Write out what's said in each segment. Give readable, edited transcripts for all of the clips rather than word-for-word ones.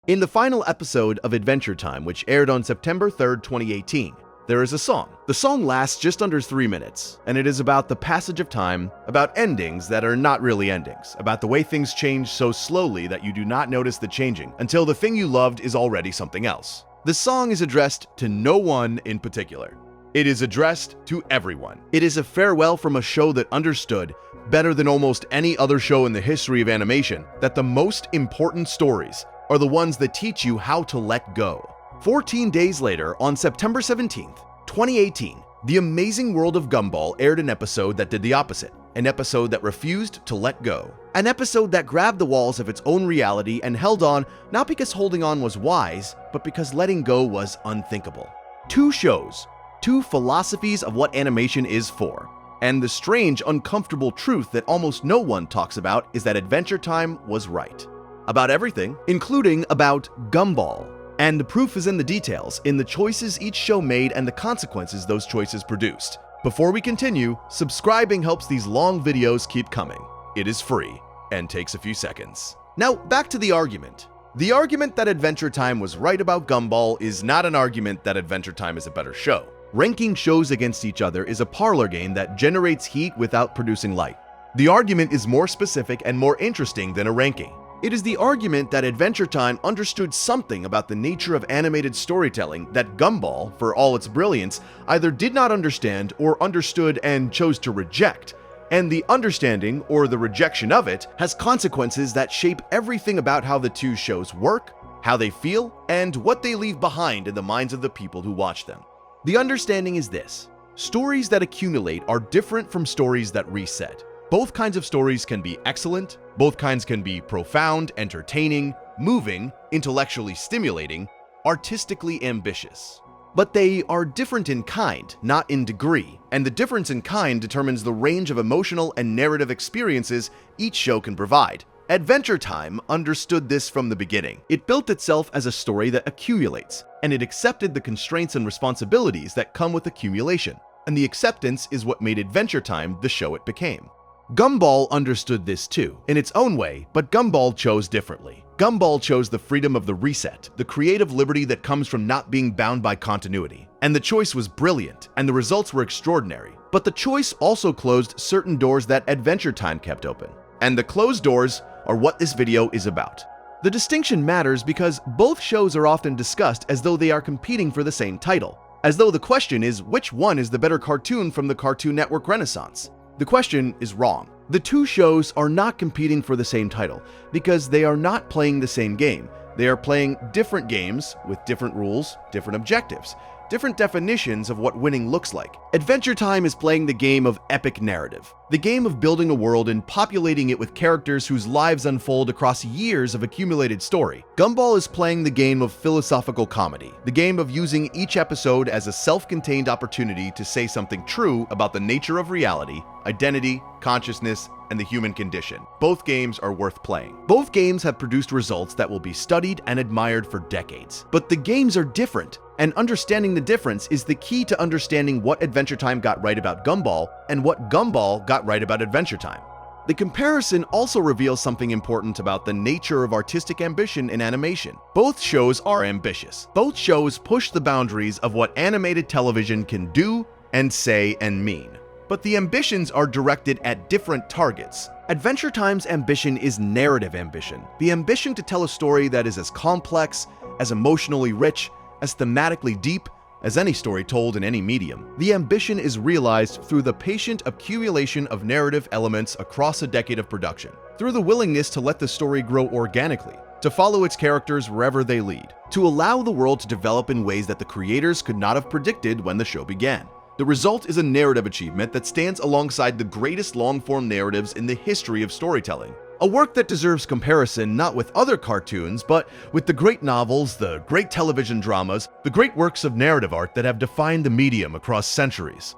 In the final episode of Adventure Time, which aired on September 3rd, 2018, there is a song. The song lasts just under 3 minutes, and it is about the passage of time, about endings that are not really endings, about the way things change so slowly that you do not notice the changing until the thing you loved is already something else. The song is addressed to no one in particular. It is addressed to everyone. It is a farewell from a show that understood, better than almost any other show in the history of animation, that the most important stories are the ones that teach you how to let go. 14 days later, on September 17th, 2018, The Amazing World of Gumball aired an episode that did the opposite, an episode that refused to let go, an episode that grabbed the walls of its own reality and held on not because holding on was wise, but because letting go was unthinkable. Two shows, two philosophies of what animation is for. And the strange, uncomfortable truth that almost no one talks about is that Adventure Time was right. About everything, including about Gumball. And the proof is in the details, in the choices each show made and the consequences those choices produced. Before we continue, subscribing helps these long videos keep coming. It is free and takes a few seconds. Now, back to the argument. The argument that Adventure Time was right about Gumball is not an argument that Adventure Time is a better show. Ranking shows against each other is a parlor game that generates heat without producing light. The argument is more specific and more interesting than a ranking. It is the argument that Adventure Time understood something about the nature of animated storytelling that Gumball, for all its brilliance, either did not understand or understood and chose to reject. And the understanding, or the rejection of it, has consequences that shape everything about how the two shows work, how they feel, and what they leave behind in the minds of the people who watch them. The understanding is this: stories that accumulate are different from stories that reset. Both kinds of stories can be excellent, both kinds can be profound, entertaining, moving, intellectually stimulating, artistically ambitious. But they are different in kind, not in degree, and the difference in kind determines the range of emotional and narrative experiences each show can provide. Adventure Time understood this from the beginning. It built itself as a story that accumulates, and it accepted the constraints and responsibilities that come with accumulation. And the acceptance is what made Adventure Time the show it became. Gumball understood this too, in its own way, but Gumball chose differently. Gumball chose the freedom of the reset, the creative liberty that comes from not being bound by continuity. And the choice was brilliant, and the results were extraordinary. But the choice also closed certain doors that Adventure Time kept open. And the closed doors are what this video is about. The distinction matters because both shows are often discussed as though they are competing for the same title, as though the question is which one is the better cartoon from the Cartoon Network Renaissance. The question is wrong. The two shows are not competing for the same title because they are not playing the same game. They are playing different games with different rules, different objectives, different definitions of what winning looks like. Adventure Time is playing the game of epic narrative, the game of building a world and populating it with characters whose lives unfold across years of accumulated story. Gumball is playing the game of philosophical comedy, the game of using each episode as a self-contained opportunity to say something true about the nature of reality, identity, consciousness, and the human condition. Both games are worth playing. Both games have produced results that will be studied and admired for decades. But the games are different, and understanding the difference is the key to understanding what Adventure Time got right about Gumball and what Gumball got right about Adventure Time. The comparison also reveals something important about the nature of artistic ambition in animation. Both shows are ambitious. Both shows push the boundaries of what animated television can do and say and mean. But the ambitions are directed at different targets. Adventure Time's ambition is narrative ambition, the ambition to tell a story that is as complex, as emotionally rich, as thematically deep as any story told in any medium. The ambition is realized through the patient accumulation of narrative elements across a decade of production, through the willingness to let the story grow organically, to follow its characters wherever they lead, to allow the world to develop in ways that the creators could not have predicted when the show began. The result is a narrative achievement that stands alongside the greatest long-form narratives in the history of storytelling. A work that deserves comparison not with other cartoons, but with the great novels, the great television dramas, the great works of narrative art that have defined the medium across centuries.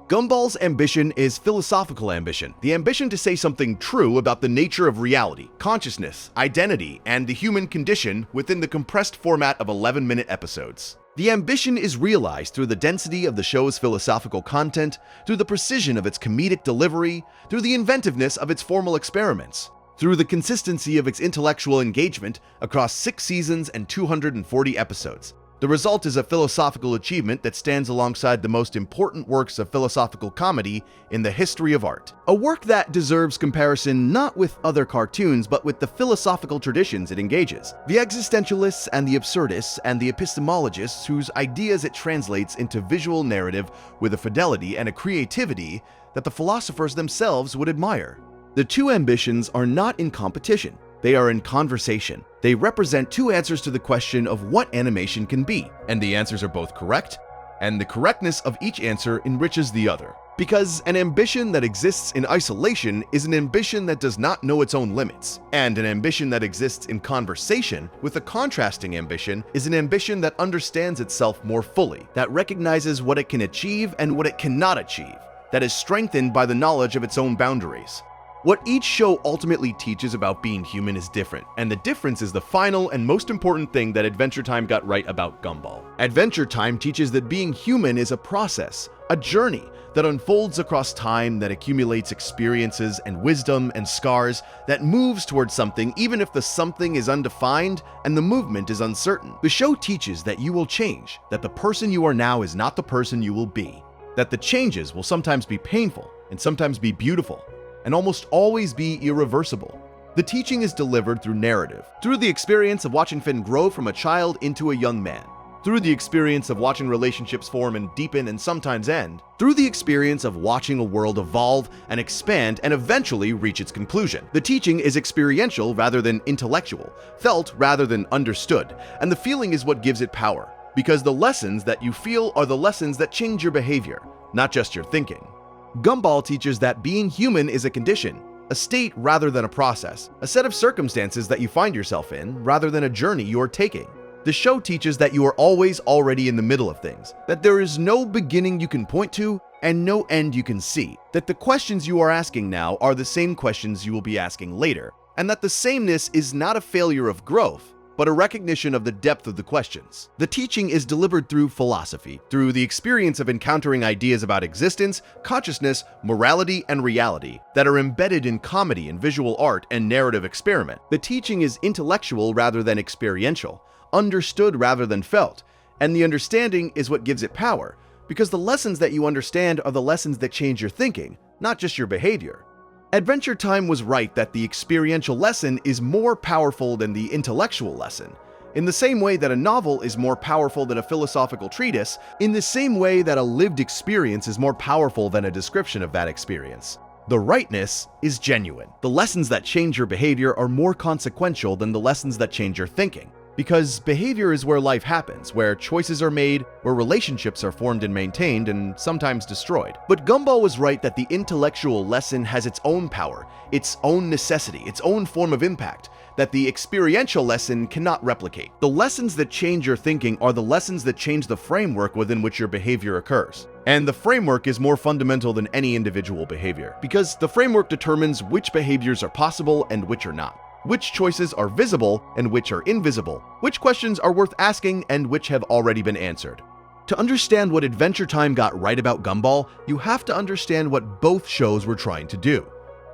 Gumball's ambition is philosophical ambition, the ambition to say something true about the nature of reality, consciousness, identity, and the human condition within the compressed format of 11-minute episodes. The ambition is realized through the density of the show's philosophical content, through the precision of its comedic delivery, through the inventiveness of its formal experiments, through the consistency of its intellectual engagement across 6 seasons and 240 episodes. The result is a philosophical achievement that stands alongside the most important works of philosophical comedy in the history of art. A work that deserves comparison not with other cartoons, but with the philosophical traditions it engages. The existentialists and the absurdists and the epistemologists whose ideas it translates into visual narrative with a fidelity and a creativity that the philosophers themselves would admire. The two ambitions are not in competition. They are in conversation. They represent two answers to the question of what animation can be, and the answers are both correct, and the correctness of each answer enriches the other. Because an ambition that exists in isolation is an ambition that does not know its own limits, and an ambition that exists in conversation with a contrasting ambition is an ambition that understands itself more fully, that recognizes what it can achieve and what it cannot achieve, that is strengthened by the knowledge of its own boundaries. What each show ultimately teaches about being human is different, and the difference is the final and most important thing that Adventure Time got right about Gumball. Adventure Time teaches that being human is a process, a journey that unfolds across time, that accumulates experiences and wisdom and scars, that moves towards something even if the something is undefined and the movement is uncertain. The show teaches that you will change, that the person you are now is not the person you will be, that the changes will sometimes be painful and sometimes be beautiful, and almost always be irreversible. The teaching is delivered through narrative, through the experience of watching Finn grow from a child into a young man, through the experience of watching relationships form and deepen and sometimes end, through the experience of watching a world evolve and expand and eventually reach its conclusion. The teaching is experiential rather than intellectual, felt rather than understood, and the feeling is what gives it power, because the lessons that you feel are the lessons that change your behavior, not just your thinking. Gumball teaches that being human is a condition, a state rather than a process, a set of circumstances that you find yourself in rather than a journey you are taking. The show teaches that you are always already in the middle of things, that there is no beginning you can point to and no end you can see, that the questions you are asking now are the same questions you will be asking later, and that the sameness is not a failure of growth, but a recognition of the depth of the questions. The teaching is delivered through philosophy, through the experience of encountering ideas about existence, consciousness, morality, and reality that are embedded in comedy and visual art and narrative experiment. The teaching is intellectual rather than experiential, understood rather than felt, and the understanding is what gives it power, because the lessons that you understand are the lessons that change your thinking, not just your behavior. Adventure Time was right that the experiential lesson is more powerful than the intellectual lesson, in the same way that a novel is more powerful than a philosophical treatise, in the same way that a lived experience is more powerful than a description of that experience. The rightness is genuine. The lessons that change your behavior are more consequential than the lessons that change your thinking. Because behavior is where life happens, where choices are made, where relationships are formed and maintained, and sometimes destroyed. But Gumball was right that the intellectual lesson has its own power, its own necessity, its own form of impact, that the experiential lesson cannot replicate. The lessons that change your thinking are the lessons that change the framework within which your behavior occurs. And the framework is more fundamental than any individual behavior, because the framework determines which behaviors are possible and which are not, which choices are visible and which are invisible, which questions are worth asking and which have already been answered. To understand what Adventure Time got right about Gumball, you have to understand what both shows were trying to do.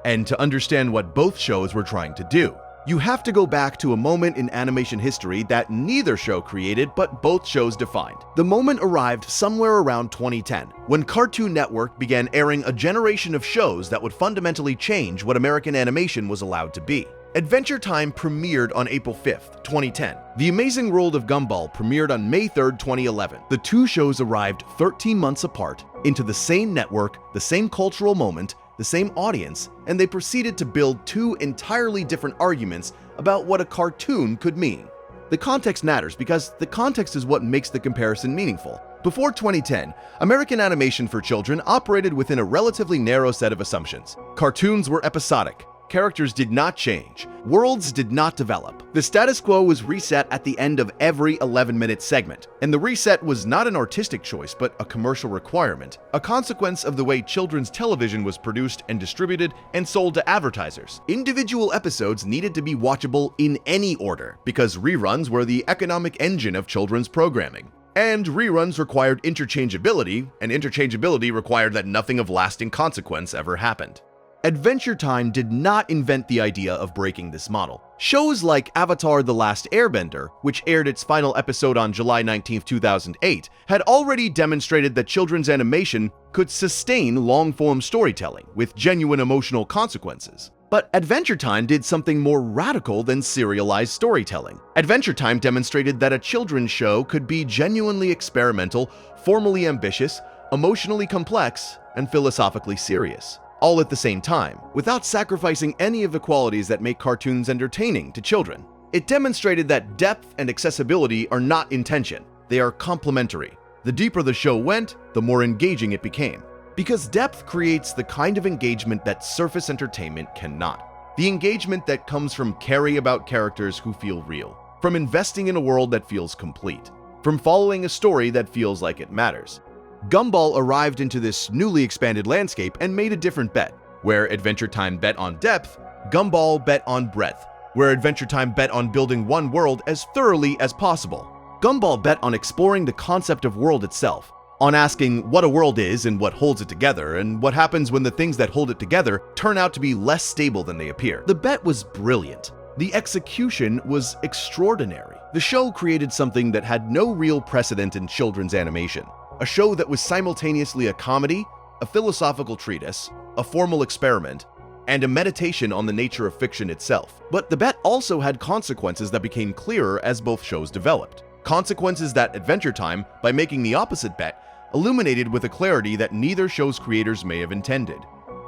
And to understand what both shows were trying to do, you have to go back to a moment in animation history that neither show created but both shows defined. The moment arrived somewhere around 2010, when Cartoon Network began airing a generation of shows that would fundamentally change what American animation was allowed to be. Adventure Time premiered on April 5th, 2010. The Amazing World of Gumball premiered on May 3rd, 2011. The two shows arrived 13 months apart into the same network, the same cultural moment, the same audience, and they proceeded to build two entirely different arguments about what a cartoon could mean. The context matters because the context is what makes the comparison meaningful. Before 2010, American animation for children operated within a relatively narrow set of assumptions. Cartoons were episodic. Characters did not change. Worlds did not develop. The status quo was reset at the end of every 11-minute segment, and the reset was not an artistic choice but a commercial requirement, a consequence of the way children's television was produced and distributed and sold to advertisers. Individual episodes needed to be watchable in any order because reruns were the economic engine of children's programming. And reruns required interchangeability, and interchangeability required that nothing of lasting consequence ever happened. Adventure Time did not invent the idea of breaking this model. Shows like Avatar: The Last Airbender, which aired its final episode on July 19, 2008, had already demonstrated that children's animation could sustain long-form storytelling with genuine emotional consequences. But Adventure Time did something more radical than serialized storytelling. Adventure Time demonstrated that a children's show could be genuinely experimental, formally ambitious, emotionally complex, and philosophically serious, all at the same time, without sacrificing any of the qualities that make cartoons entertaining to children. It demonstrated that depth and accessibility are not in tension, they are complementary. The deeper the show went, the more engaging it became. Because depth creates the kind of engagement that surface entertainment cannot. The engagement that comes from caring about characters who feel real, from investing in a world that feels complete, from following a story that feels like it matters. Gumball arrived into this newly expanded landscape and made a different bet. Where Adventure Time bet on depth, Gumball bet on breadth. Where Adventure Time bet on building one world as thoroughly as possible, Gumball bet on exploring the concept of world itself, on asking what a world is and what holds it together, and what happens when the things that hold it together turn out to be less stable than they appear. The bet was brilliant. The execution was extraordinary. The show created something that had no real precedent in children's animation. A show that was simultaneously a comedy, a philosophical treatise, a formal experiment, and a meditation on the nature of fiction itself. But the bet also had consequences that became clearer as both shows developed. Consequences that Adventure Time, by making the opposite bet, illuminated with a clarity that neither show's creators may have intended.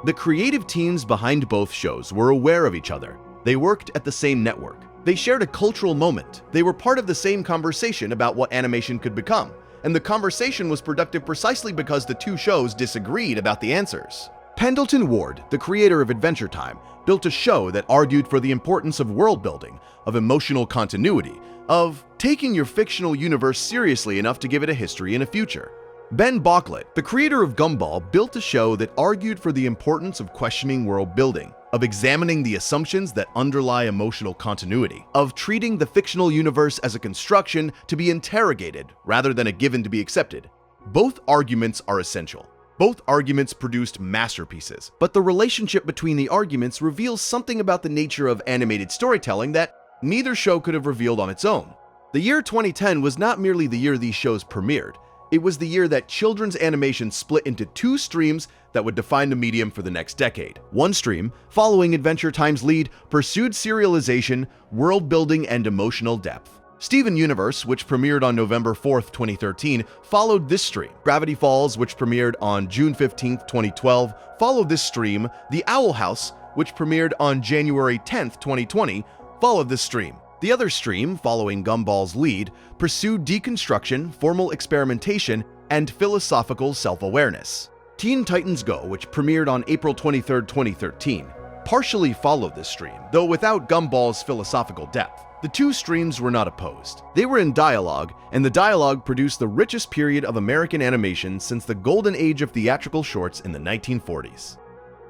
The creative teams behind both shows were aware of each other. They worked at the same network. They shared a cultural moment. They were part of the same conversation about what animation could become. And the conversation was productive precisely because the two shows disagreed about the answers. Pendleton Ward, the creator of Adventure Time, built a show that argued for the importance of world building, of emotional continuity, of taking your fictional universe seriously enough to give it a history and a future. Ben Bocquelet, the creator of Gumball, built a show that argued for the importance of questioning world building, of examining the assumptions that underlie emotional continuity, of treating the fictional universe as a construction to be interrogated rather than a given to be accepted. Both arguments are essential. Both arguments produced masterpieces, but the relationship between the arguments reveals something about the nature of animated storytelling that neither show could have revealed on its own. The year 2010 was not merely the year these shows premiered. It was the year that children's animation split into two streams that would define the medium for the next decade. One stream, following Adventure Time's lead, pursued serialization, world building, and emotional depth. Steven Universe, which premiered on November 4th, 2013, followed this stream. Gravity Falls, which premiered on June 15th, 2012, followed this stream. The Owl House, which premiered on January 10th, 2020, followed this stream. The other stream, following Gumball's lead, pursued deconstruction, formal experimentation, and philosophical self-awareness. Teen Titans Go, which premiered on April 23, 2013, partially followed this stream, though without Gumball's philosophical depth. The two streams were not opposed. They were in dialogue, and the dialogue produced the richest period of American animation since the golden age of theatrical shorts in the 1940s.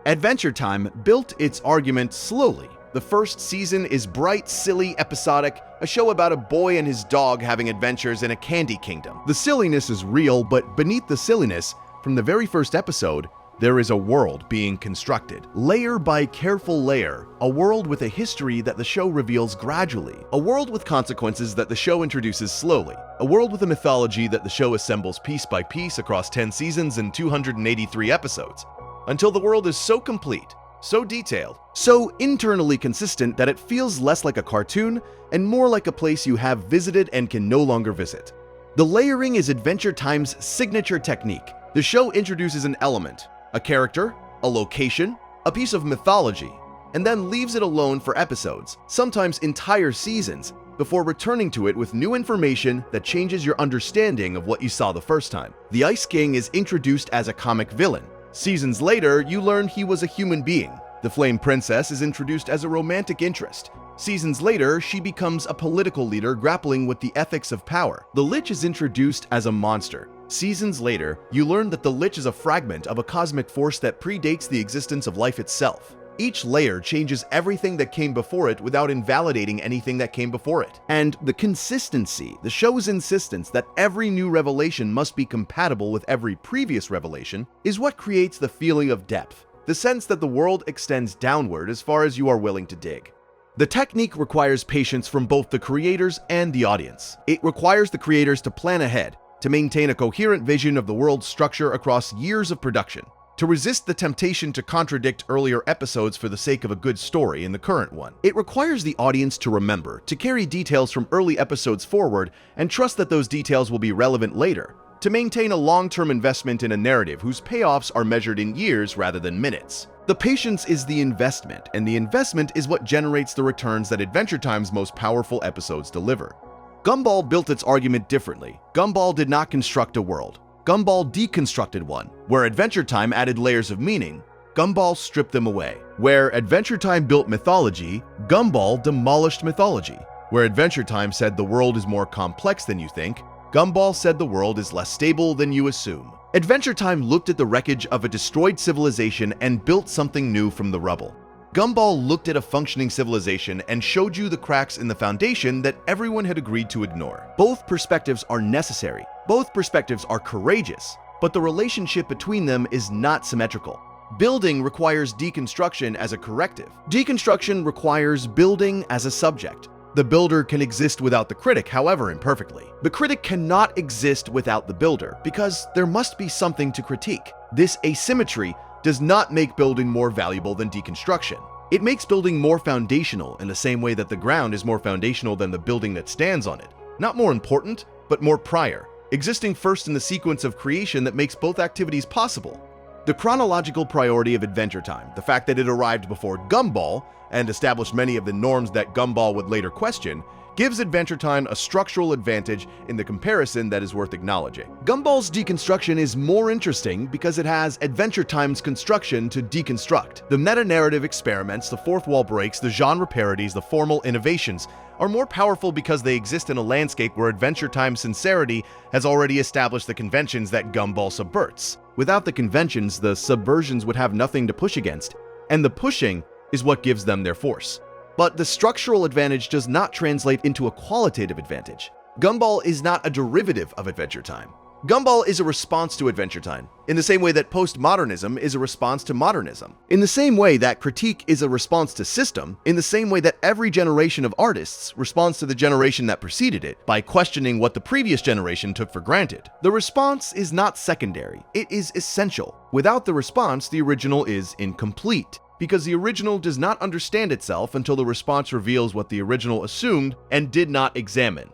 Adventure Time built its argument slowly. The first season is bright, silly, episodic, a show about a boy and his dog having adventures in a candy kingdom. The silliness is real, but beneath the silliness, from the very first episode, there is a world being constructed. Layer by careful layer, a world with a history that the show reveals gradually. A world with consequences that the show introduces slowly. A world with a mythology that the show assembles piece by piece across 10 seasons and 283 episodes. Until the world is so complete, so detailed, so internally consistent that it feels less like a cartoon and more like a place you have visited and can no longer visit. The layering is Adventure Time's signature technique. The show introduces an element, a character, a location, a piece of mythology, and then leaves it alone for episodes, sometimes entire seasons, before returning to it with new information that changes your understanding of what you saw the first time. The Ice King is introduced as a comic villain. Seasons later, you learn he was a human being. The Flame Princess is introduced as a romantic interest. Seasons later, she becomes a political leader grappling with the ethics of power. The Lich is introduced as a monster. Seasons later, you learn that the Lich is a fragment of a cosmic force that predates the existence of life itself. Each layer changes everything that came before it without invalidating anything that came before it. And the consistency, the show's insistence that every new revelation must be compatible with every previous revelation, is what creates the feeling of depth. the sense that the world extends downward as far as you are willing to dig. The technique requires patience from both the creators and the audience. It requires the creators to plan ahead, to maintain a coherent vision of the world's structure across years of production, to resist the temptation to contradict earlier episodes for the sake of a good story in the current one. It requires the audience to remember, to carry details from early episodes forward and trust that those details will be relevant later, to maintain a long-term investment in a narrative whose payoffs are measured in years rather than minutes. The patience is the investment, and the investment is what generates the returns that Adventure Time's most powerful episodes deliver. Gumball built its argument differently. Gumball did not construct a world. Gumball deconstructed one. Where Adventure Time added layers of meaning, Gumball stripped them away. Where Adventure Time built mythology, Gumball demolished mythology. Where Adventure Time said the world is more complex than you think, Gumball said the world is less stable than you assume. Adventure Time looked at the wreckage of a destroyed civilization and built something new from the rubble. Gumball looked at a functioning civilization and showed you the cracks in the foundation that everyone had agreed to ignore. Both perspectives are necessary. Both perspectives are courageous, but the relationship between them is not symmetrical. Building requires deconstruction as a corrective. Deconstruction requires building as a subject. The builder can exist without the critic, however imperfectly. The critic cannot exist without the builder, because there must be something to critique. This asymmetry does not make building more valuable than deconstruction. It makes building more foundational in the same way that the ground is more foundational than the building that stands on it. Not more important, but more prior, existing first in the sequence of creation that makes both activities possible. The chronological priority of Adventure Time, the fact that it arrived before Gumball, and established many of the norms that Gumball would later question, gives Adventure Time a structural advantage in the comparison that is worth acknowledging. Gumball's deconstruction is more interesting because it has Adventure Time's construction to deconstruct. The meta-narrative experiments, the fourth wall breaks, the genre parodies, the formal innovations are more powerful because they exist in a landscape where Adventure Time's sincerity has already established the conventions that Gumball subverts. Without the conventions, the subversions would have nothing to push against, and the pushing is what gives them their force. But the structural advantage does not translate into a qualitative advantage. Gumball is not a derivative of Adventure Time. Gumball is a response to Adventure Time, in the same way that postmodernism is a response to modernism, in the same way that critique is a response to system, in the same way that every generation of artists responds to the generation that preceded it by questioning what the previous generation took for granted. The response is not secondary, it is essential. Without the response, the original is incomplete, because the original does not understand itself until the response reveals what the original assumed and did not examine.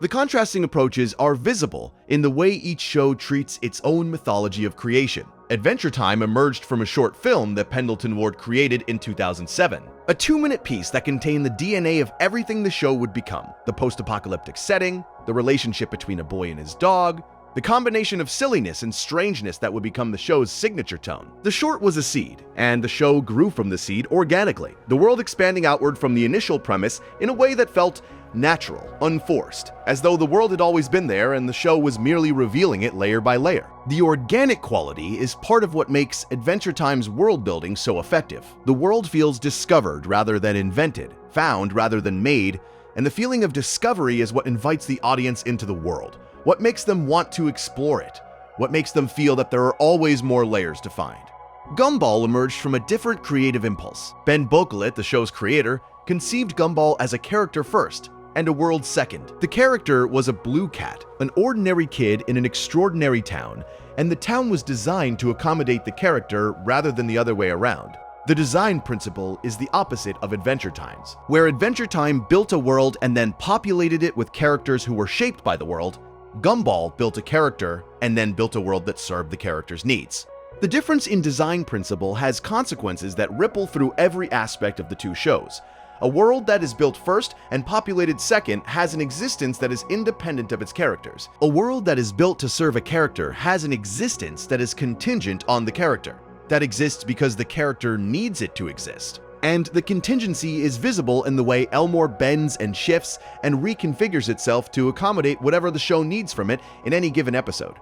The contrasting approaches are visible in the way each show treats its own mythology of creation. Adventure Time emerged from a short film that Pendleton Ward created in 2007. A 2-minute piece that contained the DNA of everything the show would become. The post-apocalyptic setting, the relationship between a boy and his dog, the combination of silliness and strangeness that would become the show's signature tone. The short was a seed, and the show grew from the seed organically, the world expanding outward from the initial premise in a way that felt natural, unforced, as though the world had always been there and the show was merely revealing it layer by layer. The organic quality is part of what makes Adventure Time's world building so effective. The world feels discovered rather than invented, found rather than made, and the feeling of discovery is what invites the audience into the world. What makes them want to explore it? What makes them feel that there are always more layers to find? Gumball emerged from a different creative impulse. Ben Bocquelet, the show's creator, conceived Gumball as a character first and a world second. The character was a blue cat, an ordinary kid in an extraordinary town, and the town was designed to accommodate the character rather than the other way around. The design principle is the opposite of Adventure Time's, where Adventure Time built a world and then populated it with characters who were shaped by the world. Gumball built a character and then built a world that served the character's needs. The difference in design principle has consequences that ripple through every aspect of the two shows. A world that is built first and populated second has an existence that is independent of its characters. A world that is built to serve a character has an existence that is contingent on the character, that exists because the character needs it to exist. And the contingency is visible in the way Elmore bends and shifts and reconfigures itself to accommodate whatever the show needs from it in any given episode.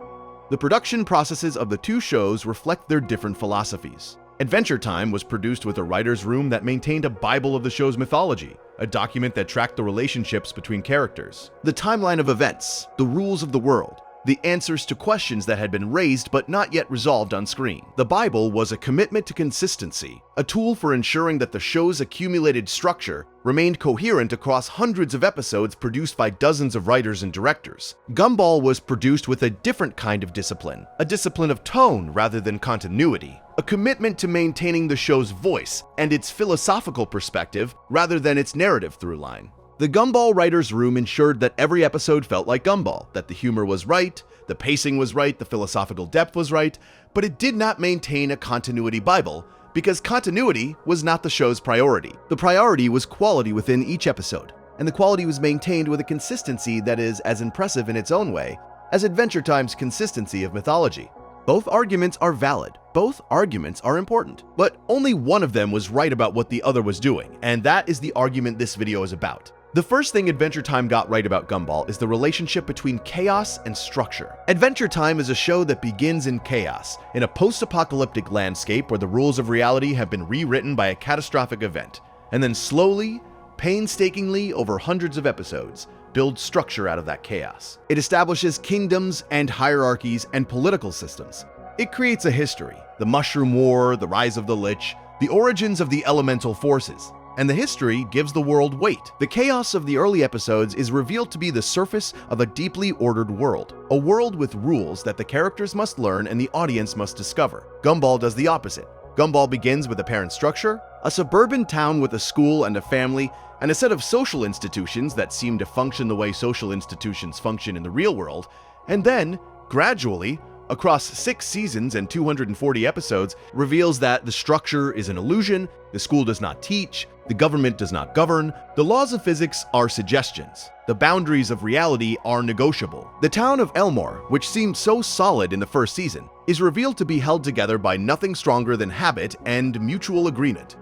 The production processes of the two shows reflect their different philosophies. Adventure Time was produced with a writer's room that maintained a Bible of the show's mythology, a document that tracked the relationships between characters, the timeline of events, the rules of the world, the answers to questions that had been raised but not yet resolved on screen. The Bible was a commitment to consistency, a tool for ensuring that the show's accumulated structure remained coherent across hundreds of episodes produced by dozens of writers and directors. Gumball was produced with a different kind of discipline, a discipline of tone rather than continuity, a commitment to maintaining the show's voice and its philosophical perspective rather than its narrative through line. The Gumball writers' room ensured that every episode felt like Gumball, that the humor was right, the pacing was right, the philosophical depth was right, but it did not maintain a continuity Bible, because continuity was not the show's priority. The priority was quality within each episode, and the quality was maintained with a consistency that is as impressive in its own way as Adventure Time's consistency of mythology. Both arguments are valid, both arguments are important, but only one of them was right about what the other was doing, and that is the argument this video is about. The first thing Adventure Time got right about Gumball is the relationship between chaos and structure. Adventure Time is a show that begins in chaos, in a post-apocalyptic landscape where the rules of reality have been rewritten by a catastrophic event, and then slowly, painstakingly, over hundreds of episodes, builds structure out of that chaos. It establishes kingdoms and hierarchies and political systems. It creates a history, the Mushroom War, the rise of the Lich, the origins of the elemental forces, and the history gives the world weight. The chaos of the early episodes is revealed to be the surface of a deeply ordered world, a world with rules that the characters must learn and the audience must discover. Gumball does the opposite. Gumball begins with apparent structure, a suburban town with a school and a family, and a set of social institutions that seem to function the way social institutions function in the real world, and then, gradually, across 6 seasons and 240 episodes, reveals that the structure is an illusion, the school does not teach, the government does not govern, the laws of physics are suggestions, the boundaries of reality are negotiable. The town of Elmore, which seemed so solid in the first season, is revealed to be held together by nothing stronger than habit and mutual agreement.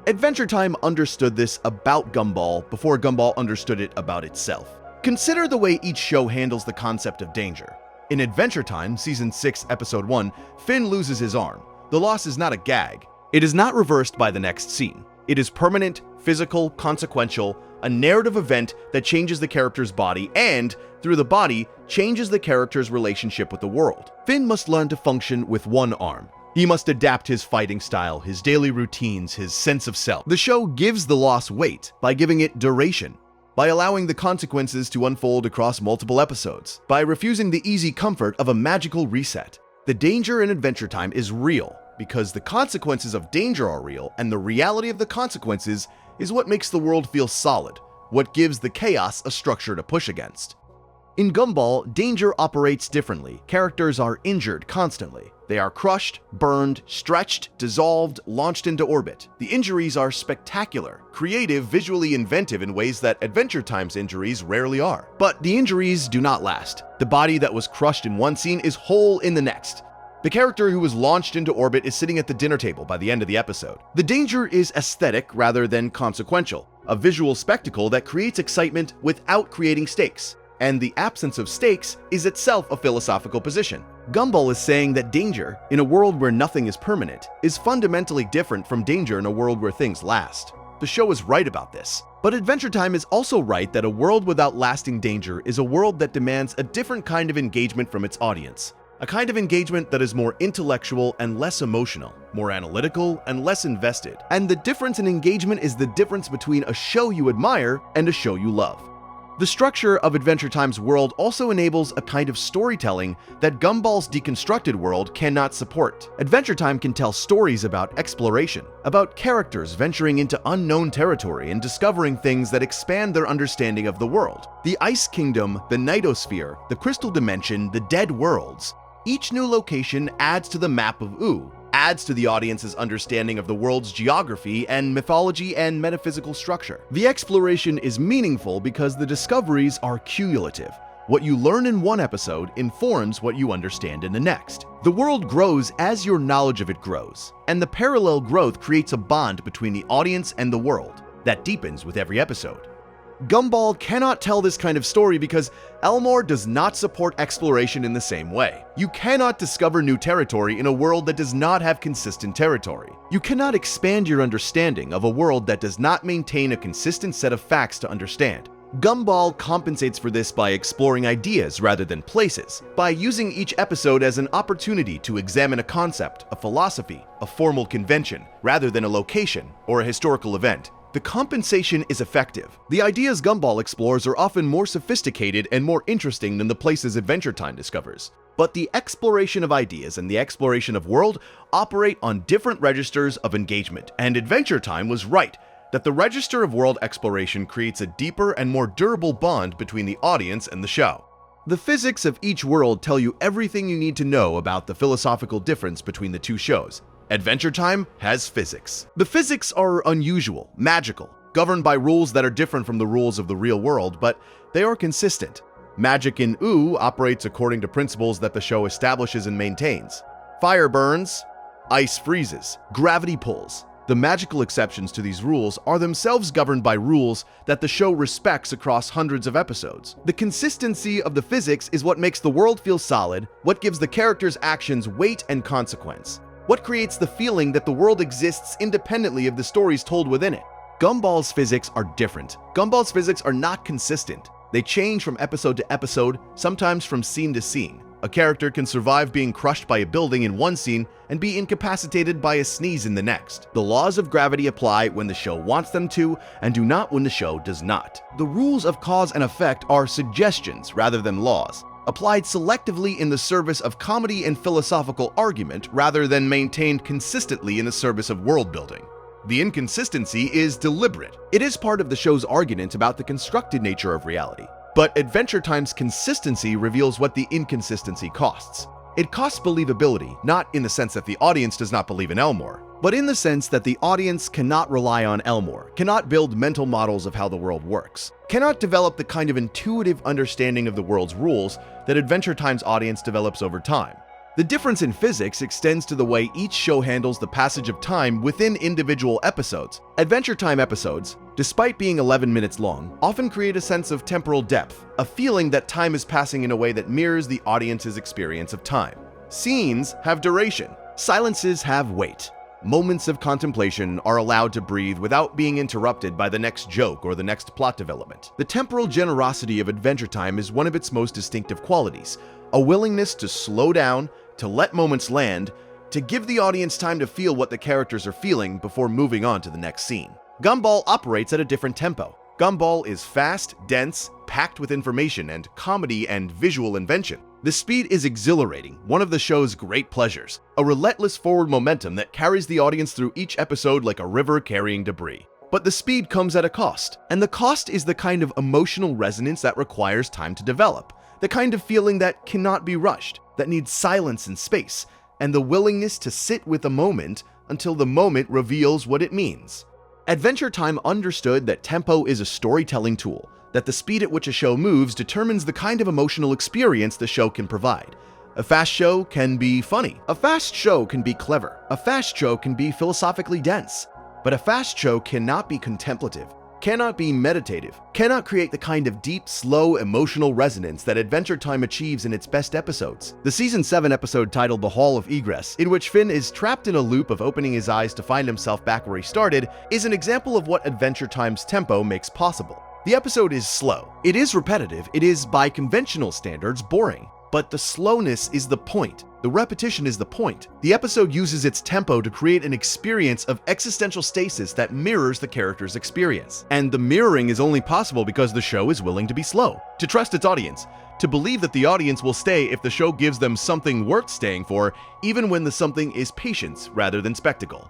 Adventure Time understood this about Gumball before Gumball understood it about itself. Consider the way each show handles the concept of danger. In Adventure Time, Season 6, Episode 1, Finn loses his arm. The loss is not a gag. It is not reversed by the next scene. It is permanent, physical, consequential, a narrative event that changes the character's body and, through the body, changes the character's relationship with the world. Finn must learn to function with one arm. He must adapt his fighting style, his daily routines, his sense of self. The show gives the loss weight by giving it duration, by allowing the consequences to unfold across multiple episodes, by refusing the easy comfort of a magical reset. The danger in Adventure Time is real, because the consequences of danger are real, and the reality of the consequences is what makes the world feel solid, what gives the chaos a structure to push against. In Gumball, danger operates differently. Characters are injured constantly. They are crushed, burned, stretched, dissolved, launched into orbit. The injuries are spectacular, creative, visually inventive in ways that Adventure Time's injuries rarely are. But the injuries do not last. The body that was crushed in one scene is whole in the next. The character who was launched into orbit is sitting at the dinner table by the end of the episode. The danger is aesthetic rather than consequential, a visual spectacle that creates excitement without creating stakes. And the absence of stakes is itself a philosophical position. Gumball is saying that danger, in a world where nothing is permanent, is fundamentally different from danger in a world where things last. The show is right about this. But Adventure Time is also right that a world without lasting danger is a world that demands a different kind of engagement from its audience. A kind of engagement that is more intellectual and less emotional, more analytical and less invested. And the difference in engagement is the difference between a show you admire and a show you love. The structure of Adventure Time's world also enables a kind of storytelling that Gumball's deconstructed world cannot support. Adventure Time can tell stories about exploration, about characters venturing into unknown territory and discovering things that expand their understanding of the world. The Ice Kingdom, the Nightosphere, the Crystal Dimension, the Dead Worlds. Each new location adds to the map of Ooh, adds to the audience's understanding of the world's geography and mythology and metaphysical structure. The exploration is meaningful because the discoveries are cumulative. What you learn in one episode informs what you understand in the next. The world grows as your knowledge of it grows, and the parallel growth creates a bond between the audience and the world that deepens with every episode. Gumball cannot tell this kind of story because Elmore does not support exploration in the same way. You cannot discover new territory in a world that does not have consistent territory. You cannot expand your understanding of a world that does not maintain a consistent set of facts to understand. Gumball compensates for this by exploring ideas rather than places, by using each episode as an opportunity to examine a concept, a philosophy, a formal convention, rather than a location or a historical event. The compensation is effective. The ideas Gumball explores are often more sophisticated and more interesting than the places Adventure Time discovers. But the exploration of ideas and the exploration of world operate on different registers of engagement, and Adventure Time was right that the register of world exploration creates a deeper and more durable bond between the audience and the show. The physics of each world tell you everything you need to know about the philosophical difference between the two shows. Adventure Time has physics. The physics are unusual, magical, governed by rules that are different from the rules of the real world, but they are consistent. Magic in OO operates according to principles that the show establishes and maintains. Fire burns, ice freezes, gravity pulls. The magical exceptions to these rules are themselves governed by rules that the show respects across hundreds of episodes. The consistency of the physics is what makes the world feel solid, what gives the characters' actions weight and consequence, what creates the feeling that the world exists independently of the stories told within it. Gumball's physics are different. Gumball's physics are not consistent. They change from episode to episode, sometimes from scene to scene. A character can survive being crushed by a building in one scene and be incapacitated by a sneeze in the next. The laws of gravity apply when the show wants them to, and do not when the show does not. The rules of cause and effect are suggestions rather than laws, applied selectively in the service of comedy and philosophical argument rather than maintained consistently in the service of world building. The inconsistency is deliberate. It is part of the show's argument about the constructed nature of reality. But Adventure Time's consistency reveals what the inconsistency costs. It costs believability, not in the sense that the audience does not believe in Elmore, but in the sense that the audience cannot rely on Elmore, cannot build mental models of how the world works, cannot develop the kind of intuitive understanding of the world's rules that Adventure Time's audience develops over time. The difference in physics extends to the way each show handles the passage of time within individual episodes. Adventure Time episodes, despite being 11 minutes long, often create a sense of temporal depth, a feeling that time is passing in a way that mirrors the audience's experience of time. Scenes have duration. Silences have weight. Moments of contemplation are allowed to breathe without being interrupted by the next joke or the next plot development. The temporal generosity of Adventure Time is one of its most distinctive qualities, a willingness to slow down, to let moments land, to give the audience time to feel what the characters are feeling before moving on to the next scene. Gumball operates at a different tempo. Gumball is fast, dense, packed with information and comedy and visual invention. The speed is exhilarating, one of the show's great pleasures, a relentless forward momentum that carries the audience through each episode like a river carrying debris. But the speed comes at a cost, and the cost is the kind of emotional resonance that requires time to develop, the kind of feeling that cannot be rushed, that needs silence and space, and the willingness to sit with a moment until the moment reveals what it means. Adventure Time understood that tempo is a storytelling tool, that the speed at which a show moves determines the kind of emotional experience the show can provide. A fast show can be funny. A fast show can be clever. A fast show can be philosophically dense. But a fast show cannot be contemplative, cannot be meditative, cannot create the kind of deep, slow, emotional resonance that Adventure Time achieves in its best episodes. The Season 7 episode titled The Hall of Egress, in which Finn is trapped in a loop of opening his eyes to find himself back where he started, is an example of what Adventure Time's tempo makes possible. The episode is slow. It is repetitive. It is, by conventional standards, boring. But the slowness is the point. The repetition is the point. The episode uses its tempo to create an experience of existential stasis that mirrors the character's experience. And the mirroring is only possible because the show is willing to be slow, to trust its audience, to believe that the audience will stay if the show gives them something worth staying for, even when the something is patience rather than spectacle.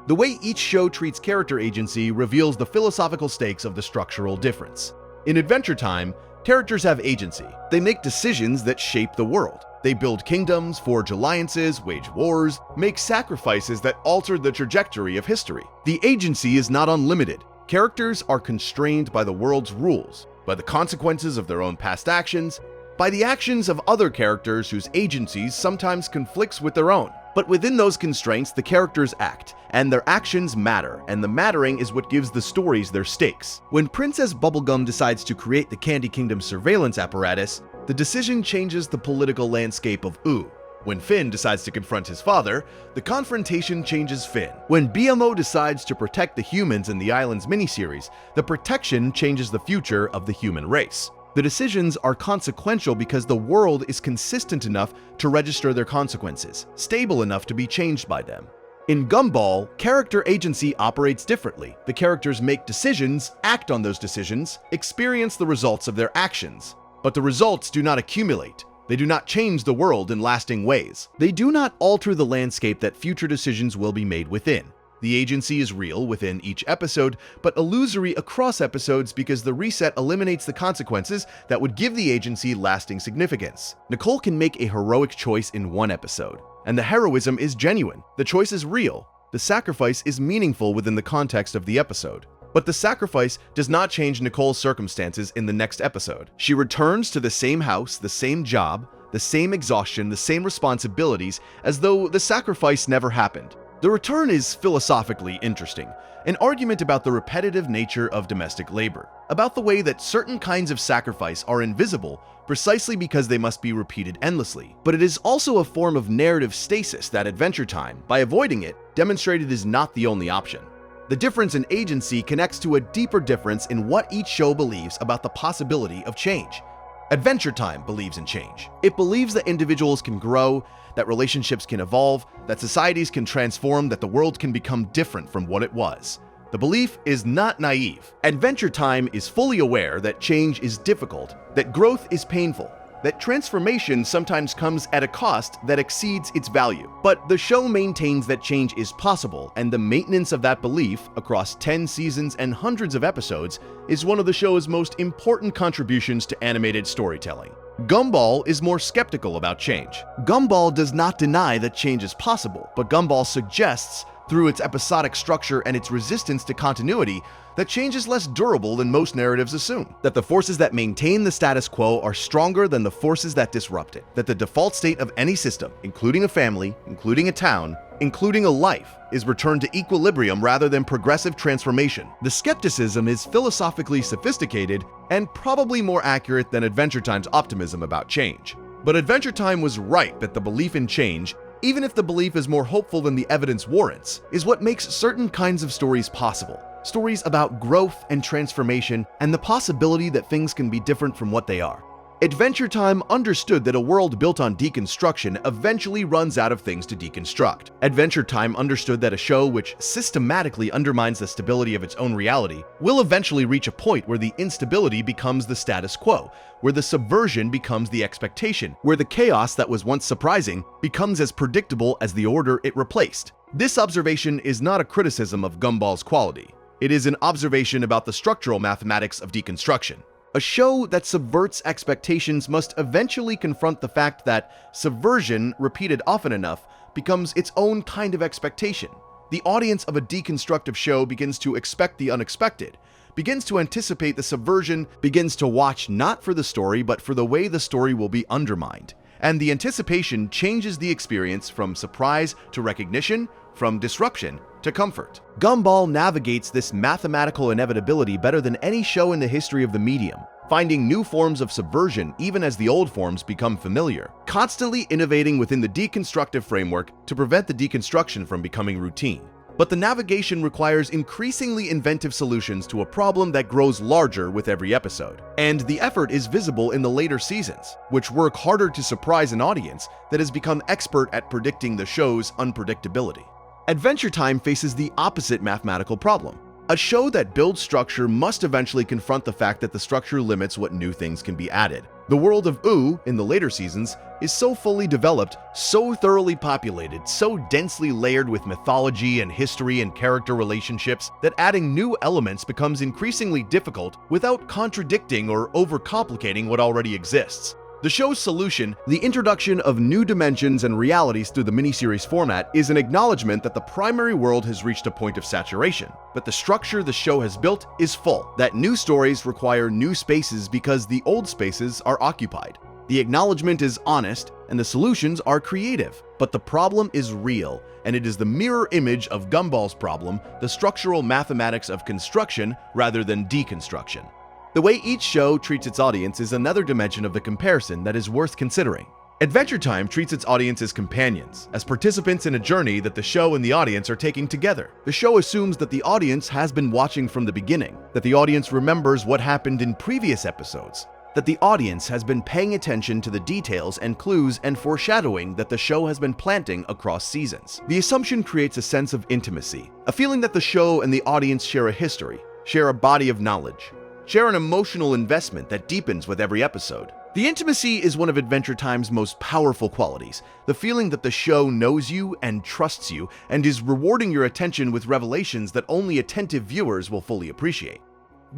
The way each show treats character agency reveals the philosophical stakes of the structural difference. In Adventure Time, characters have agency. They make decisions that shape the world. They build kingdoms, forge alliances, wage wars, make sacrifices that alter the trajectory of history. The agency is not unlimited. Characters are constrained by the world's rules, by the consequences of their own past actions, by the actions of other characters whose agencies sometimes conflicts with their own. But within those constraints, the characters act, and their actions matter, and the mattering is what gives the stories their stakes. When Princess Bubblegum decides to create the Candy Kingdom surveillance apparatus, the decision changes the political landscape of OO. When Finn decides to confront his father, the confrontation changes Finn. When BMO decides to protect the humans in the Islands miniseries, the protection changes the future of the human race. The decisions are consequential because the world is consistent enough to register their consequences, stable enough to be changed by them. In Gumball, character agency operates differently. The characters make decisions, act on those decisions, experience the results of their actions. But the results do not accumulate. They do not change the world in lasting ways. They do not alter the landscape that future decisions will be made within. The agency is real within each episode, but illusory across episodes because the reset eliminates the consequences that would give the agency lasting significance. Nicole can make a heroic choice in one episode, and the heroism is genuine. The choice is real. The sacrifice is meaningful within the context of the episode. But the sacrifice does not change Nicole's circumstances in the next episode. She returns to the same house, the same job, the same exhaustion, the same responsibilities, as though the sacrifice never happened. The return is philosophically interesting, an argument about the repetitive nature of domestic labor, about the way that certain kinds of sacrifice are invisible precisely because they must be repeated endlessly. But it is also a form of narrative stasis that Adventure Time, by avoiding it, demonstrated is not the only option. The difference in agency connects to a deeper difference in what each show believes about the possibility of change. Adventure Time believes in change. It believes that individuals can grow, that relationships can evolve, that societies can transform, that the world can become different from what it was. The belief is not naive. Adventure Time is fully aware that change is difficult, that growth is painful, that transformation sometimes comes at a cost that exceeds its value. But the show maintains that change is possible, and the maintenance of that belief across 10 seasons and hundreds of episodes is one of the show's most important contributions to animated storytelling. Gumball is more skeptical about change. Gumball does not deny that change is possible, but Gumball suggests, through its episodic structure and its resistance to continuity, that change is less durable than most narratives assume, that the forces that maintain the status quo are stronger than the forces that disrupt it, that the default state of any system, including a family, including a town, including a life, is returned to equilibrium rather than progressive transformation. The skepticism is philosophically sophisticated and probably more accurate than Adventure Time's optimism about change. But Adventure Time was right that the belief in change, even if the belief is more hopeful than the evidence warrants, is what makes certain kinds of stories possible. Stories about growth and transformation and the possibility that things can be different from what they are. Adventure Time understood that a world built on deconstruction eventually runs out of things to deconstruct. Adventure Time understood that a show which systematically undermines the stability of its own reality will eventually reach a point where the instability becomes the status quo, where the subversion becomes the expectation, where the chaos that was once surprising becomes as predictable as the order it replaced. This observation is not a criticism of Gumball's quality. It is an observation about the structural mathematics of deconstruction. A show that subverts expectations must eventually confront the fact that subversion, repeated often enough, becomes its own kind of expectation. The audience of a deconstructive show begins to expect the unexpected, begins to anticipate the subversion, begins to watch not for the story but for the way the story will be undermined. And the anticipation changes the experience from surprise to recognition, from disruption to comfort. Gumball navigates this mathematical inevitability better than any show in the history of the medium, finding new forms of subversion even as the old forms become familiar, constantly innovating within the deconstructive framework to prevent the deconstruction from becoming routine. But the navigation requires increasingly inventive solutions to a problem that grows larger with every episode. And the effort is visible in the later seasons, which work harder to surprise an audience that has become expert at predicting the show's unpredictability. Adventure Time faces the opposite mathematical problem. A show that builds structure must eventually confront the fact that the structure limits what new things can be added. The world of Ooh, in the later seasons, is so fully developed, so thoroughly populated, so densely layered with mythology and history and character relationships that adding new elements becomes increasingly difficult without contradicting or overcomplicating what already exists. The show's solution, the introduction of new dimensions and realities through the miniseries format, is an acknowledgement that the primary world has reached a point of saturation, but the structure the show has built is full, that new stories require new spaces because the old spaces are occupied. The acknowledgement is honest, and the solutions are creative, but the problem is real, and it is the mirror image of Gumball's problem, the structural mathematics of construction rather than deconstruction. The way each show treats its audience is another dimension of the comparison that is worth considering. Adventure Time treats its audience as companions, as participants in a journey that the show and the audience are taking together. The show assumes that the audience has been watching from the beginning, that the audience remembers what happened in previous episodes, that the audience has been paying attention to the details and clues and foreshadowing that the show has been planting across seasons. The assumption creates a sense of intimacy, a feeling that the show and the audience share a history, share a body of knowledge, share an emotional investment that deepens with every episode. The intimacy is one of Adventure Time's most powerful qualities, the feeling that the show knows you and trusts you and is rewarding your attention with revelations that only attentive viewers will fully appreciate.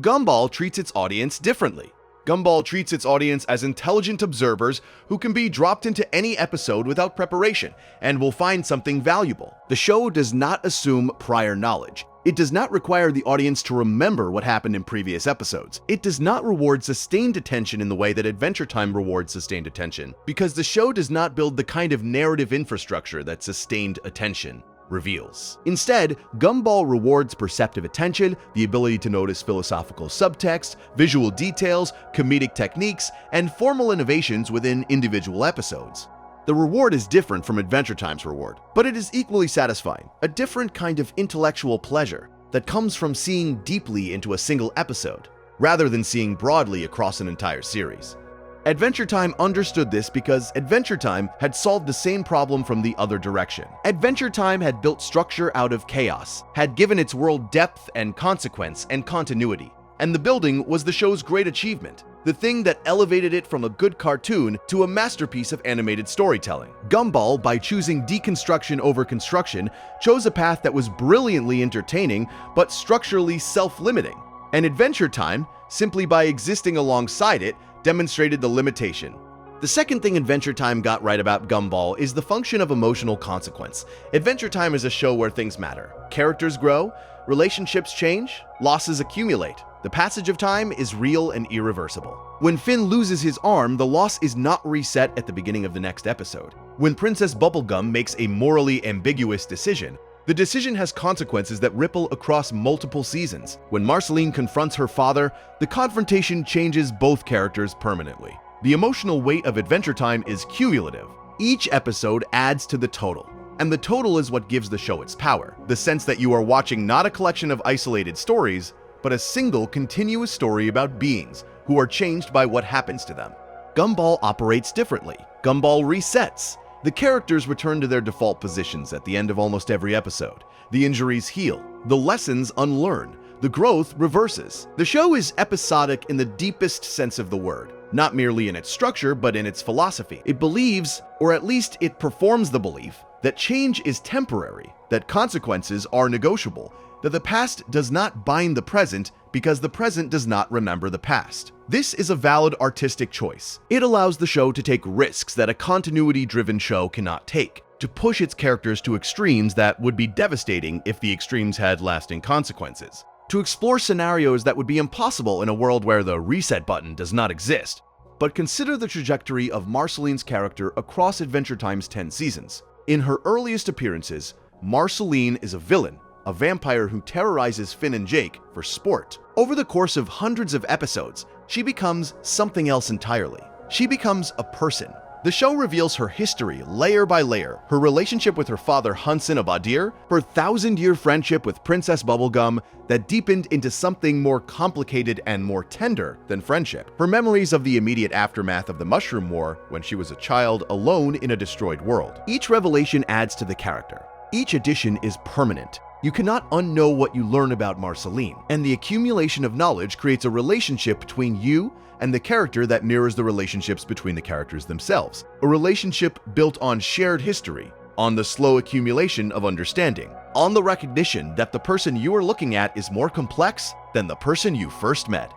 Gumball treats its audience differently. Gumball treats its audience as intelligent observers who can be dropped into any episode without preparation and will find something valuable. The show does not assume prior knowledge. It does not require the audience to remember what happened in previous episodes. It does not reward sustained attention in the way that Adventure Time rewards sustained attention, because the show does not build the kind of narrative infrastructure that sustained attention reveals. Instead, Gumball rewards perceptive attention, the ability to notice philosophical subtext, visual details, comedic techniques, and formal innovations within individual episodes. The reward is different from Adventure Time's reward, but it is equally satisfying, a different kind of intellectual pleasure that comes from seeing deeply into a single episode, rather than seeing broadly across an entire series. Adventure Time understood this because Adventure Time had solved the same problem from the other direction. Adventure Time had built structure out of chaos, had given its world depth and consequence and continuity, and the building was the show's great achievement, the thing that elevated it from a good cartoon to a masterpiece of animated storytelling. Gumball, by choosing deconstruction over construction, chose a path that was brilliantly entertaining but structurally self-limiting. And Adventure Time, simply by existing alongside it, demonstrated the limitation. The second thing Adventure Time got right about Gumball is the function of emotional consequence. Adventure Time is a show where things matter. Characters grow, relationships change, losses accumulate. The passage of time is real and irreversible. When Finn loses his arm, the loss is not reset at the beginning of the next episode. When Princess Bubblegum makes a morally ambiguous decision, the decision has consequences that ripple across multiple seasons. When Marceline confronts her father, the confrontation changes both characters permanently. The emotional weight of Adventure Time is cumulative. Each episode adds to the total, and the total is what gives the show its power. The sense that you are watching not a collection of isolated stories, but a single continuous story about beings who are changed by what happens to them. Gumball operates differently. Gumball resets. The characters return to their default positions at the end of almost every episode. The injuries heal. The lessons unlearn. The growth reverses. The show is episodic in the deepest sense of the word, not merely in its structure, but in its philosophy. It believes, or at least it performs the belief, that change is temporary, that consequences are negotiable, that the past does not bind the present because the present does not remember the past. This is a valid artistic choice. It allows the show to take risks that a continuity-driven show cannot take, to push its characters to extremes that would be devastating if the extremes had lasting consequences, to explore scenarios that would be impossible in a world where the reset button does not exist. But consider the trajectory of Marceline's character across Adventure Time's 10 seasons. In her earliest appearances, Marceline is a villain, a vampire who terrorizes Finn and Jake for sport. Over the course of hundreds of episodes, she becomes something else entirely. She becomes a person. The show reveals her history layer by layer, her relationship with her father Hunson of Adir, her thousand-year friendship with Princess Bubblegum that deepened into something more complicated and more tender than friendship, her memories of the immediate aftermath of the Mushroom War when she was a child alone in a destroyed world. Each revelation adds to the character. Each addition is permanent. You cannot unknow what you learn about Marceline, and the accumulation of knowledge creates a relationship between you and the character that mirrors the relationships between the characters themselves. A relationship built on shared history, on the slow accumulation of understanding, on the recognition that the person you are looking at is more complex than the person you first met.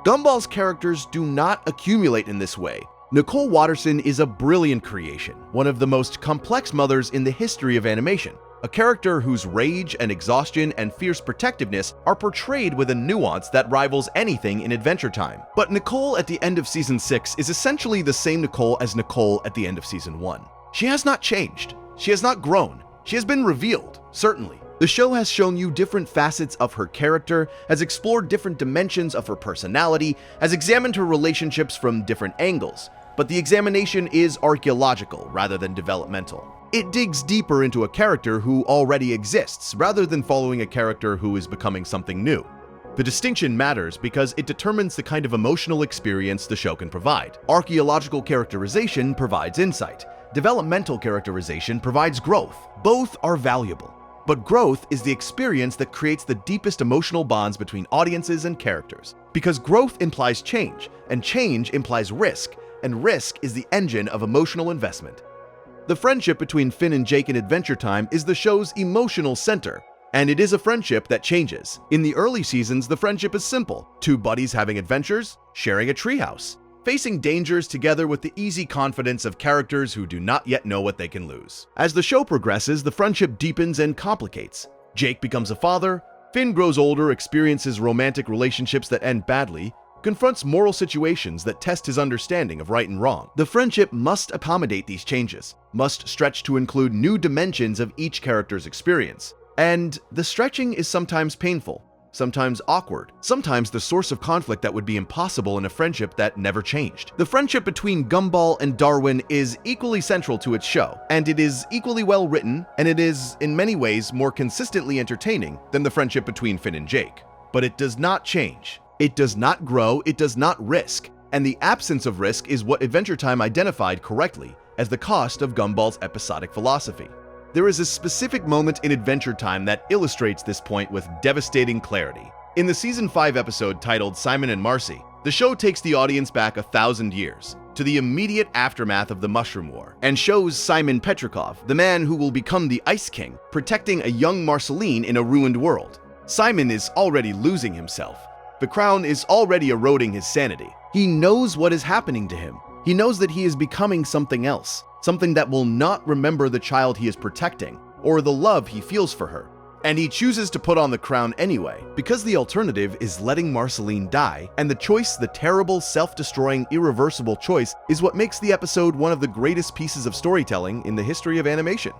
Gumball's characters do not accumulate in this way. Nicole Watterson is a brilliant creation, one of the most complex mothers in the history of animation. A character whose rage and exhaustion and fierce protectiveness are portrayed with a nuance that rivals anything in Adventure Time. But Nicole at the end of Season 6 is essentially the same Nicole as Nicole at the end of Season 1. She has not changed. She has not grown. She has been revealed, certainly. The show has shown you different facets of her character, has explored different dimensions of her personality, has examined her relationships from different angles. but the examination is archaeological rather than developmental. It digs deeper into a character who already exists rather than following a character who is becoming something new. The distinction matters because it determines the kind of emotional experience the show can provide. Archaeological characterization provides insight. Developmental characterization provides growth. Both are valuable. But growth is the experience that creates the deepest emotional bonds between audiences and characters. Because growth implies change, and change implies risk, and risk is the engine of emotional investment. The friendship between Finn and Jake in Adventure Time is the show's emotional center, and it is a friendship that changes. In the early seasons, the friendship is simple. Two buddies having adventures, sharing a treehouse, facing dangers together with the easy confidence of characters who do not yet know what they can lose. As the show progresses, the friendship deepens and complicates. Jake becomes a father, Finn grows older, experiences romantic relationships that end badly, confronts moral situations that test his understanding of right and wrong. The friendship must accommodate these changes, must stretch to include new dimensions of each character's experience. And the stretching is sometimes painful, sometimes awkward, sometimes the source of conflict that would be impossible in a friendship that never changed. The friendship between Gumball and Darwin is equally central to its show, and it is equally well written, and it is, in many ways, more consistently entertaining than the friendship between Finn and Jake. But it does not change. It does not grow, it does not risk, and the absence of risk is what Adventure Time identified correctly as the cost of Gumball's episodic philosophy. There is a specific moment in Adventure Time that illustrates this point with devastating clarity. In the Season 5 episode titled Simon and Marcy, the show takes the audience back 1,000 years, to the immediate aftermath of the Mushroom War, and shows Simon Petrikov, the man who will become the Ice King, protecting a young Marceline in a ruined world. Simon is already losing himself. The crown is already eroding his sanity. He knows what is happening to him. He knows that he is becoming something else, something that will not remember the child he is protecting, or the love he feels for her. And he chooses to put on the crown anyway, because the alternative is letting Marceline die, and the choice, the terrible, self-destroying, irreversible choice, is what makes the episode one of the greatest pieces of storytelling in the history of animation.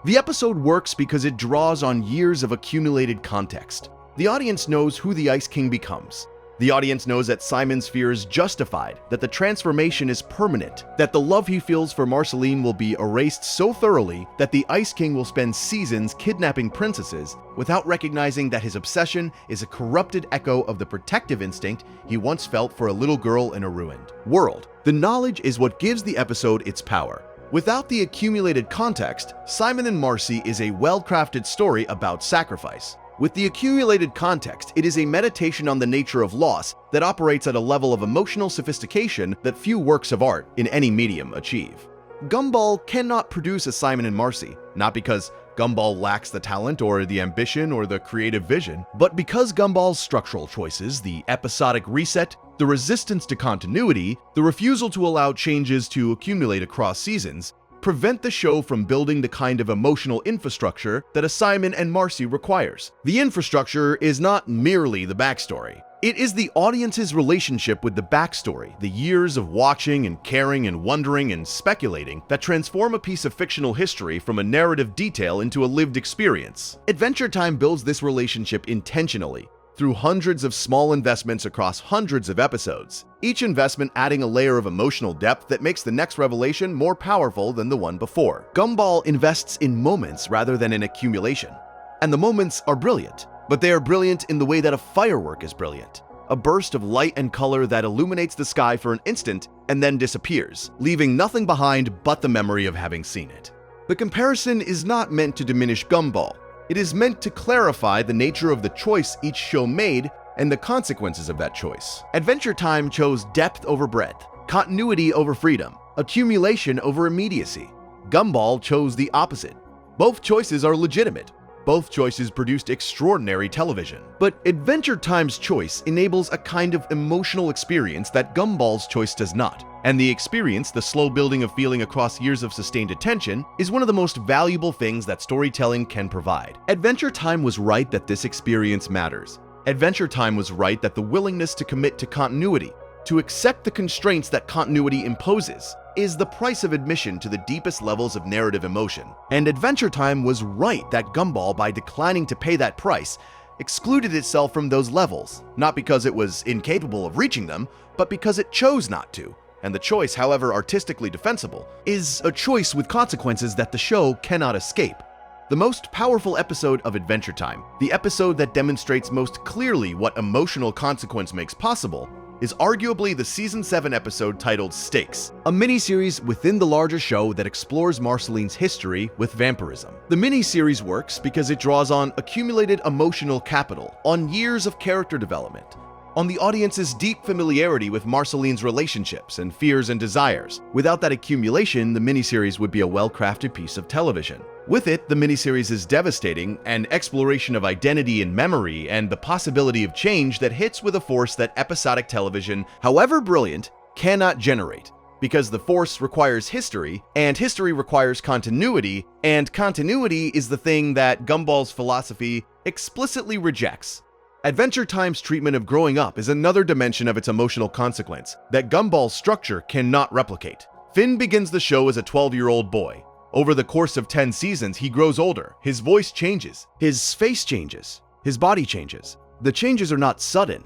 The episode works because it draws on years of accumulated context. The audience knows who the Ice King becomes. The audience knows that Simon's fear is justified, that the transformation is permanent, that the love he feels for Marceline will be erased so thoroughly that the Ice King will spend seasons kidnapping princesses without recognizing that his obsession is a corrupted echo of the protective instinct he once felt for a little girl in a ruined world. The knowledge is what gives the episode its power. Without the accumulated context, Simon and Marcy is a well-crafted story about sacrifice. With the accumulated context, it is a meditation on the nature of loss that operates at a level of emotional sophistication that few works of art in any medium achieve. Gumball cannot produce a Simon and Marcy, not because Gumball lacks the talent or the ambition or the creative vision, but because Gumball's structural choices, the episodic reset, the resistance to continuity, the refusal to allow changes to accumulate across seasons, prevent the show from building the kind of emotional infrastructure that a Simon and Marcy requires. The infrastructure is not merely the backstory. It is the audience's relationship with the backstory, the years of watching and caring and wondering and speculating that transform a piece of fictional history from a narrative detail into a lived experience. Adventure Time builds this relationship intentionally, through hundreds of small investments across hundreds of episodes, each investment adding a layer of emotional depth that makes the next revelation more powerful than the one before. Gumball invests in moments rather than in accumulation. And the moments are brilliant, but they are brilliant in the way that a firework is brilliant. A burst of light and color that illuminates the sky for an instant and then disappears, leaving nothing behind but the memory of having seen it. The comparison is not meant to diminish Gumball. It is meant to clarify the nature of the choice each show made and the consequences of that choice. Adventure Time chose depth over breadth, continuity over freedom, accumulation over immediacy. Gumball chose the opposite. Both choices are legitimate. Both choices produced extraordinary television. But Adventure Time's choice enables a kind of emotional experience that Gumball's choice does not. And the experience, the slow building of feeling across years of sustained attention, is one of the most valuable things that storytelling can provide. Adventure Time was right that this experience matters. Adventure Time was right that the willingness to commit to continuity, to accept the constraints that continuity imposes, is the price of admission to the deepest levels of narrative emotion. And Adventure Time was right that Gumball, by declining to pay that price, excluded itself from those levels, not because it was incapable of reaching them, but because it chose not to. and the choice, however artistically defensible, is a choice with consequences that the show cannot escape. The most powerful episode of Adventure Time, the episode that demonstrates most clearly what emotional consequence makes possible, is arguably the Season 7 episode titled Stakes, a miniseries within the larger show that explores Marceline's history with vampirism. The miniseries works because it draws on accumulated emotional capital, on years of character development, on the audience's deep familiarity with Marceline's relationships and fears and desires. Without that accumulation, the miniseries would be a well-crafted piece of television. With it, the miniseries is devastating, an exploration of identity and memory, and the possibility of change that hits with a force that episodic television, however brilliant, cannot generate. Because the force requires history, and history requires continuity, and continuity is the thing that Gumball's philosophy explicitly rejects. Adventure Time's treatment of growing up is another dimension of its emotional consequence that Gumball's structure cannot replicate. Finn begins the show as a 12-year-old boy. Over the course of 10 seasons, he grows older, his voice changes, his face changes, his body changes. The changes are not sudden,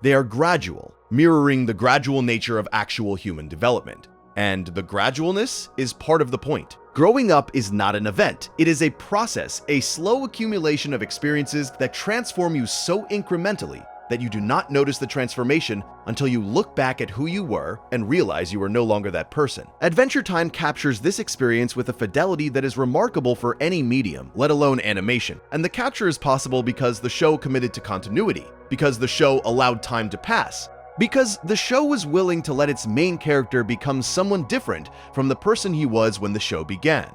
they are gradual, mirroring the gradual nature of actual human development. And the gradualness is part of the point. Growing up is not an event, it is a process, a slow accumulation of experiences that transform you so incrementally that you do not notice the transformation until you look back at who you were and realize you are no longer that person. Adventure Time captures this experience with a fidelity that is remarkable for any medium, let alone animation. And the capture is possible because the show committed to continuity, because the show allowed time to pass, because the show was willing to let its main character become someone different from the person he was when the show began.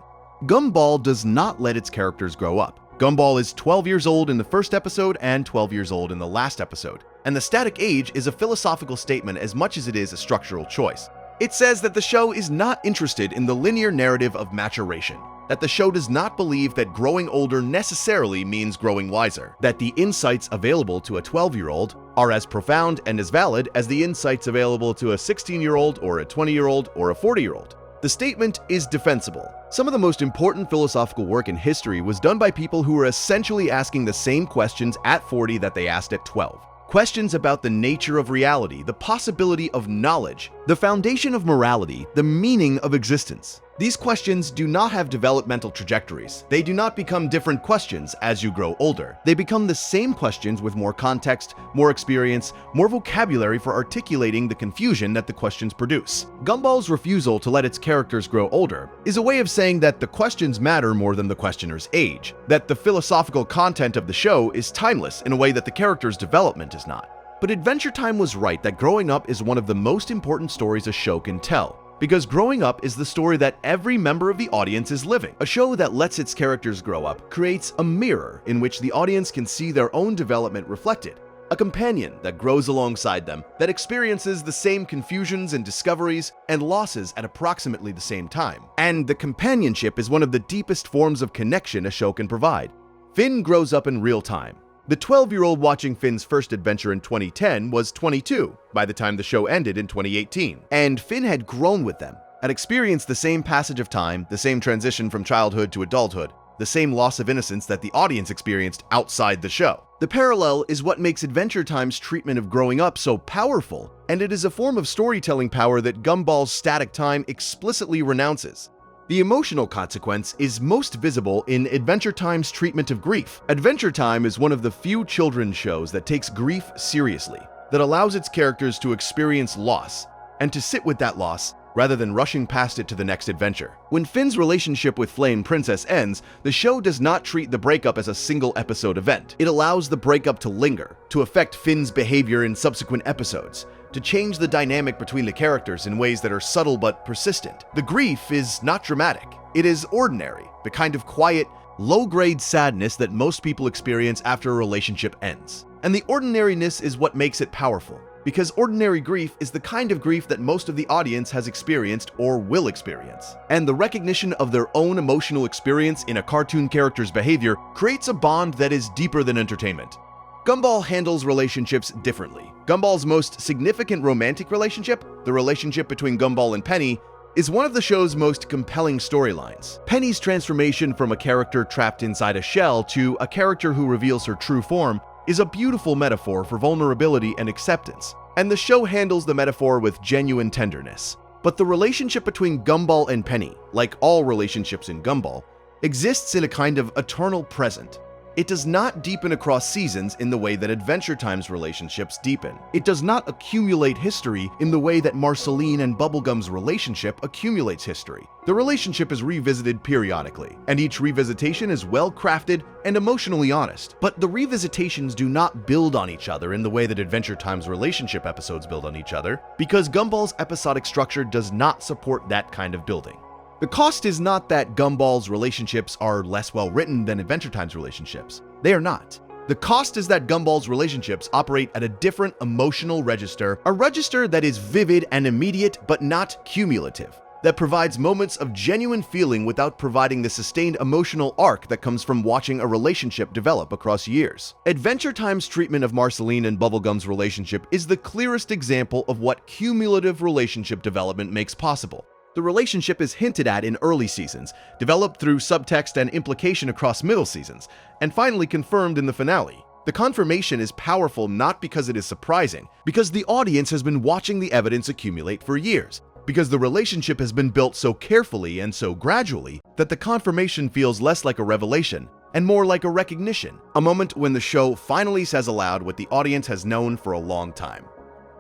Gumball does not let its characters grow up. Gumball is 12 years old in the first episode and 12 years old in the last episode, and the static age is a philosophical statement as much as it is a structural choice. It says that the show is not interested in the linear narrative of maturation, that the show does not believe that growing older necessarily means growing wiser, that the insights available to a 12-year-old are as profound and as valid as the insights available to a 16-year-old or a 20-year-old or a 40-year-old. The statement is defensible. Some of the most important philosophical work in history was done by people who were essentially asking the same questions at 40 that they asked at 12. Questions about the nature of reality, the possibility of knowledge, the foundation of morality, the meaning of existence. These questions do not have developmental trajectories. They do not become different questions as you grow older. They become the same questions with more context, more experience, more vocabulary for articulating the confusion that the questions produce. Gumball's refusal to let its characters grow older is a way of saying that the questions matter more than the questioner's age, that the philosophical content of the show is timeless in a way that the character's development is not. But Adventure Time was right that growing up is one of the most important stories a show can tell. Because growing up is the story that every member of the audience is living. A show that lets its characters grow up creates a mirror in which the audience can see their own development reflected. A companion that grows alongside them, that experiences the same confusions and discoveries and losses at approximately the same time. And the companionship is one of the deepest forms of connection a show can provide. Finn grows up in real time. The 12-year-old watching Finn's first adventure in 2010 was 22 by the time the show ended in 2018, and Finn had grown with them, had experienced the same passage of time, the same transition from childhood to adulthood, the same loss of innocence that the audience experienced outside the show. The parallel is what makes Adventure Time's treatment of growing up so powerful, and it is a form of storytelling power that Gumball's Static Time explicitly renounces. The emotional consequence is most visible in Adventure Time's treatment of grief. Adventure Time is one of the few children's shows that takes grief seriously, that allows its characters to experience loss, and to sit with that loss rather than rushing past it to the next adventure. When Finn's relationship with Flame Princess ends, the show does not treat the breakup as a single episode event. It allows the breakup to linger, to affect Finn's behavior in subsequent episodes, to change the dynamic between the characters in ways that are subtle but persistent. The grief is not dramatic. It is ordinary, the kind of quiet, low-grade sadness that most people experience after a relationship ends. And the ordinariness is what makes it powerful, because ordinary grief is the kind of grief that most of the audience has experienced or will experience. And the recognition of their own emotional experience in a cartoon character's behavior creates a bond that is deeper than entertainment. Gumball handles relationships differently. Gumball's most significant romantic relationship, the relationship between Gumball and Penny, is one of the show's most compelling storylines. Penny's transformation from a character trapped inside a shell to a character who reveals her true form is a beautiful metaphor for vulnerability and acceptance, and the show handles the metaphor with genuine tenderness. But the relationship between Gumball and Penny, like all relationships in Gumball, exists in a kind of eternal present. It does not deepen across seasons in the way that Adventure Time's relationships deepen. It does not accumulate history in the way that Marceline and Bubblegum's relationship accumulates history. The relationship is revisited periodically, and each revisitation is well crafted and emotionally honest. But the revisitations do not build on each other in the way that Adventure Time's relationship episodes build on each other, because Gumball's episodic structure does not support that kind of building. The cost is not that Gumball's relationships are less well written than Adventure Time's relationships. They are not. The cost is that Gumball's relationships operate at a different emotional register, a register that is vivid and immediate but not cumulative, that provides moments of genuine feeling without providing the sustained emotional arc that comes from watching a relationship develop across years. Adventure Time's treatment of Marceline and Bubblegum's relationship is the clearest example of what cumulative relationship development makes possible. The relationship is hinted at in early seasons, developed through subtext and implication across middle seasons, and finally confirmed in the finale. The confirmation is powerful not because it is surprising, because the audience has been watching the evidence accumulate for years, because the relationship has been built so carefully and so gradually that the confirmation feels less like a revelation and more like a recognition, a moment when the show finally says aloud what the audience has known for a long time.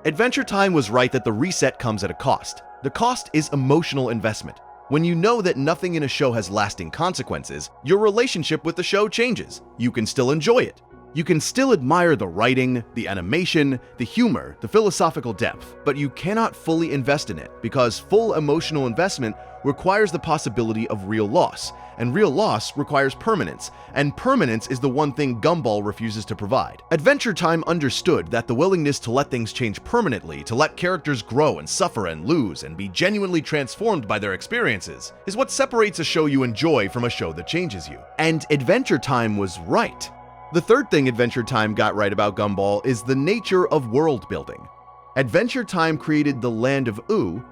Adventure Time was right that the reset comes at a cost. The cost is emotional investment. When you know that nothing in a show has lasting consequences, your relationship with the show changes. You can still enjoy it. You can still admire the writing, the animation, the humor, the philosophical depth, but you cannot fully invest in it because full emotional investment requires the possibility of real loss, and real loss requires permanence, and permanence is the one thing Gumball refuses to provide. Adventure Time understood that the willingness to let things change permanently, to let characters grow and suffer and lose and be genuinely transformed by their experiences, is what separates a show you enjoy from a show that changes you. And Adventure Time was right. The third thing Adventure Time got right about Gumball is the nature of world building. Adventure Time created the Land of Ooo,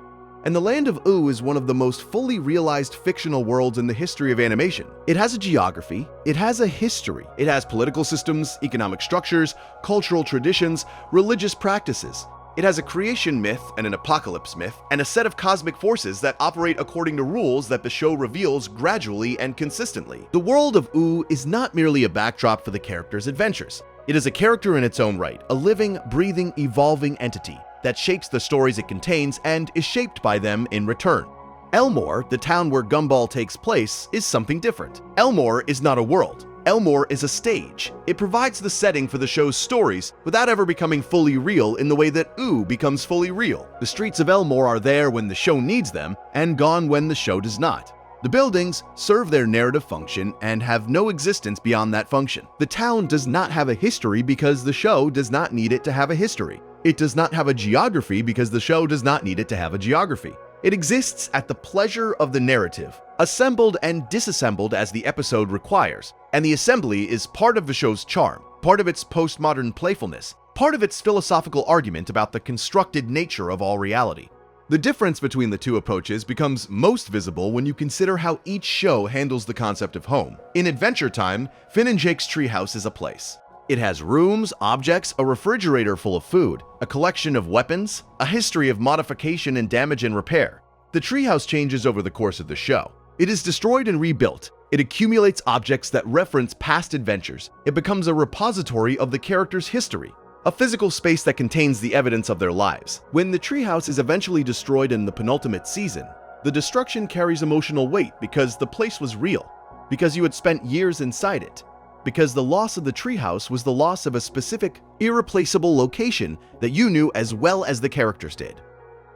and the Land of Ooo is one of the most fully realized fictional worlds in the history of animation. It has a geography, it has a history, it has political systems, economic structures, cultural traditions, religious practices. It has a creation myth and an apocalypse myth, and a set of cosmic forces that operate according to rules that the show reveals gradually and consistently. The world of Ooo is not merely a backdrop for the characters' adventures. It is a character in its own right, a living, breathing, evolving entity that shapes the stories it contains and is shaped by them in return. Elmore, the town where Gumball takes place, is something different. Elmore is not a world. Elmore is a stage. It provides the setting for the show's stories without ever becoming fully real in the way that Ooo becomes fully real. The streets of Elmore are there when the show needs them and gone when the show does not. The buildings serve their narrative function and have no existence beyond that function. The town does not have a history because the show does not need it to have a history. It does not have a geography because the show does not need it to have a geography. It exists at the pleasure of the narrative, assembled and disassembled as the episode requires, and the assembly is part of the show's charm, part of its postmodern playfulness, part of its philosophical argument about the constructed nature of all reality. The difference between the two approaches becomes most visible when you consider how each show handles the concept of home. In Adventure Time, Finn and Jake's treehouse is a place. It has rooms, objects, a refrigerator full of food, a collection of weapons, a history of modification and damage and repair. The treehouse changes over the course of the show. It is destroyed and rebuilt. It accumulates objects that reference past adventures. It becomes a repository of the character's history, a physical space that contains the evidence of their lives. When the treehouse is eventually destroyed in the penultimate season, the destruction carries emotional weight because the place was real, because you had spent years inside it, because the loss of the treehouse was the loss of a specific, irreplaceable location that you knew as well as the characters did.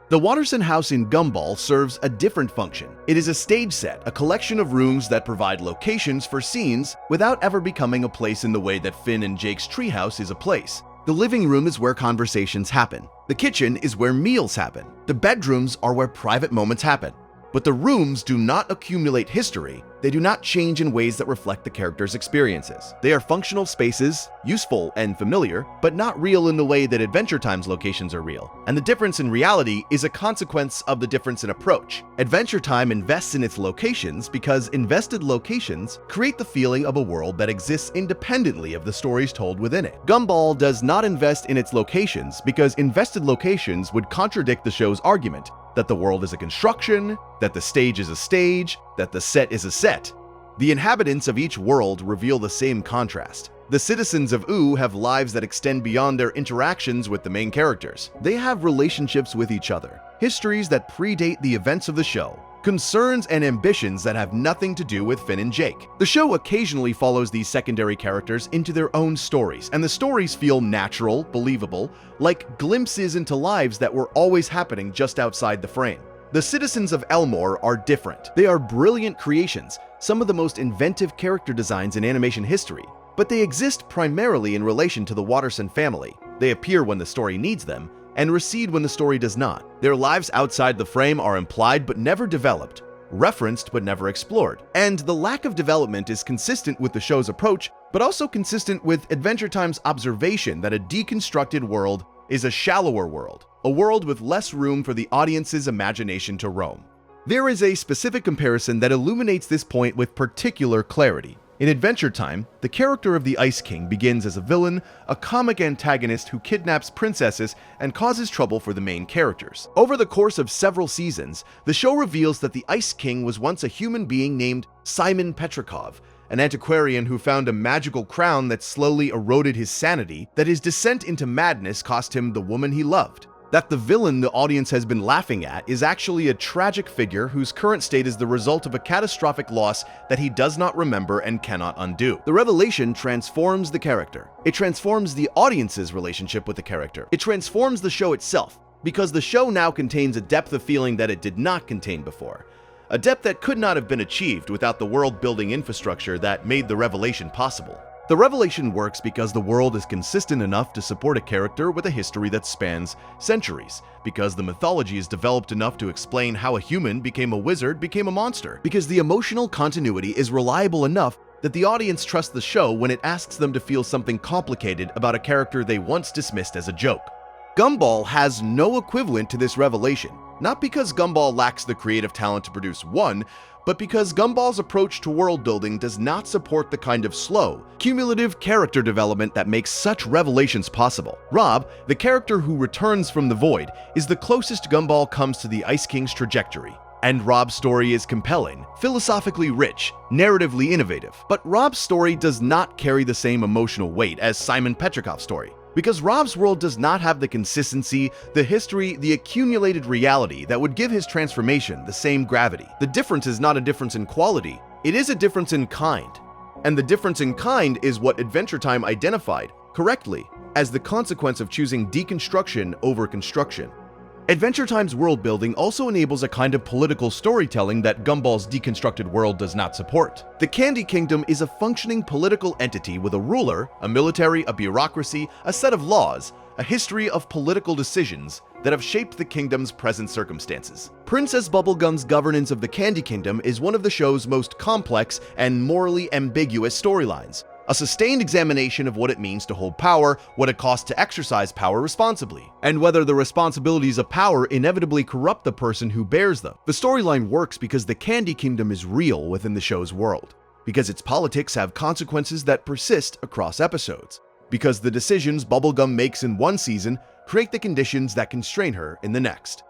The Watterson house in Gumball serves a different function. It is a stage set, a collection of rooms that provide locations for scenes without ever becoming a place in the way that Finn and Jake's treehouse is a place. The living room is where conversations happen. The kitchen is where meals happen. The bedrooms are where private moments happen. But the rooms do not accumulate history. They do not change in ways that reflect the character's experiences. They are functional spaces, useful and familiar, but not real in the way that Adventure Time's locations are real. And the difference in reality is a consequence of the difference in approach. Adventure Time invests in its locations because invested locations create the feeling of a world that exists independently of the stories told within it. Gumball does not invest in its locations because invested locations would contradict the show's argument that the world is a construction, that the stage is a stage, that the set is a set. The inhabitants of each world reveal the same contrast. The citizens of Oo have lives that extend beyond their interactions with the main characters. They have relationships with each other, histories that predate the events of the show, concerns and ambitions that have nothing to do with Finn and Jake. The show occasionally follows these secondary characters into their own stories, and the stories feel natural, believable, like glimpses into lives that were always happening just outside the frame. The citizens of Elmore are different. They are brilliant creations, some of the most inventive character designs in animation history, but they exist primarily in relation to the Watterson family. They appear when the story needs them, and recede when the story does not. Their lives outside the frame are implied but never developed, referenced but never explored. And the lack of development is consistent with the show's approach, but also consistent with Adventure Time's observation that a deconstructed world is a shallower world, a world with less room for the audience's imagination to roam. There is a specific comparison that illuminates this point with particular clarity. In Adventure Time, the character of the Ice King begins as a villain, a comic antagonist who kidnaps princesses and causes trouble for the main characters. Over the course of several seasons, the show reveals that the Ice King was once a human being named Simon Petrikov, an antiquarian who found a magical crown that slowly eroded his sanity, that his descent into madness cost him the woman he loved. That the villain the audience has been laughing at is actually a tragic figure whose current state is the result of a catastrophic loss that he does not remember and cannot undo. The revelation transforms the character. It transforms the audience's relationship with the character. It transforms the show itself, because the show now contains a depth of feeling that it did not contain before. A depth that could not have been achieved without the world-building infrastructure that made the revelation possible. The revelation works because the world is consistent enough to support a character with a history that spans centuries, because the mythology is developed enough to explain how a human became a wizard, became a monster, because the emotional continuity is reliable enough that the audience trusts the show when it asks them to feel something complicated about a character they once dismissed as a joke. Gumball has no equivalent to this revelation, not because Gumball lacks the creative talent to produce one, but because Gumball's approach to world building does not support the kind of slow, cumulative character development that makes such revelations possible. Rob, the character who returns from the void, is the closest Gumball comes to the Ice King's trajectory. And Rob's story is compelling, philosophically rich, narratively innovative. But Rob's story does not carry the same emotional weight as Simon Petrikov's story, because Rob's world does not have the consistency, the history, the accumulated reality that would give his transformation the same gravity. The difference is not a difference in quality, it is a difference in kind. And the difference in kind is what Adventure Time identified, correctly, as the consequence of choosing deconstruction over construction. Adventure Time's world building also enables a kind of political storytelling that Gumball's deconstructed world does not support. The Candy Kingdom is a functioning political entity with a ruler, a military, a bureaucracy, a set of laws, a history of political decisions that have shaped the kingdom's present circumstances. Princess Bubblegum's governance of the Candy Kingdom is one of the show's most complex and morally ambiguous storylines. A sustained examination of what it means to hold power, what it costs to exercise power responsibly, and whether the responsibilities of power inevitably corrupt the person who bears them. The storyline works because the Candy Kingdom is real within the show's world, because its politics have consequences that persist across episodes, because the decisions Bubblegum makes in one season create the conditions that constrain her in the next.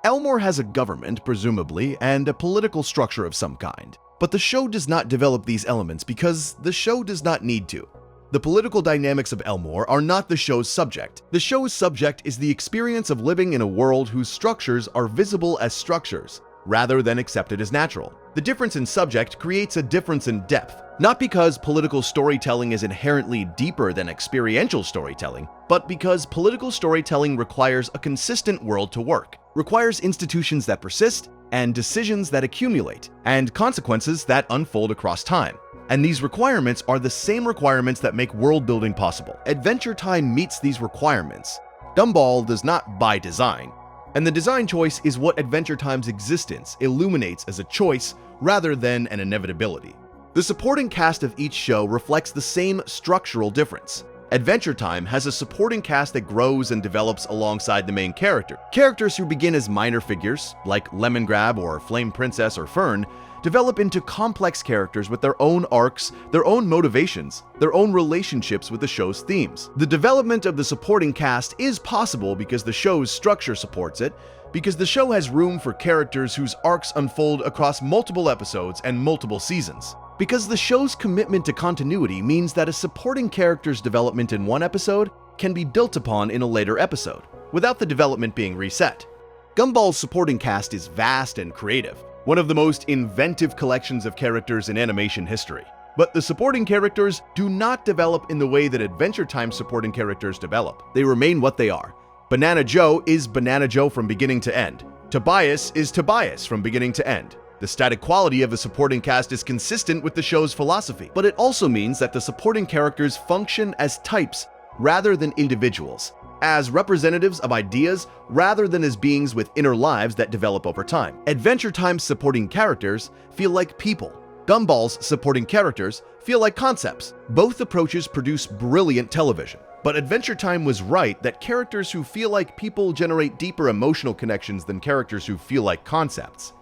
Elmore has a government, presumably, and a political structure of some kind. But the show does not develop these elements because the show does not need to. The political dynamics of Elmore are not the show's subject. The show's subject is the experience of living in a world whose structures are visible as structures, rather than accepted as natural. The difference in subject creates a difference in depth, not because political storytelling is inherently deeper than experiential storytelling, but because political storytelling requires a consistent world to work, requires institutions that persist, and decisions that accumulate, and consequences that unfold across time. And these requirements are the same requirements that make world building possible. Adventure Time meets these requirements. Gumball does not by design, and the design choice is what Adventure Time's existence illuminates as a choice rather than an inevitability. The supporting cast of each show reflects the same structural difference. Adventure Time has a supporting cast that grows and develops alongside the main character. Characters who begin as minor figures, like Lemongrab or Flame Princess or Fern, develop into complex characters with their own arcs, their own motivations, their own relationships with the show's themes. The development of the supporting cast is possible because the show's structure supports it, because the show has room for characters whose arcs unfold across multiple episodes and multiple seasons. Because the show's commitment to continuity means that a supporting character's development in one episode can be built upon in a later episode, without the development being reset. Gumball's supporting cast is vast and creative, one of the most inventive collections of characters in animation history. But the supporting characters do not develop in the way that Adventure Time supporting characters develop. They remain what they are. Banana Joe is Banana Joe from beginning to end. Tobias is Tobias from beginning to end. The static quality of the supporting cast is consistent with the show's philosophy, but it also means that the supporting characters function as types rather than individuals, as representatives of ideas rather than as beings with inner lives that develop over time. Adventure Time's supporting characters feel like people. Gumball's supporting characters feel like concepts. Both approaches produce brilliant television. But Adventure Time was right that characters who feel like people generate deeper emotional connections than characters who feel like concepts.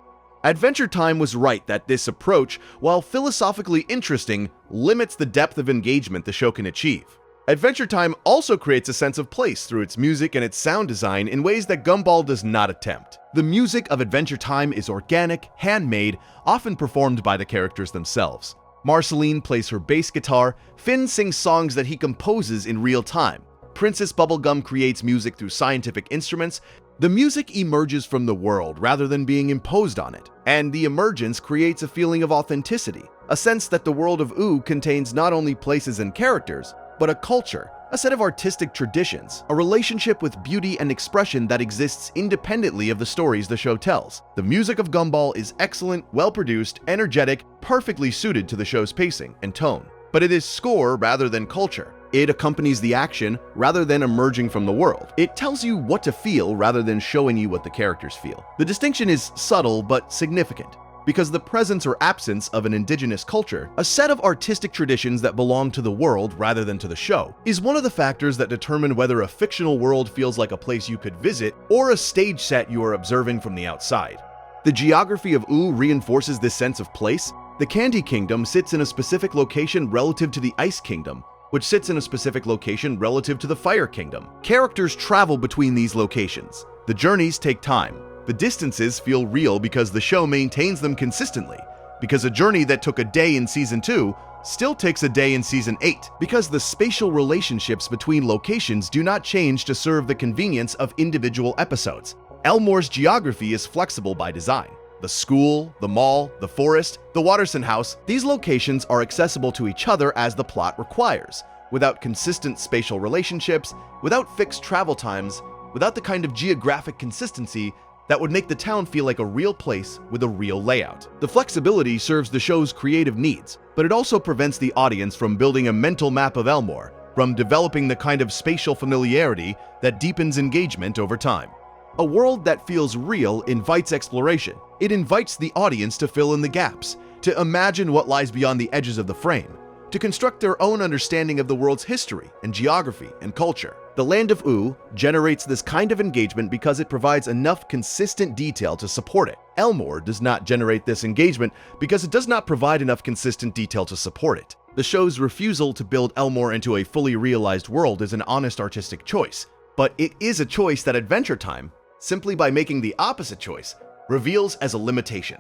Adventure Time was right that this approach, while philosophically interesting, limits the depth of engagement the show can achieve. Adventure Time also creates a sense of place through its music and its sound design in ways that Gumball does not attempt. The music of Adventure Time is organic, handmade, often performed by the characters themselves. Marceline plays her bass guitar, Finn sings songs that he composes in real time. Princess Bubblegum creates music through scientific instruments. The music emerges from the world rather than being imposed on it, and the emergence creates a feeling of authenticity, a sense that the world of Ooh contains not only places and characters, but a culture, a set of artistic traditions, a relationship with beauty and expression that exists independently of the stories the show tells. The music of Gumball is excellent, well-produced, energetic, perfectly suited to the show's pacing and tone. But it is score rather than culture. It accompanies the action rather than emerging from the world. It tells you what to feel rather than showing you what the characters feel. The distinction is subtle but significant, because the presence or absence of an indigenous culture, a set of artistic traditions that belong to the world rather than to the show, is one of the factors that determine whether a fictional world feels like a place you could visit or a stage set you are observing from the outside. The geography of Ooh reinforces this sense of place. The Candy Kingdom sits in a specific location relative to the Ice Kingdom, which sits in a specific location relative to the Fire Kingdom. Characters travel between these locations. The journeys take time. The distances feel real because the show maintains them consistently, because a journey that took a day in Season 2 still takes a day in Season 8, because the spatial relationships between locations do not change to serve the convenience of individual episodes. Elmore's geography is flexible by design. The school, the mall, the forest, the Watterson house, these locations are accessible to each other as the plot requires, without consistent spatial relationships, without fixed travel times, without the kind of geographic consistency that would make the town feel like a real place with a real layout. The flexibility serves the show's creative needs, but it also prevents the audience from building a mental map of Elmore, from developing the kind of spatial familiarity that deepens engagement over time. A world that feels real invites exploration. It invites the audience to fill in the gaps, to imagine what lies beyond the edges of the frame, to construct their own understanding of the world's history and geography and culture. The Land of Ooh generates this kind of engagement because it provides enough consistent detail to support it. Elmore does not generate this engagement because it does not provide enough consistent detail to support it. The show's refusal to build Elmore into a fully realized world is an honest artistic choice, but it is a choice that Adventure Time, simply by making the opposite choice, reveals as a limitation.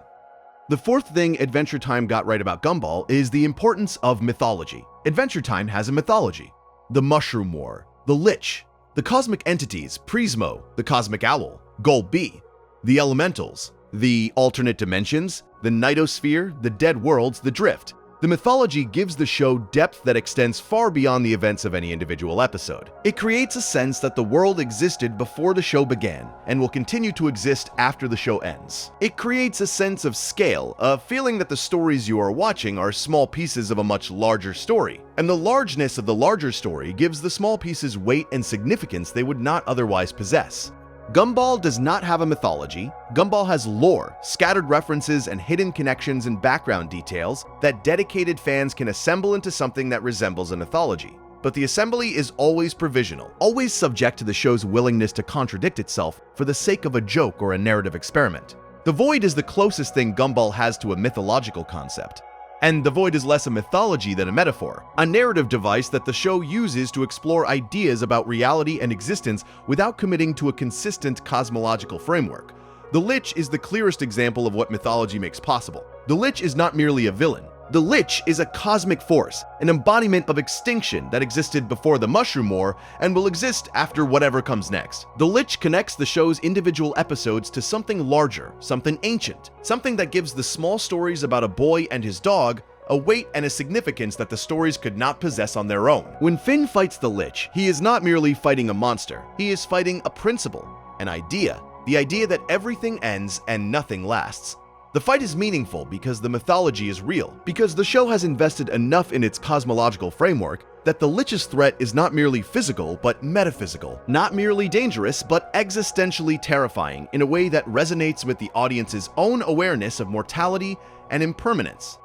The fourth thing Adventure Time got right about Gumball is the importance of mythology. Adventure Time has a mythology. The Mushroom War, the Lich, the cosmic entities, Prismo, the cosmic owl, Golby, the elementals, the alternate dimensions, the Nightosphere, the dead worlds, the drift. The mythology gives the show depth that extends far beyond the events of any individual episode. It creates a sense that the world existed before the show began and will continue to exist after the show ends. It creates a sense of scale, a feeling that the stories you are watching are small pieces of a much larger story. And the largeness of the larger story gives the small pieces weight and significance they would not otherwise possess. Gumball does not have a mythology. Gumball has lore, scattered references, and hidden connections and background details that dedicated fans can assemble into something that resembles a mythology. But the assembly is always provisional, always subject to the show's willingness to contradict itself for the sake of a joke or a narrative experiment. The Void is the closest thing Gumball has to a mythological concept. And the void is less a mythology than a metaphor, a narrative device that the show uses to explore ideas about reality and existence without committing to a consistent cosmological framework. The Lich is the clearest example of what mythology makes possible. The Lich is not merely a villain. The Lich is a cosmic force, an embodiment of extinction that existed before the Mushroom War and will exist after whatever comes next. The Lich connects the show's individual episodes to something larger, something ancient, something that gives the small stories about a boy and his dog a weight and a significance that the stories could not possess on their own. When Finn fights the Lich, he is not merely fighting a monster, he is fighting a principle, an idea, the idea that everything ends and nothing lasts. The fight is meaningful because the mythology is real, because the show has invested enough in its cosmological framework that the Lich's threat is not merely physical but metaphysical, not merely dangerous but existentially terrifying in a way that resonates with the audience's own awareness of mortality and impermanence.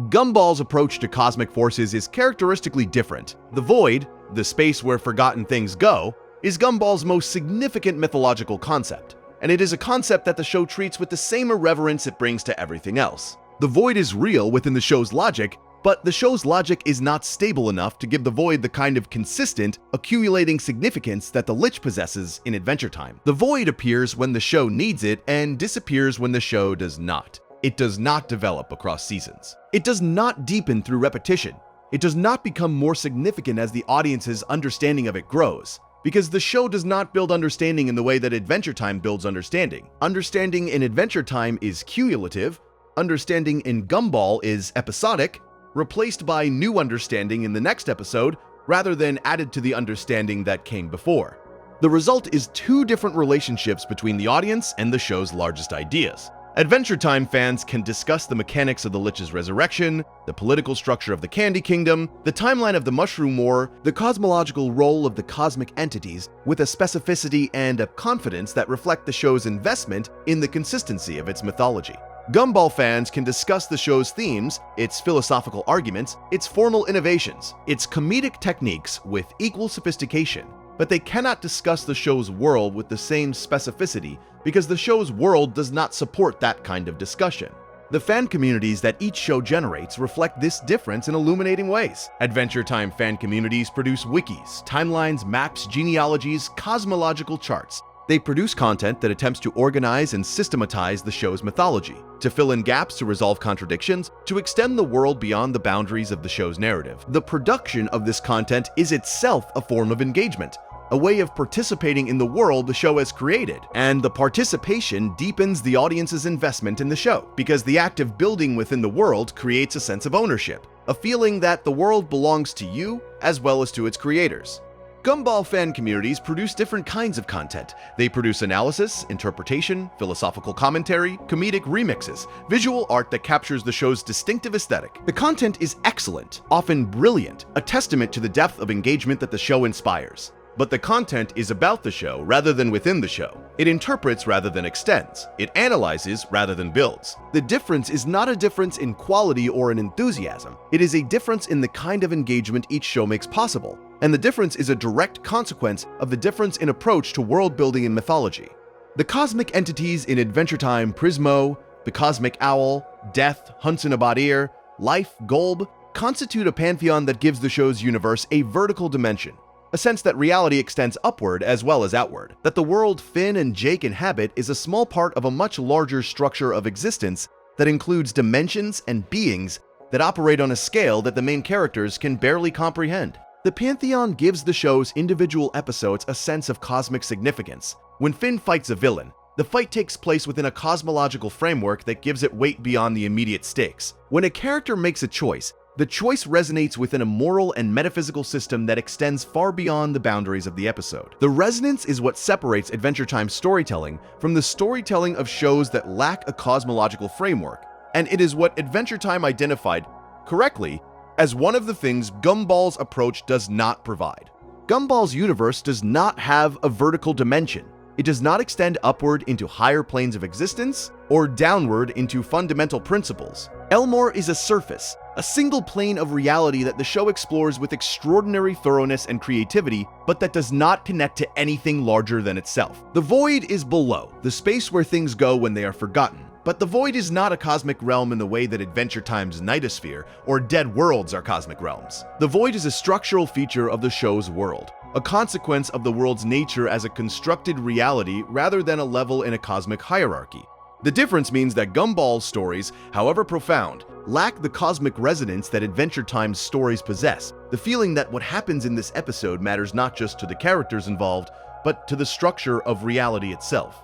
Gumball's approach to cosmic forces is characteristically different. The void, the space where forgotten things go, is Gumball's most significant mythological concept, and it is a concept that the show treats with the same irreverence it brings to everything else. The void is real within the show's logic, but the show's logic is not stable enough to give the void the kind of consistent, accumulating significance that the Lich possesses in Adventure Time. The void appears when the show needs it and disappears when the show does not. It does not develop across seasons. It does not deepen through repetition. It does not become more significant as the audience's understanding of it grows, because the show does not build understanding in the way that Adventure Time builds understanding. Understanding in Adventure Time is cumulative, understanding in Gumball is episodic, replaced by new understanding in the next episode rather than added to the understanding that came before. The result is two different relationships between the audience and the show's largest ideas. Adventure Time fans can discuss the mechanics of the Lich's resurrection, the political structure of the Candy Kingdom, the timeline of the Mushroom War, the cosmological role of the cosmic entities, with a specificity and a confidence that reflect the show's investment in the consistency of its mythology. Gumball fans can discuss the show's themes, its philosophical arguments, its formal innovations, its comedic techniques with equal sophistication, but they cannot discuss the show's world with the same specificity because the show's world does not support that kind of discussion. The fan communities that each show generates reflect this difference in illuminating ways. Adventure Time fan communities produce wikis, timelines, maps, genealogies, cosmological charts. They produce content that attempts to organize and systematize the show's mythology, to fill in gaps, to resolve contradictions, to extend the world beyond the boundaries of the show's narrative. The production of this content is itself a form of engagement, a way of participating in the world the show has created, and the participation deepens the audience's investment in the show, because the act of building within the world creates a sense of ownership, a feeling that the world belongs to you as well as to its creators. Gumball fan communities produce different kinds of content. They produce analysis, interpretation, philosophical commentary, comedic remixes, visual art that captures the show's distinctive aesthetic. The content is excellent, often brilliant, a testament to the depth of engagement that the show inspires. But the content is about the show rather than within the show. It interprets rather than extends. It analyzes rather than builds. The difference is not a difference in quality or in enthusiasm. It is a difference in the kind of engagement each show makes possible. And the difference is a direct consequence of the difference in approach to world building and mythology. The cosmic entities in Adventure Time, Prismo, the Cosmic Owl, Death, Hunson Abadir, Life, Golb, constitute a pantheon that gives the show's universe a vertical dimension. A sense that reality extends upward as well as outward, that the world Finn and Jake inhabit is a small part of a much larger structure of existence that includes dimensions and beings that operate on a scale that the main characters can barely comprehend. The Pantheon gives the show's individual episodes a sense of cosmic significance. When Finn fights a villain, the fight takes place within a cosmological framework that gives it weight beyond the immediate stakes. When a character makes a choice, the choice resonates within a moral and metaphysical system that extends far beyond the boundaries of the episode. The resonance is what separates Adventure Time storytelling from the storytelling of shows that lack a cosmological framework, and it is what Adventure Time identified, correctly, as one of the things Gumball's approach does not provide. Gumball's universe does not have a vertical dimension. It does not extend upward into higher planes of existence or downward into fundamental principles. Elmore is a surface, a single plane of reality that the show explores with extraordinary thoroughness and creativity, but that does not connect to anything larger than itself. The void is below, the space where things go when they are forgotten, But the void is not a cosmic realm in the way that Adventure Time's Nightosphere or Dead Worlds are cosmic realms. The void is a structural feature of the show's world, a consequence of the world's nature as a constructed reality rather than a level in a cosmic hierarchy. The difference means that Gumball's stories, however profound, lack the cosmic resonance that Adventure Time's stories possess, the feeling that what happens in this episode matters not just to the characters involved, but to the structure of reality itself.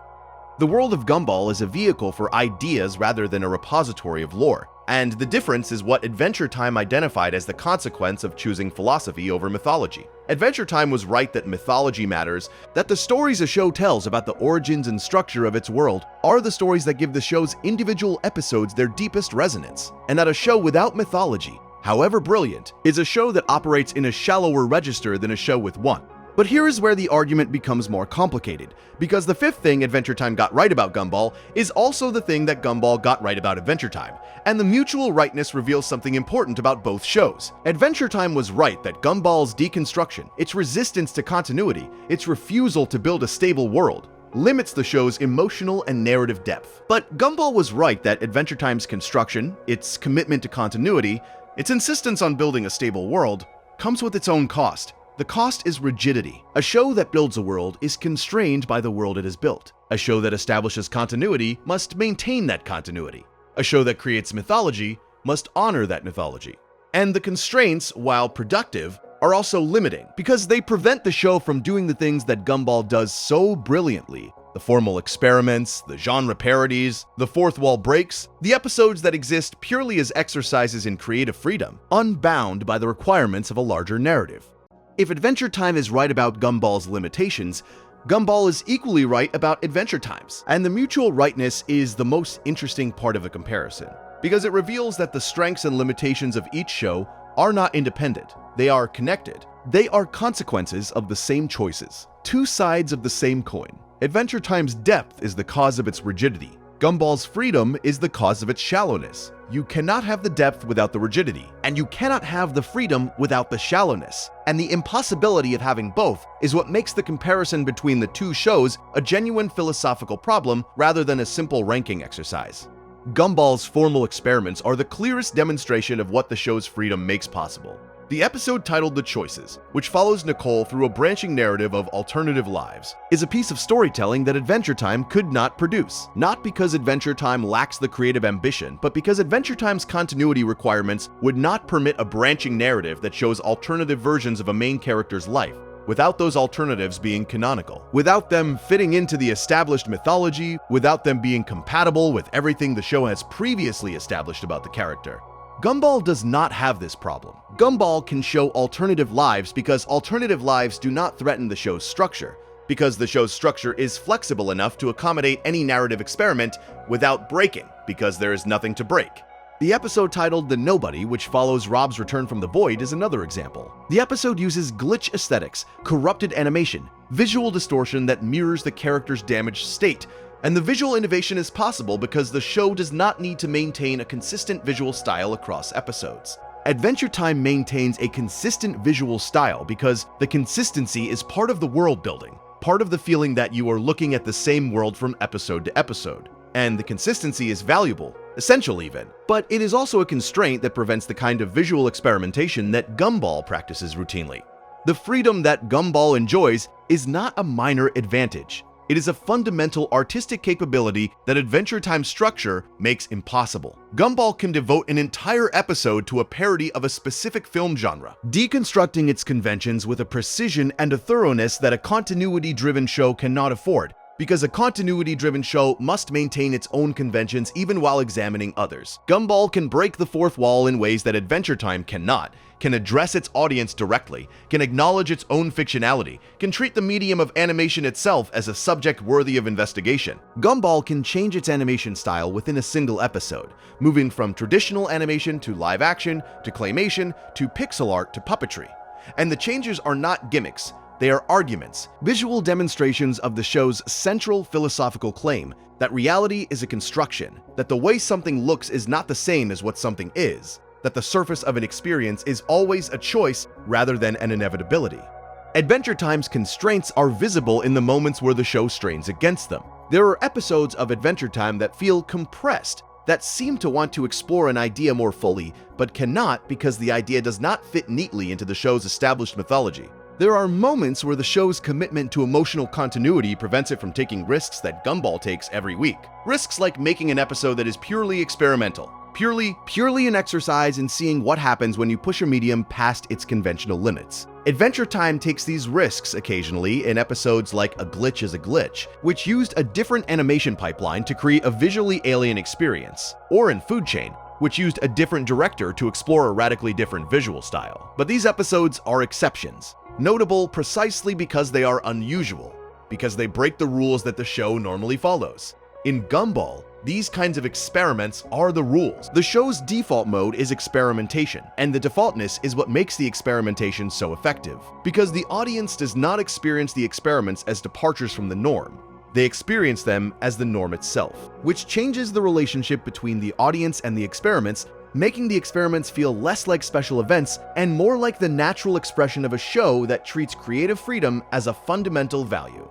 The world of Gumball is a vehicle for ideas rather than a repository of lore, and the difference is what Adventure Time identified as the consequence of choosing philosophy over mythology. Adventure Time was right that mythology matters, that the stories a show tells about the origins and structure of its world are the stories that give the show's individual episodes their deepest resonance, and that a show without mythology, however brilliant, is a show that operates in a shallower register than a show with one. But here is where the argument becomes more complicated, because the fifth thing Adventure Time got right about Gumball is also the thing that Gumball got right about Adventure Time, and the mutual rightness reveals something important about both shows. Adventure Time was right that Gumball's deconstruction, its resistance to continuity, its refusal to build a stable world, limits the show's emotional and narrative depth. But Gumball was right that Adventure Time's construction, its commitment to continuity, its insistence on building a stable world, comes with its own cost. The cost is rigidity. A show that builds a world is constrained by the world it has built. A show that establishes continuity must maintain that continuity. A show that creates mythology must honor that mythology. And the constraints, while productive, are also limiting, because they prevent the show from doing the things that Gumball does so brilliantly. The formal experiments, the genre parodies, the fourth wall breaks, the episodes that exist purely as exercises in creative freedom, unbound by the requirements of a larger narrative. If Adventure Time is right about Gumball's limitations, Gumball is equally right about Adventure Time's. And the mutual rightness is the most interesting part of the comparison, because it reveals that the strengths and limitations of each show are not independent. They are connected. They are consequences of the same choices, two sides of the same coin. Adventure Time's depth is the cause of its rigidity. Gumball's freedom is the cause of its shallowness. You cannot have the depth without the rigidity, and you cannot have the freedom without the shallowness. And the impossibility of having both is what makes the comparison between the two shows a genuine philosophical problem rather than a simple ranking exercise. Gumball's formal experiments are the clearest demonstration of what the show's freedom makes possible. The episode titled The Choices, which follows Nicole through a branching narrative of alternative lives, is a piece of storytelling that Adventure Time could not produce. Not because Adventure Time lacks the creative ambition, but because Adventure Time's continuity requirements would not permit a branching narrative that shows alternative versions of a main character's life, without those alternatives being canonical, without them fitting into the established mythology, without them being compatible with everything the show has previously established about the character. Gumball does not have this problem. Gumball can show alternative lives because alternative lives do not threaten the show's structure, because the show's structure is flexible enough to accommodate any narrative experiment without breaking, because there is nothing to break. The episode titled The Nobody, which follows Rob's return from the void, is another example. The episode uses glitch aesthetics, corrupted animation, visual distortion that mirrors the character's damaged state, and the visual innovation is possible because the show does not need to maintain a consistent visual style across episodes. Adventure Time maintains a consistent visual style because the consistency is part of the world building, part of the feeling that you are looking at the same world from episode to episode. And the consistency is valuable, essential even, but it is also a constraint that prevents the kind of visual experimentation that Gumball practices routinely. The freedom that Gumball enjoys is not a minor advantage. It is a fundamental artistic capability that Adventure Time's structure makes impossible. Gumball can devote an entire episode to a parody of a specific film genre, deconstructing its conventions with a precision and a thoroughness that a continuity-driven show cannot afford, because a continuity-driven show must maintain its own conventions even while examining others. Gumball can break the fourth wall in ways that Adventure Time cannot, can address its audience directly, can acknowledge its own fictionality, can treat the medium of animation itself as a subject worthy of investigation. Gumball can change its animation style within a single episode, moving from traditional animation to live action, to claymation, to pixel art to puppetry. And the changes are not gimmicks. They are arguments, visual demonstrations of the show's central philosophical claim that reality is a construction, that the way something looks is not the same as what something is, that the surface of an experience is always a choice rather than an inevitability. Adventure Time's constraints are visible in the moments where the show strains against them. There are episodes of Adventure Time that feel compressed, that seem to want to explore an idea more fully, but cannot because the idea does not fit neatly into the show's established mythology. There are moments where the show's commitment to emotional continuity prevents it from taking risks that Gumball takes every week. Risks like making an episode that is purely experimental, purely an exercise in seeing what happens when you push a medium past its conventional limits. Adventure Time takes these risks occasionally in episodes like A Glitch is a Glitch, which used a different animation pipeline to create a visually alien experience, or in Food Chain, which used a different director to explore a radically different visual style. But these episodes are exceptions, notable precisely because they are unusual, because they break the rules that the show normally follows. In Gumball, these kinds of experiments are the rules. The show's default mode is experimentation, and the defaultness is what makes the experimentation so effective. Because the audience does not experience the experiments as departures from the norm, they experience them as the norm itself, which changes the relationship between the audience and the experiments, making the experiments feel less like special events and more like the natural expression of a show that treats creative freedom as a fundamental value.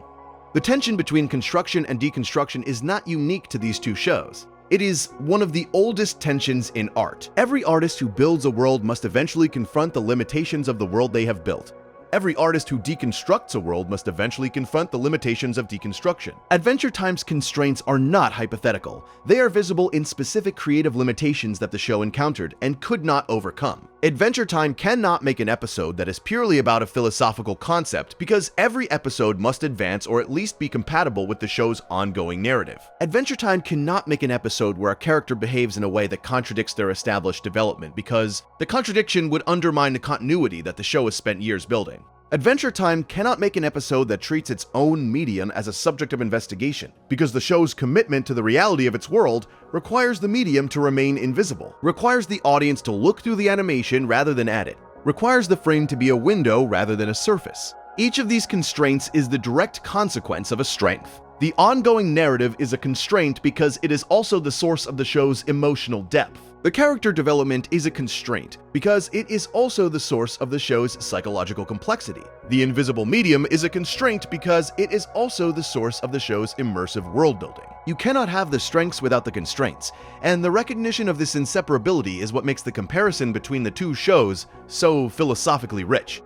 The tension between construction and deconstruction is not unique to these two shows. It is one of the oldest tensions in art. Every artist who builds a world must eventually confront the limitations of the world they have built. Every artist who deconstructs a world must eventually confront the limitations of deconstruction. Adventure Time's constraints are not hypothetical. They are visible in specific creative limitations that the show encountered and could not overcome. Adventure Time cannot make an episode that is purely about a philosophical concept because every episode must advance or at least be compatible with the show's ongoing narrative. Adventure Time cannot make an episode where a character behaves in a way that contradicts their established development because the contradiction would undermine the continuity that the show has spent years building. Adventure Time cannot make an episode that treats its own medium as a subject of investigation, because the show's commitment to the reality of its world requires the medium to remain invisible, requires the audience to look through the animation rather than at it, requires the frame to be a window rather than a surface. Each of these constraints is the direct consequence of a strength. The ongoing narrative is a constraint because it is also the source of the show's emotional depth. The character development is a constraint because it is also the source of the show's psychological complexity. The invisible medium is a constraint because it is also the source of the show's immersive world building. You cannot have the strengths without the constraints, and the recognition of this inseparability is what makes the comparison between the two shows so philosophically rich.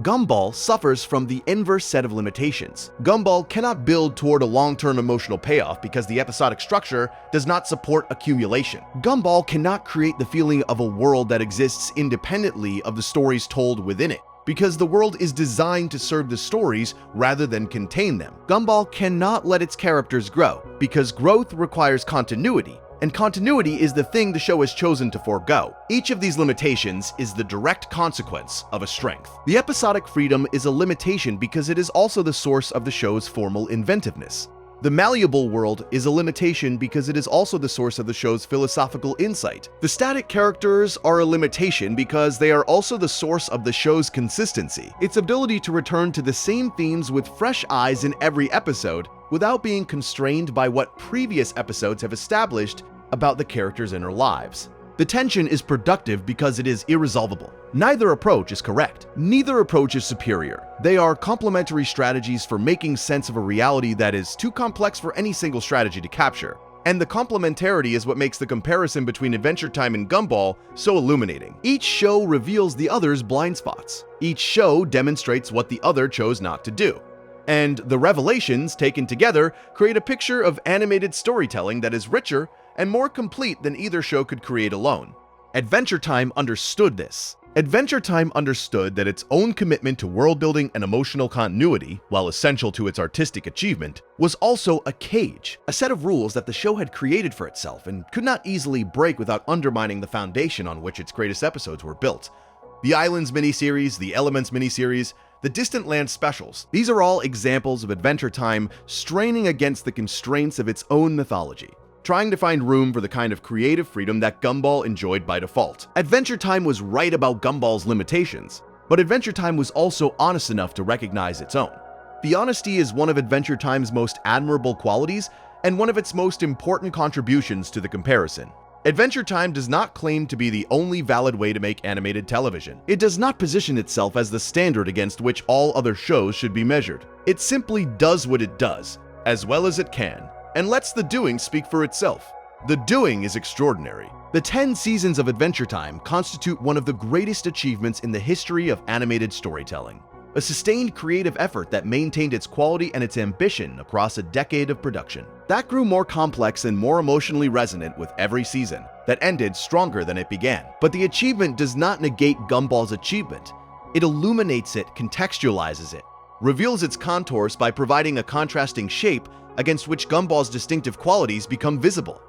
Gumball suffers from the inverse set of limitations. Gumball cannot build toward a long-term emotional payoff because the episodic structure does not support accumulation. Gumball cannot create the feeling of a world that exists independently of the stories told within it, because the world is designed to serve the stories rather than contain them. Gumball cannot let its characters grow, because growth requires continuity, and continuity is the thing the show has chosen to forego. Each of these limitations is the direct consequence of a strength. The episodic freedom is a limitation because it is also the source of the show's formal inventiveness. The malleable world is a limitation because it is also the source of the show's philosophical insight. The static characters are a limitation because they are also the source of the show's consistency. Its ability to return to the same themes with fresh eyes in every episode without being constrained by what previous episodes have established about the characters' inner lives. The tension is productive because it is irresolvable. Neither approach is correct. Neither approach is superior. They are complementary strategies for making sense of a reality that is too complex for any single strategy to capture. And the complementarity is what makes the comparison between Adventure Time and Gumball so illuminating. Each show reveals the other's blind spots. Each show demonstrates what the other chose not to do. And the revelations, taken together, create a picture of animated storytelling that is richer and more complete than either show could create alone. Adventure Time understood this. Adventure Time understood that its own commitment to world building and emotional continuity, while essential to its artistic achievement, was also a cage, a set of rules that the show had created for itself and could not easily break without undermining the foundation on which its greatest episodes were built. The Islands miniseries, the Elements miniseries, the Distant Land specials, these are all examples of Adventure Time straining against the constraints of its own mythology, trying to find room for the kind of creative freedom that Gumball enjoyed by default. Adventure Time was right about Gumball's limitations, but Adventure Time was also honest enough to recognize its own. The honesty is one of Adventure Time's most admirable qualities and one of its most important contributions to the comparison. Adventure Time does not claim to be the only valid way to make animated television. It does not position itself as the standard against which all other shows should be measured. It simply does what it does, as well as it can, and lets the doing speak for itself. The doing is extraordinary. The 10 seasons of Adventure Time constitute one of the greatest achievements in the history of animated storytelling. A sustained creative effort that maintained its quality and its ambition across a decade of production. That grew more complex and more emotionally resonant with every season, that ended stronger than it began. But the achievement does not negate Gumball's achievement. It illuminates it, contextualizes it, reveals its contours by providing a contrasting shape against which Gumball's distinctive qualities become visible.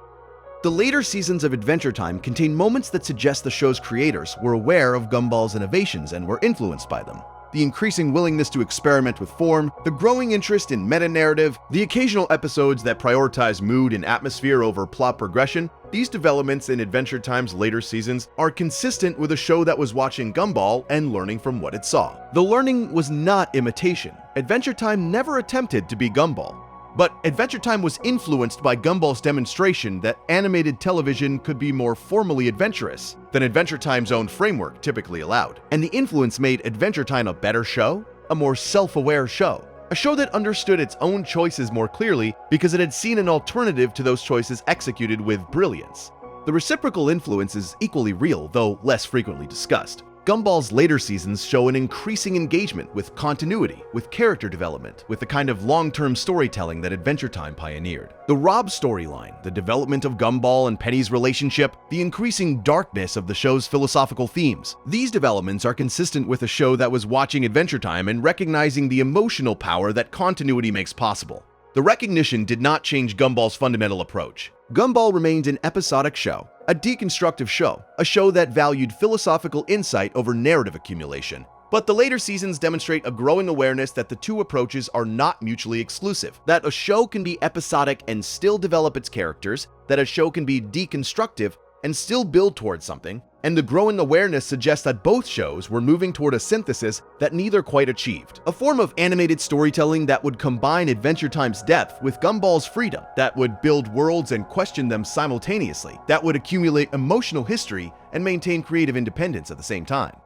The later seasons of Adventure Time contain moments that suggest the show's creators were aware of Gumball's innovations and were influenced by them. The increasing willingness to experiment with form, the growing interest in meta-narrative, the occasional episodes that prioritize mood and atmosphere over plot progression, these developments in Adventure Time's later seasons are consistent with a show that was watching Gumball and learning from what it saw. The learning was not imitation. Adventure Time never attempted to be Gumball. But Adventure Time was influenced by Gumball's demonstration that animated television could be more formally adventurous than Adventure Time's own framework typically allowed. And the influence made Adventure Time a better show, a more self-aware show, a show that understood its own choices more clearly because it had seen an alternative to those choices executed with brilliance. The reciprocal influence is equally real, though less frequently discussed. Gumball's later seasons show an increasing engagement with continuity, with character development, with the kind of long-term storytelling that Adventure Time pioneered. The Rob storyline, the development of Gumball and Penny's relationship, the increasing darkness of the show's philosophical themes. These developments are consistent with a show that was watching Adventure Time and recognizing the emotional power that continuity makes possible. The recognition did not change Gumball's fundamental approach. Gumball remained an episodic show, a deconstructive show, a show that valued philosophical insight over narrative accumulation. But the later seasons demonstrate a growing awareness that the two approaches are not mutually exclusive, that a show can be episodic and still develop its characters, that a show can be deconstructive and still build towards something, and the growing awareness suggests that both shows were moving toward a synthesis that neither quite achieved. A form of animated storytelling that would combine Adventure Time's depth with Gumball's freedom, that would build worlds and question them simultaneously, that would accumulate emotional history and maintain creative independence at the same time.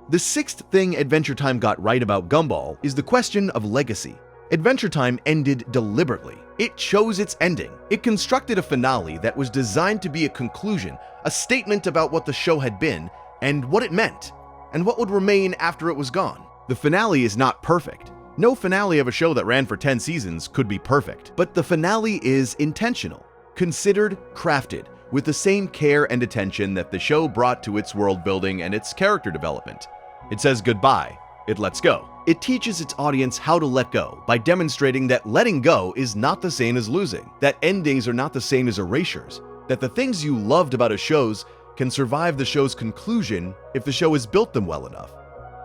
The sixth thing Adventure Time got right about Gumball is the question of legacy. Adventure Time ended deliberately. It chose its ending. It constructed a finale that was designed to be a conclusion, a statement about what the show had been, and what it meant, and what would remain after it was gone. The finale is not perfect. No finale of a show that ran for 10 seasons could be perfect, but the finale is intentional, considered, crafted, with the same care and attention that the show brought to its world building and its character development. It says goodbye. It lets go. It teaches its audience how to let go by demonstrating that letting go is not the same as losing, that endings are not the same as erasures, that the things you loved about a show can survive the show's conclusion if the show has built them well enough.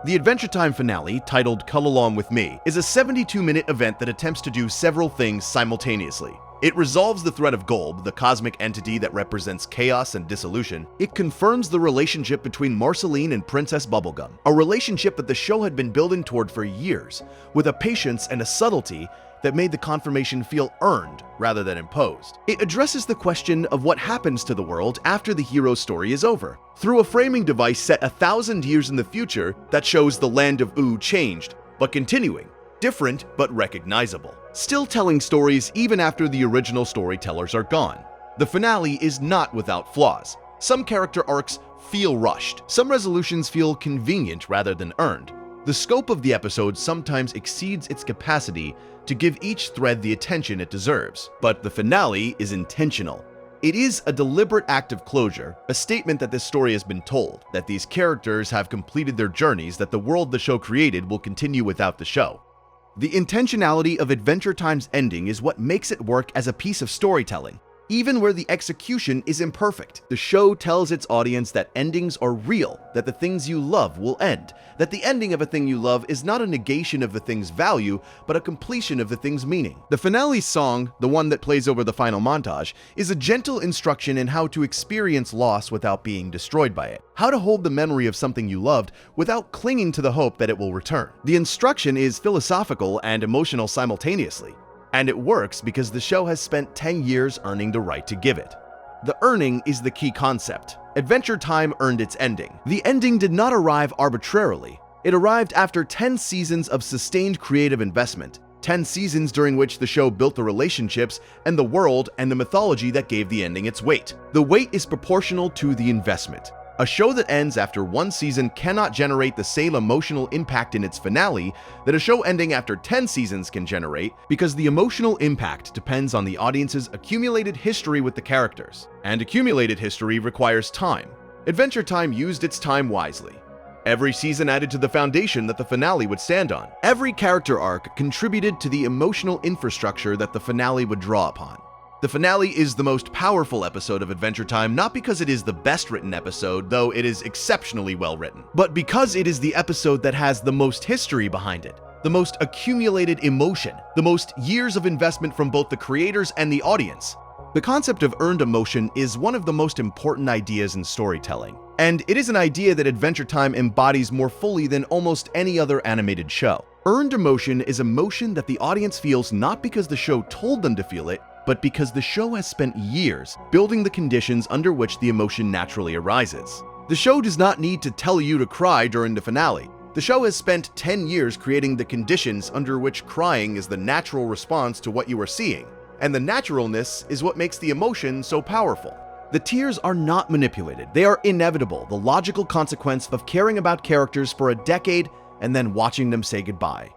The Adventure Time finale, titled Come Along With Me, is a 72-minute event that attempts to do several things simultaneously. It resolves the threat of Golb, the cosmic entity that represents chaos and dissolution. It confirms the relationship between Marceline and Princess Bubblegum, a relationship that the show had been building toward for years, with a patience and a subtlety that made the confirmation feel earned rather than imposed. It addresses the question of what happens to the world after the hero's story is over, through a framing device set 1,000 years in the future that shows the land of Ooo changed, but continuing, different but recognizable, still telling stories even after the original storytellers are gone. The finale is not without flaws. Some character arcs feel rushed. Some resolutions feel convenient rather than earned. The scope of the episode sometimes exceeds its capacity to give each thread the attention it deserves. But the finale is intentional. It is a deliberate act of closure, a statement that this story has been told, that these characters have completed their journeys, that the world the show created will continue without the show. The intentionality of Adventure Time's ending is what makes it work as a piece of storytelling. Even where the execution is imperfect, the show tells its audience that endings are real, that the things you love will end, that the ending of a thing you love is not a negation of the thing's value, but a completion of the thing's meaning. The finale song, the one that plays over the final montage, is a gentle instruction in how to experience loss without being destroyed by it, how to hold the memory of something you loved without clinging to the hope that it will return. The instruction is philosophical and emotional simultaneously. And it works because the show has spent 10 years earning the right to give it. The earning is the key concept. Adventure Time earned its ending. The ending did not arrive arbitrarily. It arrived after 10 seasons of sustained creative investment, 10 seasons during which the show built the relationships and the world and the mythology that gave the ending its weight. The weight is proportional to the investment. A show that ends after one season cannot generate the same emotional impact in its finale that a show ending after 10 seasons can generate, because the emotional impact depends on the audience's accumulated history with the characters. And accumulated history requires time. Adventure Time used its time wisely. Every season added to the foundation that the finale would stand on. Every character arc contributed to the emotional infrastructure that the finale would draw upon. The finale is the most powerful episode of Adventure Time, not because it is the best written episode, though it is exceptionally well written, but because it is the episode that has the most history behind it, the most accumulated emotion, the most years of investment from both the creators and the audience. The concept of earned emotion is one of the most important ideas in storytelling, and it is an idea that Adventure Time embodies more fully than almost any other animated show. Earned emotion is emotion that the audience feels not because the show told them to feel it, but because the show has spent years building the conditions under which the emotion naturally arises. The show does not need to tell you to cry during the finale. The show has spent 10 years creating the conditions under which crying is the natural response to what you are seeing, and the naturalness is what makes the emotion so powerful. The tears are not manipulated. They are inevitable, the logical consequence of caring about characters for a decade and then watching them say goodbye.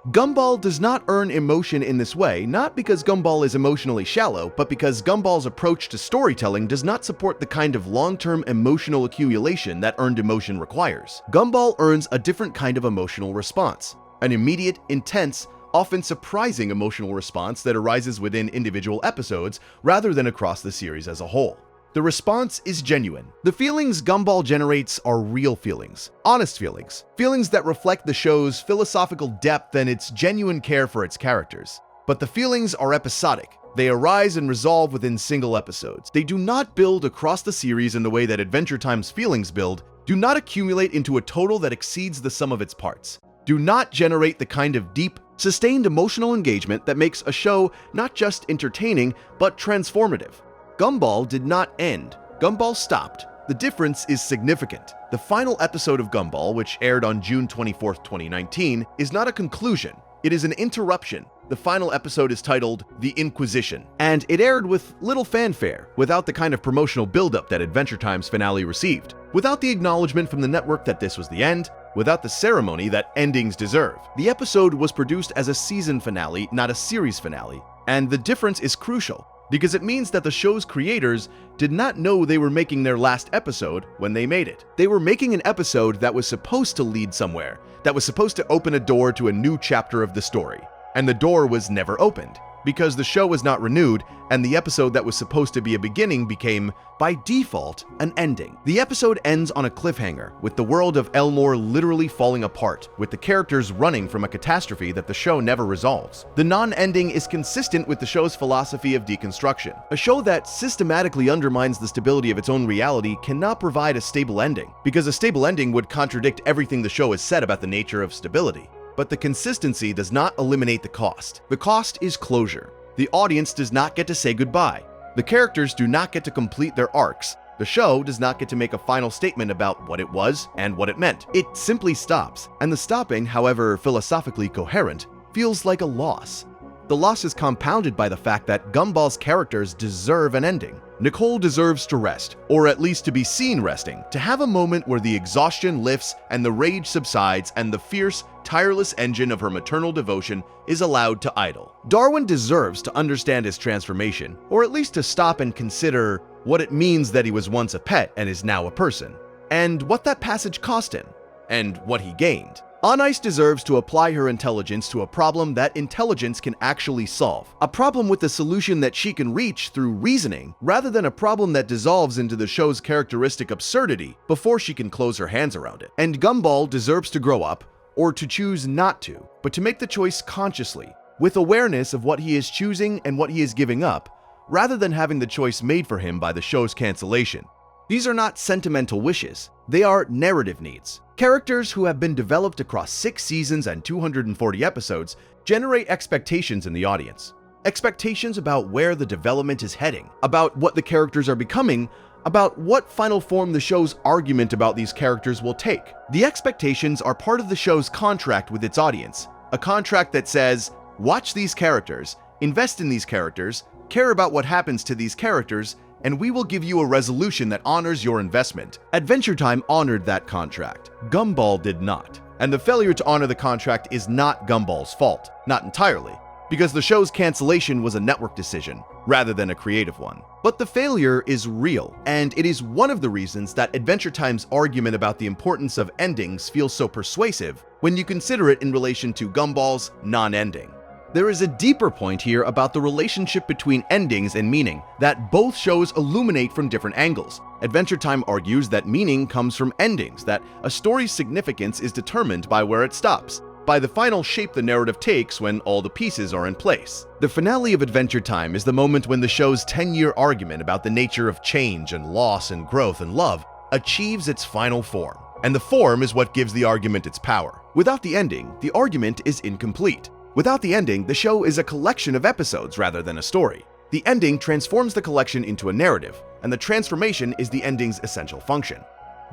Gumball does not earn emotion in this way, not because Gumball is emotionally shallow, but because Gumball's approach to storytelling does not support the kind of long-term emotional accumulation that earned emotion requires. Gumball earns a different kind of emotional response, an immediate, intense, often surprising emotional response that arises within individual episodes rather than across the series as a whole. The response is genuine. The feelings Gumball generates are real feelings, honest feelings, feelings that reflect the show's philosophical depth and its genuine care for its characters. But the feelings are episodic. They arise and resolve within single episodes. They do not build across the series in the way that Adventure Time's feelings build, do not accumulate into a total that exceeds the sum of its parts, do not generate the kind of deep, sustained emotional engagement that makes a show not just entertaining, but transformative. Gumball did not end. Gumball stopped. The difference is significant. The final episode of Gumball, which aired on June 24, 2019, is not a conclusion. It is an interruption. The final episode is titled The Inquisition, and it aired with little fanfare, without the kind of promotional buildup that Adventure Time's finale received, without the acknowledgement from the network that this was the end, without the ceremony that endings deserve. The episode was produced as a season finale, not a series finale, and the difference is crucial, because it means that the show's creators did not know they were making their last episode when they made it. They were making an episode that was supposed to lead somewhere, that was supposed to open a door to a new chapter of the story. And the door was never opened, because the show was not renewed, and the episode that was supposed to be a beginning became, by default, an ending. The episode ends on a cliffhanger, with the world of Elmore literally falling apart, with the characters running from a catastrophe that the show never resolves. The non-ending is consistent with the show's philosophy of deconstruction. A show that systematically undermines the stability of its own reality cannot provide a stable ending, because a stable ending would contradict everything the show has said about the nature of stability. But the consistency does not eliminate the cost. The cost is closure. The audience does not get to say goodbye. The characters do not get to complete their arcs. The show does not get to make a final statement about what it was and what it meant. It simply stops, and the stopping, however philosophically coherent, feels like a loss. The loss is compounded by the fact that Gumball's characters deserve an ending. Nicole deserves to rest, or at least to be seen resting, to have a moment where the exhaustion lifts and the rage subsides and the fierce, tireless engine of her maternal devotion is allowed to idle. Darwin deserves to understand his transformation, or at least to stop and consider what it means that he was once a pet and is now a person, and what that passage cost him, and what he gained. Anais deserves to apply her intelligence to a problem that intelligence can actually solve. A problem with a solution that she can reach through reasoning, rather than a problem that dissolves into the show's characteristic absurdity before she can close her hands around it. And Gumball deserves to grow up, or to choose not to, but to make the choice consciously, with awareness of what he is choosing and what he is giving up, rather than having the choice made for him by the show's cancellation. These are not sentimental wishes, they are narrative needs. Characters who have been developed across 6 seasons and 240 episodes generate expectations in the audience. Expectations about where the development is heading, about what the characters are becoming, about what final form the show's argument about these characters will take. The expectations are part of the show's contract with its audience, a contract that says, Watch these characters, invest in these characters, care about what happens to these characters, and we will give you a resolution that honors your investment. Adventure Time honored that contract. Gumball did not. And the failure to honor the contract is not Gumball's fault. Not entirely, because the show's cancellation was a network decision, rather than a creative one. But the failure is real, and it is one of the reasons that Adventure Time's argument about the importance of endings feels so persuasive when you consider it in relation to Gumball's non-ending. There is a deeper point here about the relationship between endings and meaning that both shows illuminate from different angles. Adventure Time argues that meaning comes from endings, that a story's significance is determined by where it stops, by the final shape the narrative takes when all the pieces are in place. The finale of Adventure Time is the moment when the show's 10-year argument about the nature of change and loss and growth and love achieves its final form. And the form is what gives the argument its power. Without the ending, the argument is incomplete. Without the ending, the show is a collection of episodes rather than a story. The ending transforms the collection into a narrative, and the transformation is the ending's essential function.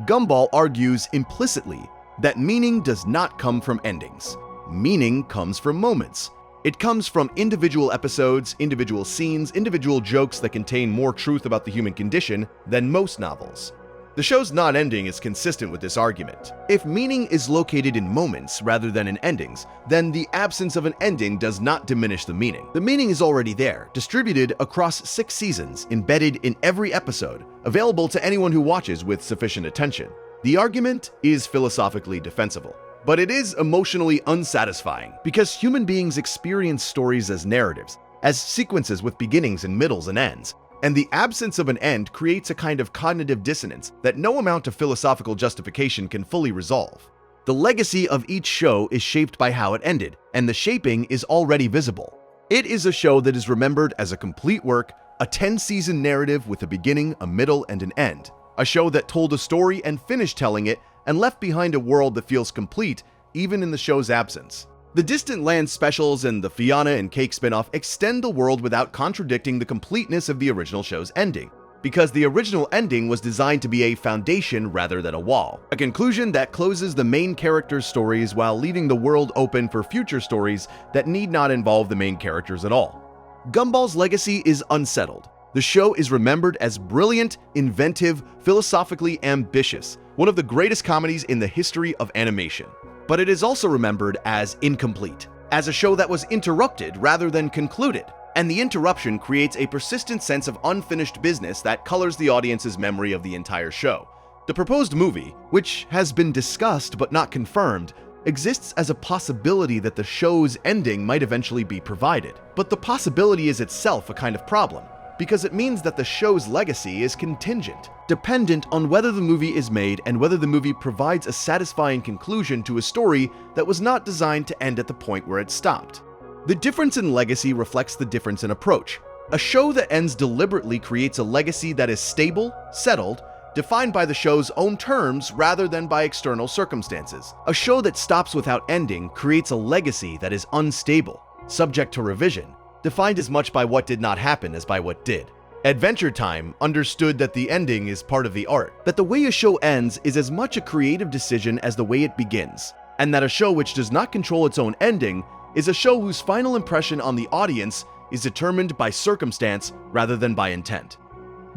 Gumball argues implicitly that meaning does not come from endings. Meaning comes from moments. It comes from individual episodes, individual scenes, individual jokes that contain more truth about the human condition than most novels. The show's non-ending is consistent with this argument. If meaning is located in moments rather than in endings, then the absence of an ending does not diminish the meaning. The meaning is already there, distributed across 6 seasons, embedded in every episode, available to anyone who watches with sufficient attention. The argument is philosophically defensible, but it is emotionally unsatisfying because human beings experience stories as narratives, as sequences with beginnings and middles and ends. And the absence of an end creates a kind of cognitive dissonance that no amount of philosophical justification can fully resolve. The legacy of each show is shaped by how it ended, and the shaping is already visible. It is a show that is remembered as a complete work, a 10-season narrative with a beginning, a middle, and an end. A show that told a story and finished telling it, and left behind a world that feels complete, even in the show's absence. The Distant Lands specials and the Fiona and Cake spinoff extend the world without contradicting the completeness of the original show's ending, because the original ending was designed to be a foundation rather than a wall, a conclusion that closes the main characters' stories while leaving the world open for future stories that need not involve the main characters at all. Gumball's legacy is unsettled. The show is remembered as brilliant, inventive, philosophically ambitious, one of the greatest comedies in the history of animation. But it is also remembered as incomplete, as a show that was interrupted rather than concluded, and the interruption creates a persistent sense of unfinished business that colors the audience's memory of the entire show. The proposed movie, which has been discussed but not confirmed, exists as a possibility that the show's ending might eventually be provided. But the possibility is itself a kind of problem, because it means that the show's legacy is contingent, dependent on whether the movie is made and whether the movie provides a satisfying conclusion to a story that was not designed to end at the point where it stopped. The difference in legacy reflects the difference in approach. A show that ends deliberately creates a legacy that is stable, settled, defined by the show's own terms rather than by external circumstances. A show that stops without ending creates a legacy that is unstable, subject to revision, defined as much by what did not happen as by what did. Adventure Time understood that the ending is part of the art, that the way a show ends is as much a creative decision as the way it begins, and that a show which does not control its own ending is a show whose final impression on the audience is determined by circumstance rather than by intent.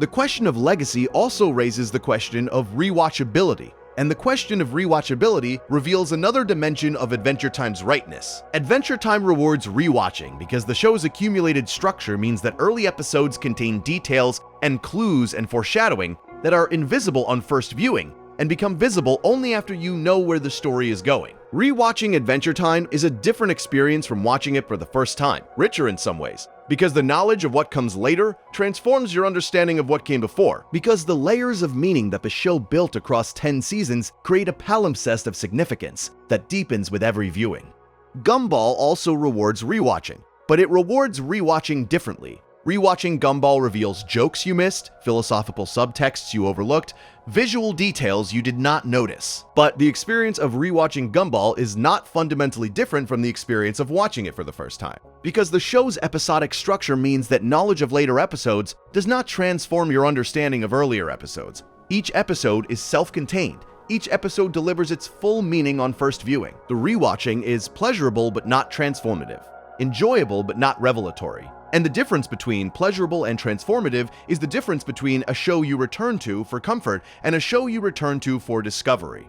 The question of legacy also raises the question of rewatchability, and the question of rewatchability reveals another dimension of Adventure Time's rightness. Adventure Time rewards rewatching because the show's accumulated structure means that early episodes contain details and clues and foreshadowing that are invisible on first viewing and become visible only after you know where the story is going. Rewatching Adventure Time is a different experience from watching it for the first time, richer in some ways, because the knowledge of what comes later transforms your understanding of what came before, because the layers of meaning that the show built across 10 seasons create a palimpsest of significance that deepens with every viewing. Gumball also rewards rewatching, but it rewards rewatching differently. Rewatching Gumball reveals jokes you missed, philosophical subtexts you overlooked, visual details you did not notice. But the experience of rewatching Gumball is not fundamentally different from the experience of watching it for the first time, because the show's episodic structure means that knowledge of later episodes does not transform your understanding of earlier episodes. Each episode is self-contained. Each episode delivers its full meaning on first viewing. The rewatching is pleasurable but not transformative. enjoyable but not revelatory. And the difference between pleasurable and transformative is the difference between a show you return to for comfort and a show you return to for discovery.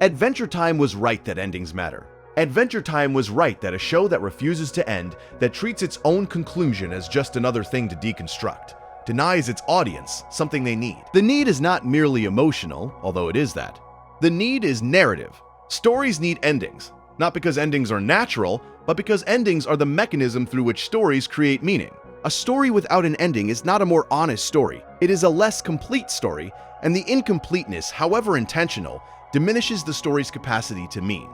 Adventure Time was right that endings matter. Adventure Time was right that a show that refuses to end, that treats its own conclusion as just another thing to deconstruct, denies its audience something they need. The need is not merely emotional, although it is that. The need is narrative. Stories need endings, not because endings are natural, but because endings are the mechanism through which stories create meaning. A story without an ending is not a more honest story. It is a less complete story, and the incompleteness, however intentional, diminishes the story's capacity to mean.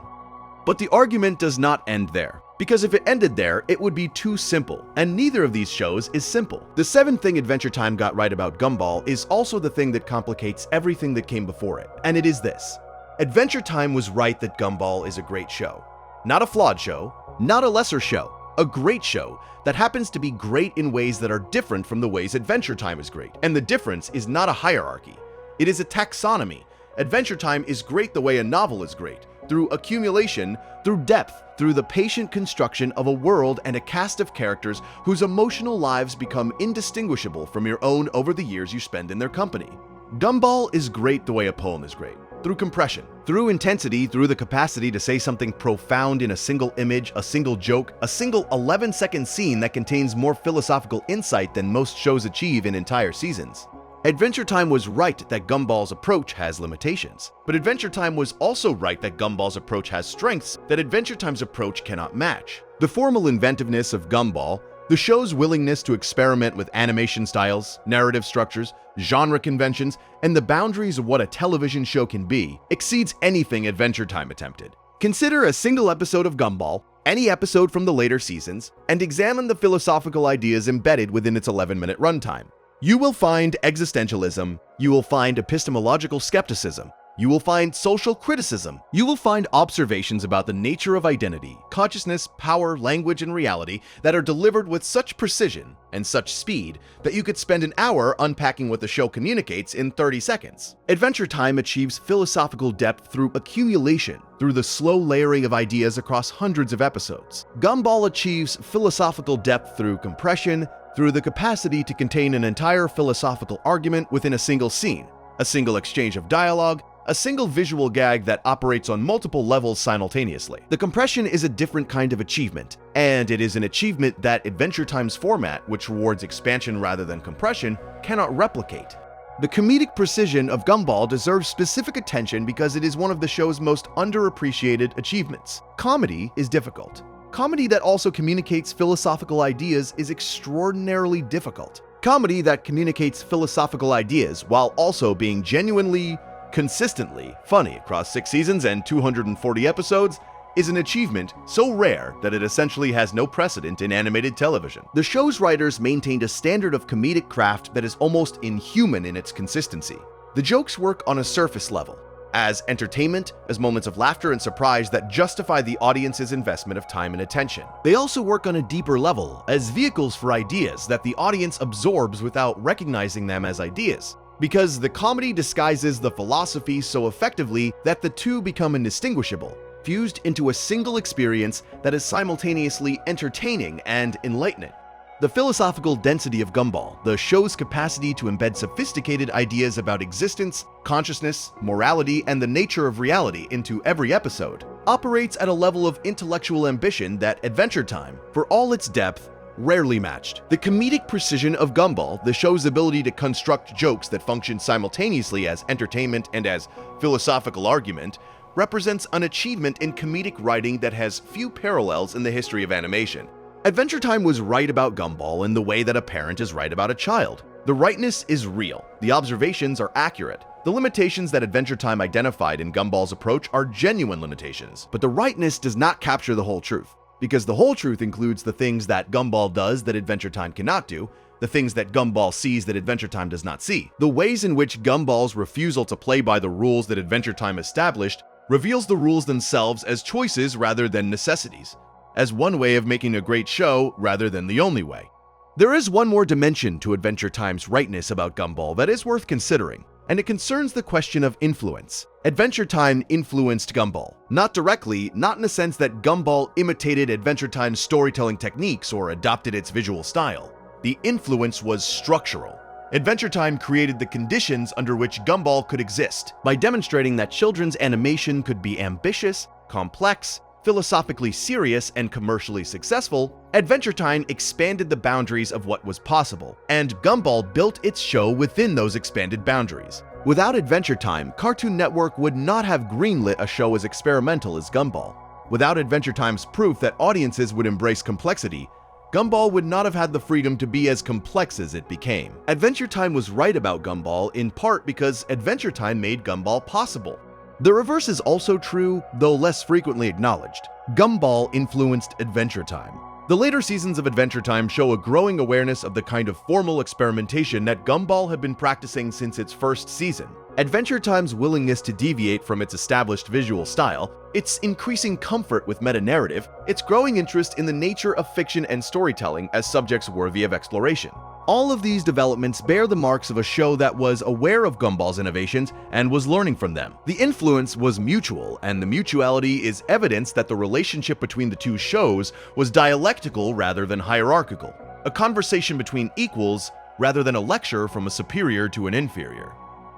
But the argument does not end there, because if it ended there, it would be too simple, and neither of these shows is simple. The seventh thing Adventure Time got right about Gumball is also the thing that complicates everything that came before it, and it is this. Adventure Time was right that Gumball is a great show. Not a flawed show, not a lesser show, a great show that happens to be great in ways that are different from the ways Adventure Time is great. And the difference is not a hierarchy, it is a taxonomy. Adventure Time is great the way a novel is great, through accumulation, through depth, through the patient construction of a world and a cast of characters whose emotional lives become indistinguishable from your own over the years you spend in their company. Gumball is great the way a poem is great, through compression, through intensity, through the capacity to say something profound in a single image, a single joke, a single 11-second scene that contains more philosophical insight than most shows achieve in entire seasons. Adventure Time was right that Gumball's approach has limitations, but Adventure Time was also right that Gumball's approach has strengths that Adventure Time's approach cannot match. The formal inventiveness of Gumball, the show's willingness to experiment with animation styles, narrative structures, genre conventions, and the boundaries of what a television show can be, exceeds anything Adventure Time attempted. Consider a single episode of Gumball, any episode from the later seasons, and examine the philosophical ideas embedded within its 11-minute runtime. You will find existentialism, you will find epistemological skepticism, you will find social criticism, you will find observations about the nature of identity, consciousness, power, language, and reality that are delivered with such precision and such speed that you could spend an hour unpacking what the show communicates in 30 seconds. Adventure Time achieves philosophical depth through accumulation, through the slow layering of ideas across hundreds of episodes. Gumball achieves philosophical depth through compression, through the capacity to contain an entire philosophical argument within a single scene, a single exchange of dialogue, a single visual gag that operates on multiple levels simultaneously. The compression is a different kind of achievement, and it is an achievement that Adventure Time's format, which rewards expansion rather than compression, cannot replicate. The comedic precision of Gumball deserves specific attention because it is one of the show's most underappreciated achievements. Comedy is difficult. Comedy that also communicates philosophical ideas is extraordinarily difficult. Comedy that communicates philosophical ideas while also being genuinely, consistently funny across 6 seasons and 240 episodes is an achievement so rare that it essentially has no precedent in animated television. The show's writers maintained a standard of comedic craft that is almost inhuman in its consistency. The jokes work on a surface level, as entertainment, as moments of laughter and surprise that justify the audience's investment of time and attention. They also work on a deeper level, as vehicles for ideas that the audience absorbs without recognizing them as ideas, because the comedy disguises the philosophy so effectively that the two become indistinguishable, fused into a single experience that is simultaneously entertaining and enlightening. The philosophical density of Gumball, the show's capacity to embed sophisticated ideas about existence, consciousness, morality, and the nature of reality into every episode, operates at a level of intellectual ambition that Adventure Time, for all its depth, rarely matched. The comedic precision of Gumball, the show's ability to construct jokes that function simultaneously as entertainment and as philosophical argument, represents an achievement in comedic writing that has few parallels in the history of animation. Adventure Time was right about Gumball in the way that a parent is right about a child. The rightness is real, the observations are accurate. The limitations that Adventure Time identified in Gumball's approach are genuine limitations, but the rightness does not capture the whole truth, because the whole truth includes the things that Gumball does that Adventure Time cannot do, the things that Gumball sees that Adventure Time does not see. The ways in which Gumball's refusal to play by the rules that Adventure Time established reveals the rules themselves as choices rather than necessities, as one way of making a great show rather than the only way. There is one more dimension to Adventure Time's rightness about Gumball that is worth considering, and it concerns the question of influence. Adventure Time influenced Gumball. Not directly, not in the sense that Gumball imitated Adventure Time's storytelling techniques or adopted its visual style. The influence was structural. Adventure Time created the conditions under which Gumball could exist by demonstrating that children's animation could be ambitious, complex, philosophically serious, and commercially successful. Adventure Time expanded the boundaries of what was possible, and Gumball built its show within those expanded boundaries. Without Adventure Time, Cartoon Network would not have greenlit a show as experimental as Gumball. Without Adventure Time's proof that audiences would embrace complexity, Gumball would not have had the freedom to be as complex as it became. Adventure Time was right about Gumball in part because Adventure Time made Gumball possible. The reverse is also true, though less frequently acknowledged. Gumball influenced Adventure Time. The later seasons of Adventure Time show a growing awareness of the kind of formal experimentation that Gumball had been practicing since its first season. Adventure Time's willingness to deviate from its established visual style, its increasing comfort with meta-narrative, its growing interest in the nature of fiction and storytelling as subjects worthy of exploration. All of these developments bear the marks of a show that was aware of Gumball's innovations and was learning from them. The influence was mutual, and the mutuality is evidence that the relationship between the two shows was dialectical rather than hierarchical, a conversation between equals rather than a lecture from a superior to an inferior.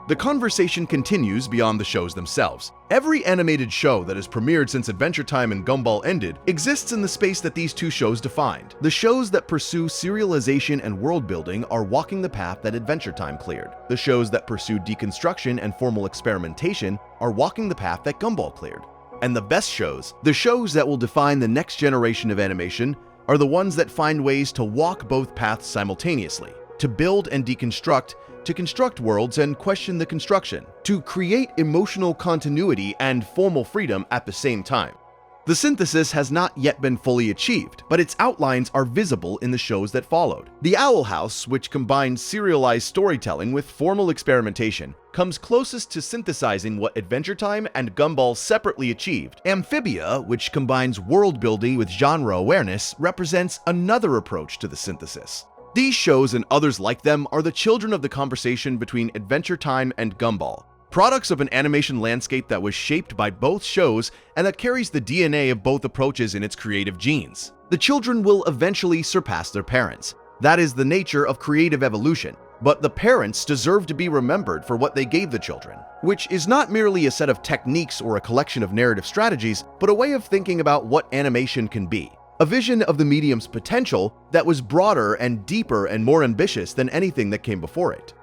The conversation continues beyond the shows themselves. Every animated show that has premiered since Adventure Time and Gumball ended exists in the space that these two shows defined. The shows that pursue serialization and world building are walking the path that Adventure Time cleared. The shows that pursue deconstruction and formal experimentation are walking the path that Gumball cleared. And the best shows, the shows that will define the next generation of animation, are the ones that find ways to walk both paths simultaneously, to build and deconstruct, to construct worlds and question the construction, to create emotional continuity and formal freedom at the same time. The synthesis has not yet been fully achieved, but its outlines are visible in the shows that followed. The Owl House, which combines serialized storytelling with formal experimentation, comes closest to synthesizing what Adventure Time and Gumball separately achieved. Amphibia, which combines world building with genre awareness, represents another approach to the synthesis. These shows and others like them are the children of the conversation between Adventure Time and Gumball, products of an animation landscape that was shaped by both shows and that carries the DNA of both approaches in its creative genes. The children will eventually surpass their parents. That is the nature of creative evolution, but the parents deserve to be remembered for what they gave the children, which is not merely a set of techniques or a collection of narrative strategies, but a way of thinking about what animation can be. A vision of the medium's potential that was broader and deeper and more ambitious than anything that came before it.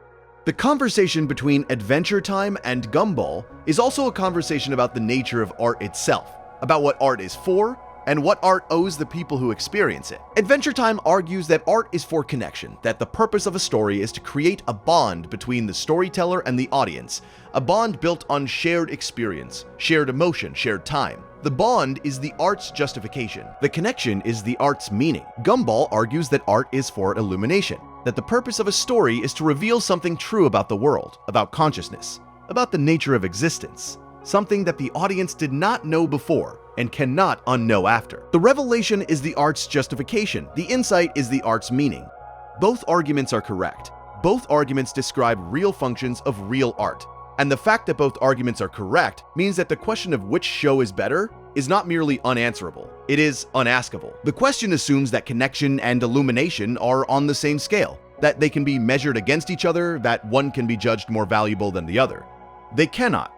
The conversation between Adventure Time and Gumball is also a conversation about the nature of art itself, about what art is for, and what art owes the people who experience it. Adventure Time argues that art is for connection, that the purpose of a story is to create a bond between the storyteller and the audience, a bond built on shared experience, shared emotion, shared time. The bond is the art's justification. The connection is the art's meaning. Gumball argues that art is for illumination, that the purpose of a story is to reveal something true about the world, about consciousness, about the nature of existence, something that the audience did not know before and cannot unknow after. The revelation is the art's justification. The insight is the art's meaning. Both arguments are correct. Both arguments describe real functions of real art. And the fact that both arguments are correct means that the question of which show is better is not merely unanswerable, it is unaskable. The question assumes that connection and illumination are on the same scale, that they can be measured against each other, that one can be judged more valuable than the other. They cannot.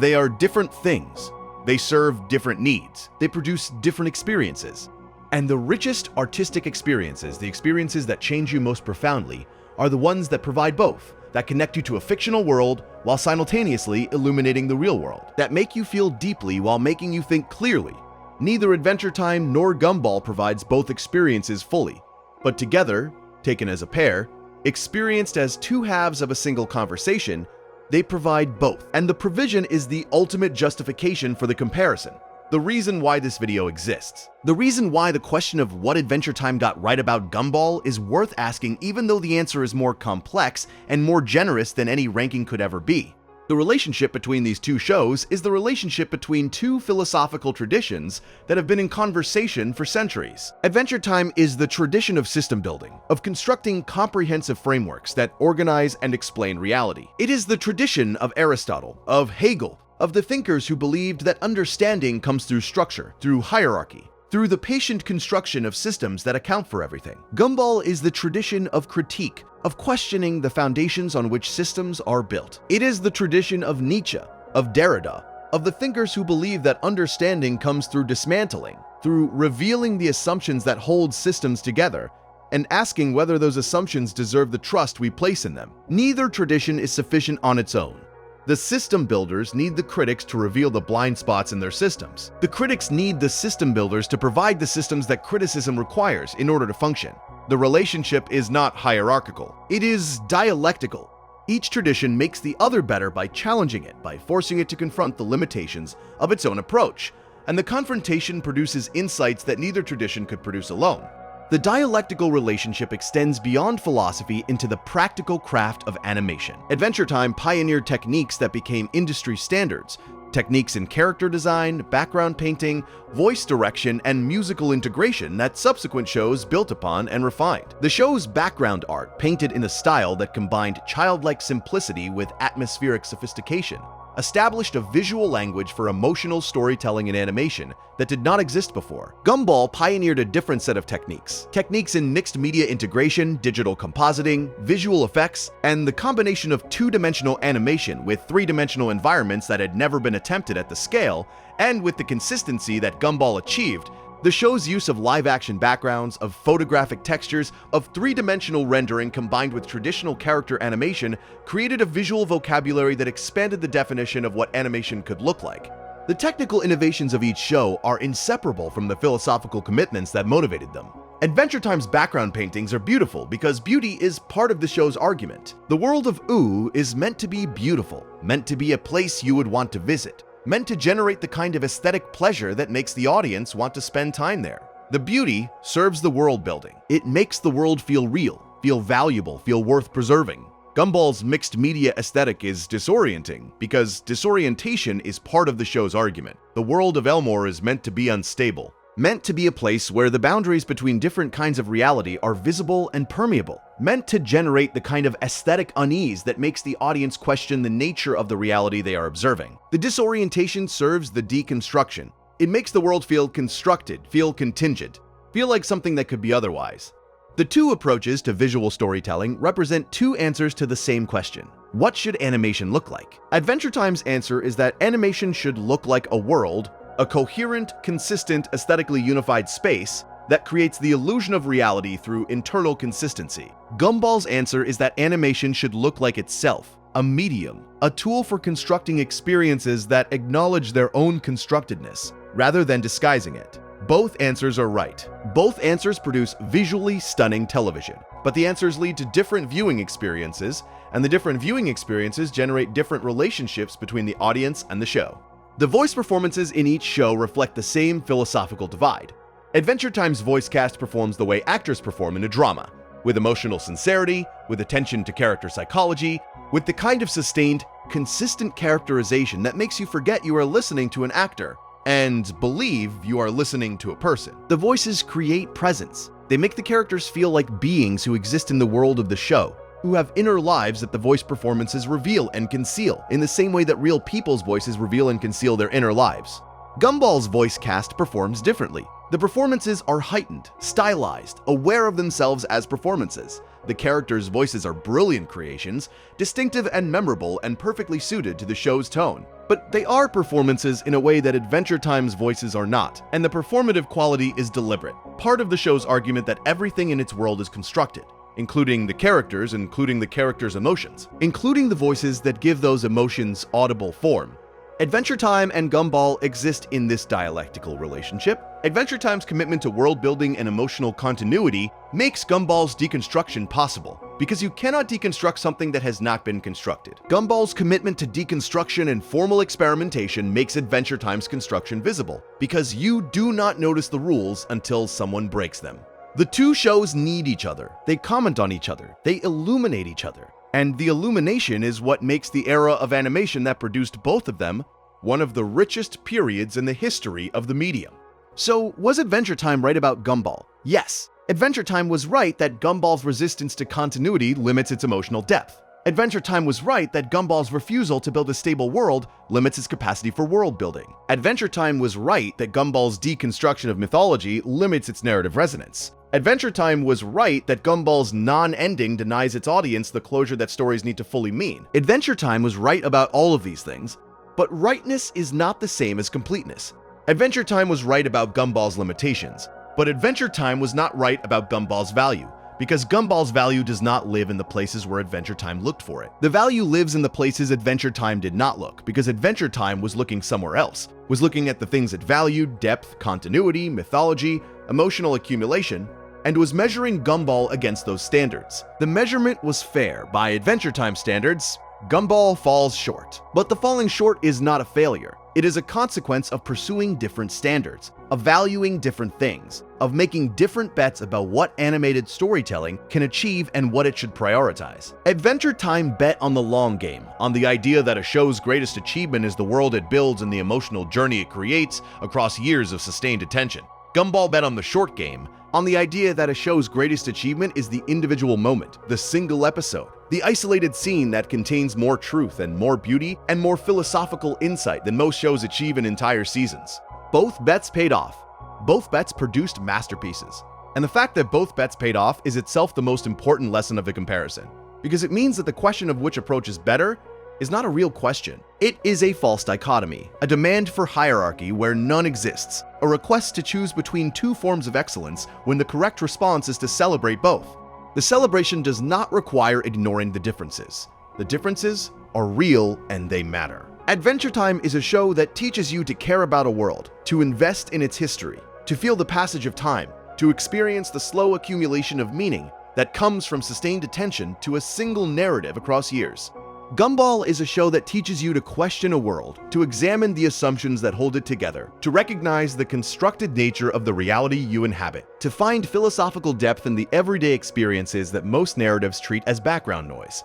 They are different things. They serve different needs. They produce different experiences. And the richest artistic experiences, the experiences that change you most profoundly, are the ones that provide both, that connect you to a fictional world while simultaneously illuminating the real world, that make you feel deeply while making you think clearly. Neither Adventure Time nor Gumball provides both experiences fully, but together, taken as a pair, experienced as two halves of a single conversation, they provide both. And the provision is the ultimate justification for the comparison. The reason why this video exists. The reason why the question of what Adventure Time got right about Gumball is worth asking even though the answer is more complex and more generous than any ranking could ever be. The relationship between these two shows is the relationship between two philosophical traditions that have been in conversation for centuries. Adventure Time is the tradition of system building, of constructing comprehensive frameworks that organize and explain reality. It is the tradition of Aristotle, of Hegel, of the thinkers who believed that understanding comes through structure, through hierarchy, through the patient construction of systems that account for everything. Gumball is the tradition of critique, of questioning the foundations on which systems are built. It is the tradition of Nietzsche, of Derrida, of the thinkers who believe that understanding comes through dismantling, through revealing the assumptions that hold systems together, and asking whether those assumptions deserve the trust we place in them. Neither tradition is sufficient on its own. The system builders need the critics to reveal the blind spots in their systems. The critics need the system builders to provide the systems that criticism requires in order to function. The relationship is not hierarchical. It is dialectical. Each tradition makes the other better by challenging it, by forcing it to confront the limitations of its own approach, and the confrontation produces insights that neither tradition could produce alone. The dialectical relationship extends beyond philosophy into the practical craft of animation. Adventure Time pioneered techniques that became industry standards, techniques in character design, background painting, voice direction, and musical integration that subsequent shows built upon and refined. The show's background art, painted in a style that combined childlike simplicity with atmospheric sophistication, established a visual language for emotional storytelling in animation that did not exist before. Gumball pioneered a different set of techniques in mixed media integration, digital compositing, visual effects, and the combination of two-dimensional animation with three-dimensional environments that had never been attempted at the scale, and with the consistency that Gumball achieved. The show's use of live-action backgrounds, of photographic textures, of three-dimensional rendering combined with traditional character animation created a visual vocabulary that expanded the definition of what animation could look like. The technical innovations of each show are inseparable from the philosophical commitments that motivated them. Adventure Time's background paintings are beautiful because beauty is part of the show's argument. The world of Ooh is meant to be beautiful, meant to be a place you would want to visit, meant to generate the kind of aesthetic pleasure that makes the audience want to spend time there. The beauty serves the world building. It makes the world feel real, feel valuable, feel worth preserving. Gumball's mixed media aesthetic is disorienting because disorientation is part of the show's argument. The world of Elmore is meant to be unstable, meant to be a place where the boundaries between different kinds of reality are visible and permeable, meant to generate the kind of aesthetic unease that makes the audience question the nature of the reality they are observing. The disorientation serves the deconstruction. It makes the world feel constructed, feel contingent, feel like something that could be otherwise. The two approaches to visual storytelling represent two answers to the same question. What should animation look like? Adventure Time's answer is that animation should look like a world, a coherent, consistent, aesthetically unified space that creates the illusion of reality through internal consistency. Gumball's answer is that animation should look like itself, a medium, a tool for constructing experiences that acknowledge their own constructedness, rather than disguising it. Both answers are right. Both answers produce visually stunning television, but the answers lead to different viewing experiences, and the different viewing experiences generate different relationships between the audience and the show. The voice performances in each show reflect the same philosophical divide. Adventure Time's voice cast performs the way actors perform in a drama, with emotional sincerity, with attention to character psychology, with the kind of sustained, consistent characterization that makes you forget you are listening to an actor and believe you are listening to a person. The voices create presence. They make the characters feel like beings who exist in the world of the show, who have inner lives that the voice performances reveal and conceal, in the same way that real people's voices reveal and conceal their inner lives. Gumball's voice cast performs differently. The performances are heightened, stylized, aware of themselves as performances. The characters' voices are brilliant creations, distinctive and memorable and perfectly suited to the show's tone. But they are performances in a way that Adventure Time's voices are not, and the performative quality is deliberate, part of the show's argument that everything in its world is constructed, including the characters, including the characters' emotions, including the voices that give those emotions audible form. Adventure Time and Gumball exist in this dialectical relationship. Adventure Time's commitment to world building and emotional continuity makes Gumball's deconstruction possible, because you cannot deconstruct something that has not been constructed. Gumball's commitment to deconstruction and formal experimentation makes Adventure Time's construction visible, because you do not notice the rules until someone breaks them. The two shows need each other. They comment on each other. They illuminate each other. And the illumination is what makes the era of animation that produced both of them one of the richest periods in the history of the medium. So, was Adventure Time right about Gumball? Yes. Adventure Time was right that Gumball's resistance to continuity limits its emotional depth. Adventure Time was right that Gumball's refusal to build a stable world limits its capacity for world building. Adventure Time was right that Gumball's deconstruction of mythology limits its narrative resonance. Adventure Time was right that Gumball's non-ending denies its audience the closure that stories need to fully mean. Adventure Time was right about all of these things, but rightness is not the same as completeness. Adventure Time was right about Gumball's limitations, but Adventure Time was not right about Gumball's value, because Gumball's value does not live in the places where Adventure Time looked for it. The value lives in the places Adventure Time did not look, because Adventure Time was looking somewhere else, was looking at the things it valued: depth, continuity, mythology, emotional accumulation, and was measuring Gumball against those standards. The measurement was fair. By Adventure Time standards, Gumball falls short. But the falling short is not a failure. It is a consequence of pursuing different standards, of valuing different things, of making different bets about what animated storytelling can achieve and what it should prioritize. Adventure Time bet on the long game, on the idea that a show's greatest achievement is the world it builds and the emotional journey it creates across years of sustained attention. Gumball bet on the short game, on the idea that a show's greatest achievement is the individual moment, the single episode, the isolated scene that contains more truth and more beauty and more philosophical insight than most shows achieve in entire seasons. Both bets paid off. Both bets produced masterpieces. And the fact that both bets paid off is itself the most important lesson of the comparison, because it means that the question of which approach is better is not a real question. It is a false dichotomy, a demand for hierarchy where none exists, a request to choose between two forms of excellence when the correct response is to celebrate both. The celebration does not require ignoring the differences. The differences are real and they matter. Adventure Time is a show that teaches you to care about a world, to invest in its history, to feel the passage of time, to experience the slow accumulation of meaning that comes from sustained attention to a single narrative across years. Gumball is a show that teaches you to question a world, to examine the assumptions that hold it together, to recognize the constructed nature of the reality you inhabit, to find philosophical depth in the everyday experiences that most narratives treat as background noise.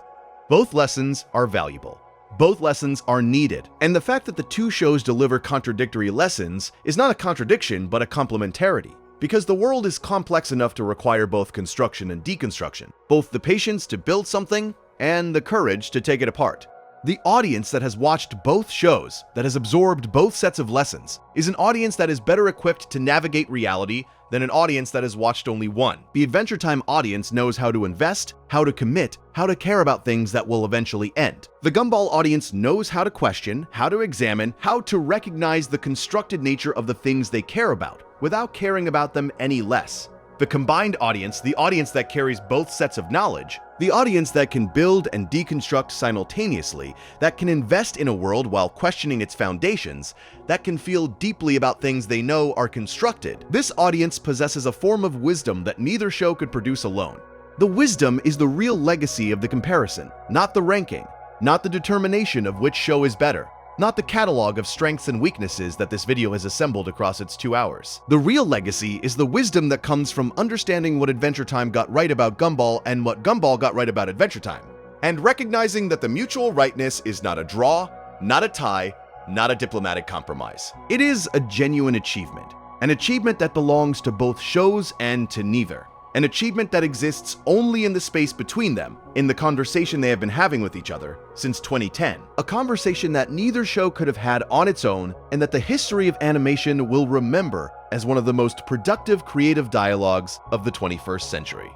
Both lessons are valuable. Both lessons are needed, and the fact that the two shows deliver contradictory lessons is not a contradiction but a complementarity, because the world is complex enough to require both construction and deconstruction, both the patience to build something and the courage to take it apart. The audience that has watched both shows, that has absorbed both sets of lessons, is an audience that is better equipped to navigate reality than an audience that has watched only one. The Adventure Time audience knows how to invest, how to commit, how to care about things that will eventually end. The Gumball audience knows how to question, how to examine, how to recognize the constructed nature of the things they care about, without caring about them any less. The combined audience, the audience that carries both sets of knowledge, the audience that can build and deconstruct simultaneously, that can invest in a world while questioning its foundations, that can feel deeply about things they know are constructed. This audience possesses a form of wisdom that neither show could produce alone. The wisdom is the real legacy of the comparison, not the ranking, not the determination of which show is better, not the catalog of strengths and weaknesses that this video has assembled across its 2 hours. The real legacy is the wisdom that comes from understanding what Adventure Time got right about Gumball and what Gumball got right about Adventure Time, and recognizing that the mutual rightness is not a draw, not a tie, not a diplomatic compromise. It is a genuine achievement, an achievement that belongs to both shows and to neither. An achievement that exists only in the space between them, in the conversation they have been having with each other since 2010. A conversation that neither show could have had on its own, and that the history of animation will remember as one of the most productive creative dialogues of the 21st century.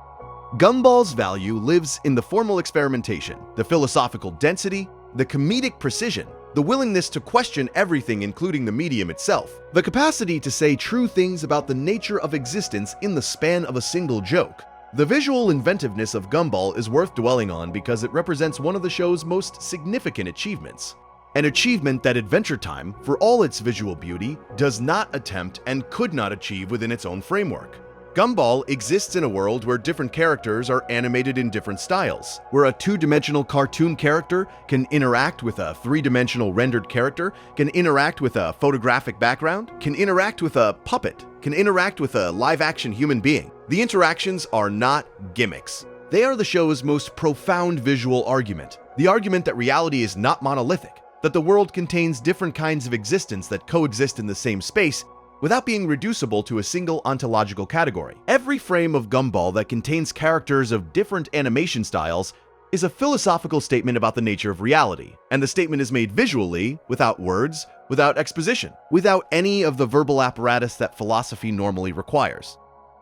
Gumball's value lives in the formal experimentation, the philosophical density, the comedic precision, the willingness to question everything including the medium itself, the capacity to say true things about the nature of existence in the span of a single joke. The visual inventiveness of Gumball is worth dwelling on because it represents one of the show's most significant achievements. An achievement that Adventure Time, for all its visual beauty, does not attempt and could not achieve within its own framework. Gumball exists in a world where different characters are animated in different styles, where a two-dimensional cartoon character can interact with a three-dimensional rendered character, can interact with a photographic background, can interact with a puppet, can interact with a live-action human being. The interactions are not gimmicks. They are the show's most profound visual argument. The argument that reality is not monolithic, that the world contains different kinds of existence that coexist in the same space without being reducible to a single ontological category. Every frame of Gumball that contains characters of different animation styles is a philosophical statement about the nature of reality, and the statement is made visually, without words, without exposition, without any of the verbal apparatus that philosophy normally requires.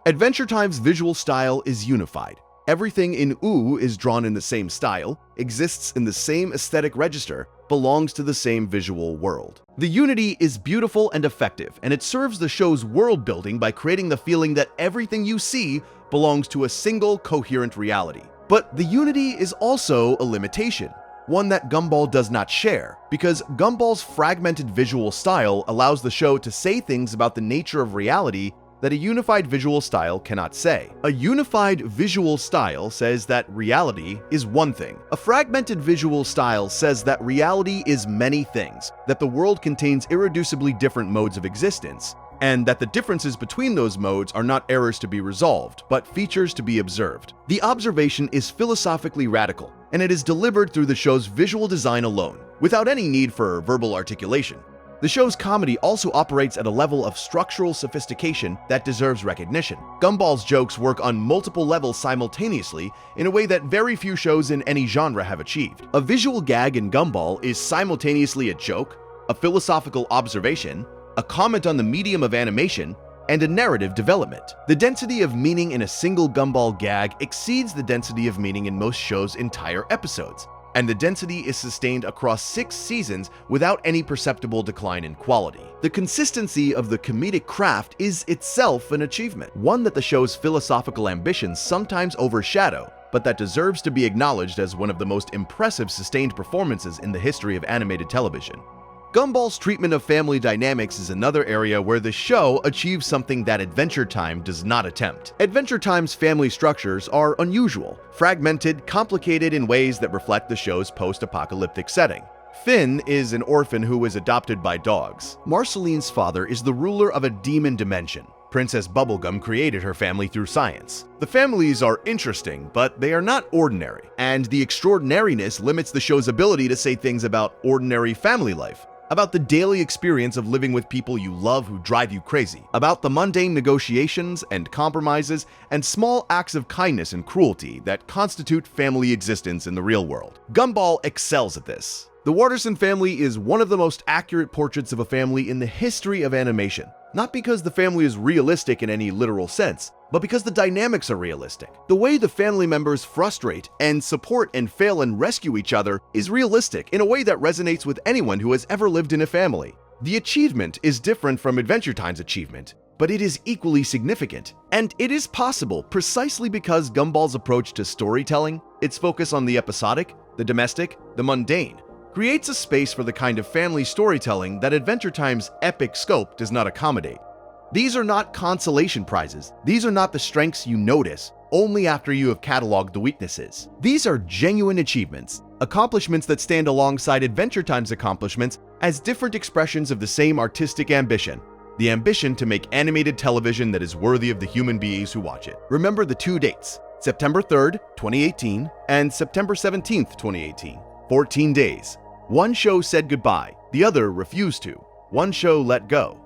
Adventure Time's visual style is unified. Everything in OO is drawn in the same style, exists in the same aesthetic register, belongs to the same visual world. The unity is beautiful and effective, and it serves the show's world building by creating the feeling that everything you see belongs to a single coherent reality. But the unity is also a limitation, one that Gumball does not share, because Gumball's fragmented visual style allows the show to say things about the nature of reality that a unified visual style cannot say. A unified visual style says that reality is one thing. A fragmented visual style says that reality is many things, that the world contains irreducibly different modes of existence, and that the differences between those modes are not errors to be resolved, but features to be observed. The observation is philosophically radical, and it is delivered through the show's visual design alone, without any need for verbal articulation. The show's comedy also operates at a level of structural sophistication that deserves recognition. Gumball's jokes work on multiple levels simultaneously in a way that very few shows in any genre have achieved. A visual gag in Gumball is simultaneously a joke, a philosophical observation, a comment on the medium of animation, and a narrative development. The density of meaning in a single Gumball gag exceeds the density of meaning in most shows' entire episodes, and the density is sustained across 6 seasons without any perceptible decline in quality. The consistency of the comedic craft is itself an achievement, one that the show's philosophical ambitions sometimes overshadow, but that deserves to be acknowledged as one of the most impressive sustained performances in the history of animated television. Gumball's treatment of family dynamics is another area where the show achieves something that Adventure Time does not attempt. Adventure Time's family structures are unusual, fragmented, complicated in ways that reflect the show's post-apocalyptic setting. Finn is an orphan who was adopted by dogs. Marceline's father is the ruler of a demon dimension. Princess Bubblegum created her family through science. The families are interesting, but they are not ordinary, and the extraordinariness limits the show's ability to say things about ordinary family life, about the daily experience of living with people you love who drive you crazy, about the mundane negotiations and compromises and small acts of kindness and cruelty that constitute family existence in the real world. Gumball excels at this. The Watterson family is one of the most accurate portraits of a family in the history of animation, not because the family is realistic in any literal sense, but because the dynamics are realistic. The way the family members frustrate and support and fail and rescue each other is realistic in a way that resonates with anyone who has ever lived in a family. The achievement is different from Adventure Time's achievement, but it is equally significant. And it is possible precisely because Gumball's approach to storytelling, its focus on the episodic, the domestic, the mundane, creates a space for the kind of family storytelling that Adventure Time's epic scope does not accommodate. These are not consolation prizes. These are not the strengths you notice only after you have cataloged the weaknesses. These are genuine achievements, accomplishments that stand alongside Adventure Time's accomplishments as different expressions of the same artistic ambition, the ambition to make animated television that is worthy of the human beings who watch it. Remember the 2 dates, September 3rd, 2018 and September 17th, 2018. 14 days. One show said goodbye, the other refused to. One show let go,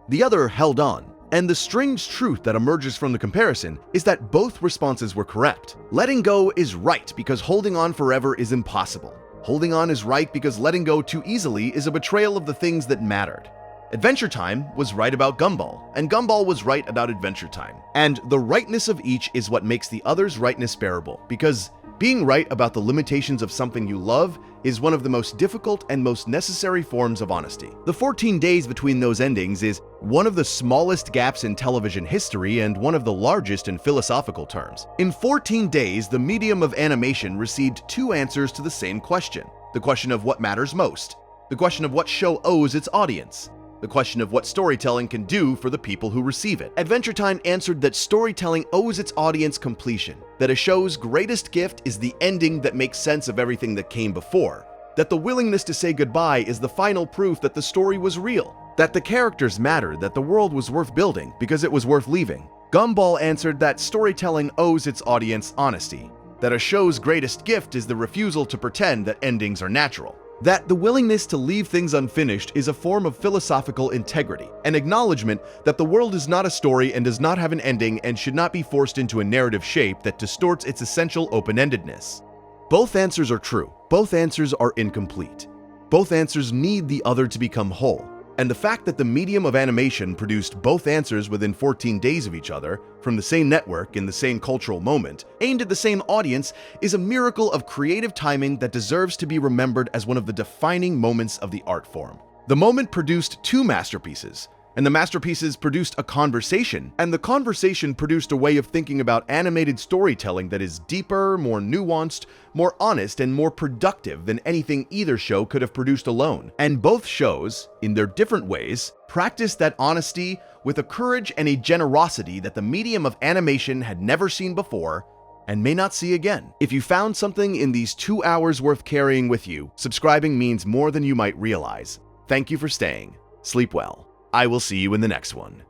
the other held on. And the strange truth that emerges from the comparison is that both responses were correct. Letting go is right because holding on forever is impossible. Holding on is right because letting go too easily is a betrayal of the things that mattered. Adventure Time was right about Gumball, and Gumball was right about Adventure Time. And the rightness of each is what makes the other's rightness bearable, because being right about the limitations of something you love is one of the most difficult and most necessary forms of honesty. The 14 days between those endings is one of the smallest gaps in television history and one of the largest in philosophical terms. In 14 days, the medium of animation received 2 answers to the same question. The question of what matters most. The question of what show owes its audience. The question of what storytelling can do for the people who receive it. Adventure Time answered that storytelling owes its audience completion, that a show's greatest gift is the ending that makes sense of everything that came before, that the willingness to say goodbye is the final proof that the story was real, that the characters mattered, that the world was worth building because it was worth leaving. Gumball answered that storytelling owes its audience honesty, that a show's greatest gift is the refusal to pretend that endings are natural. That the willingness to leave things unfinished is a form of philosophical integrity, an acknowledgement that the world is not a story and does not have an ending and should not be forced into a narrative shape that distorts its essential open-endedness. Both answers are true. Both answers are incomplete. Both answers need the other to become whole. And the fact that the medium of animation produced both answers within 14 days of each other, from the same network in the same cultural moment, aimed at the same audience, is a miracle of creative timing that deserves to be remembered as one of the defining moments of the art form. The moment produced two masterpieces, and the masterpieces produced a conversation, and the conversation produced a way of thinking about animated storytelling that is deeper, more nuanced, more honest, and more productive than anything either show could have produced alone. And both shows, in their different ways, practiced that honesty with a courage and a generosity that the medium of animation had never seen before and may not see again. If you found something in these 2 hours worth carrying with you, subscribing means more than you might realize. Thank you for staying. Sleep well. I will see you in the next one.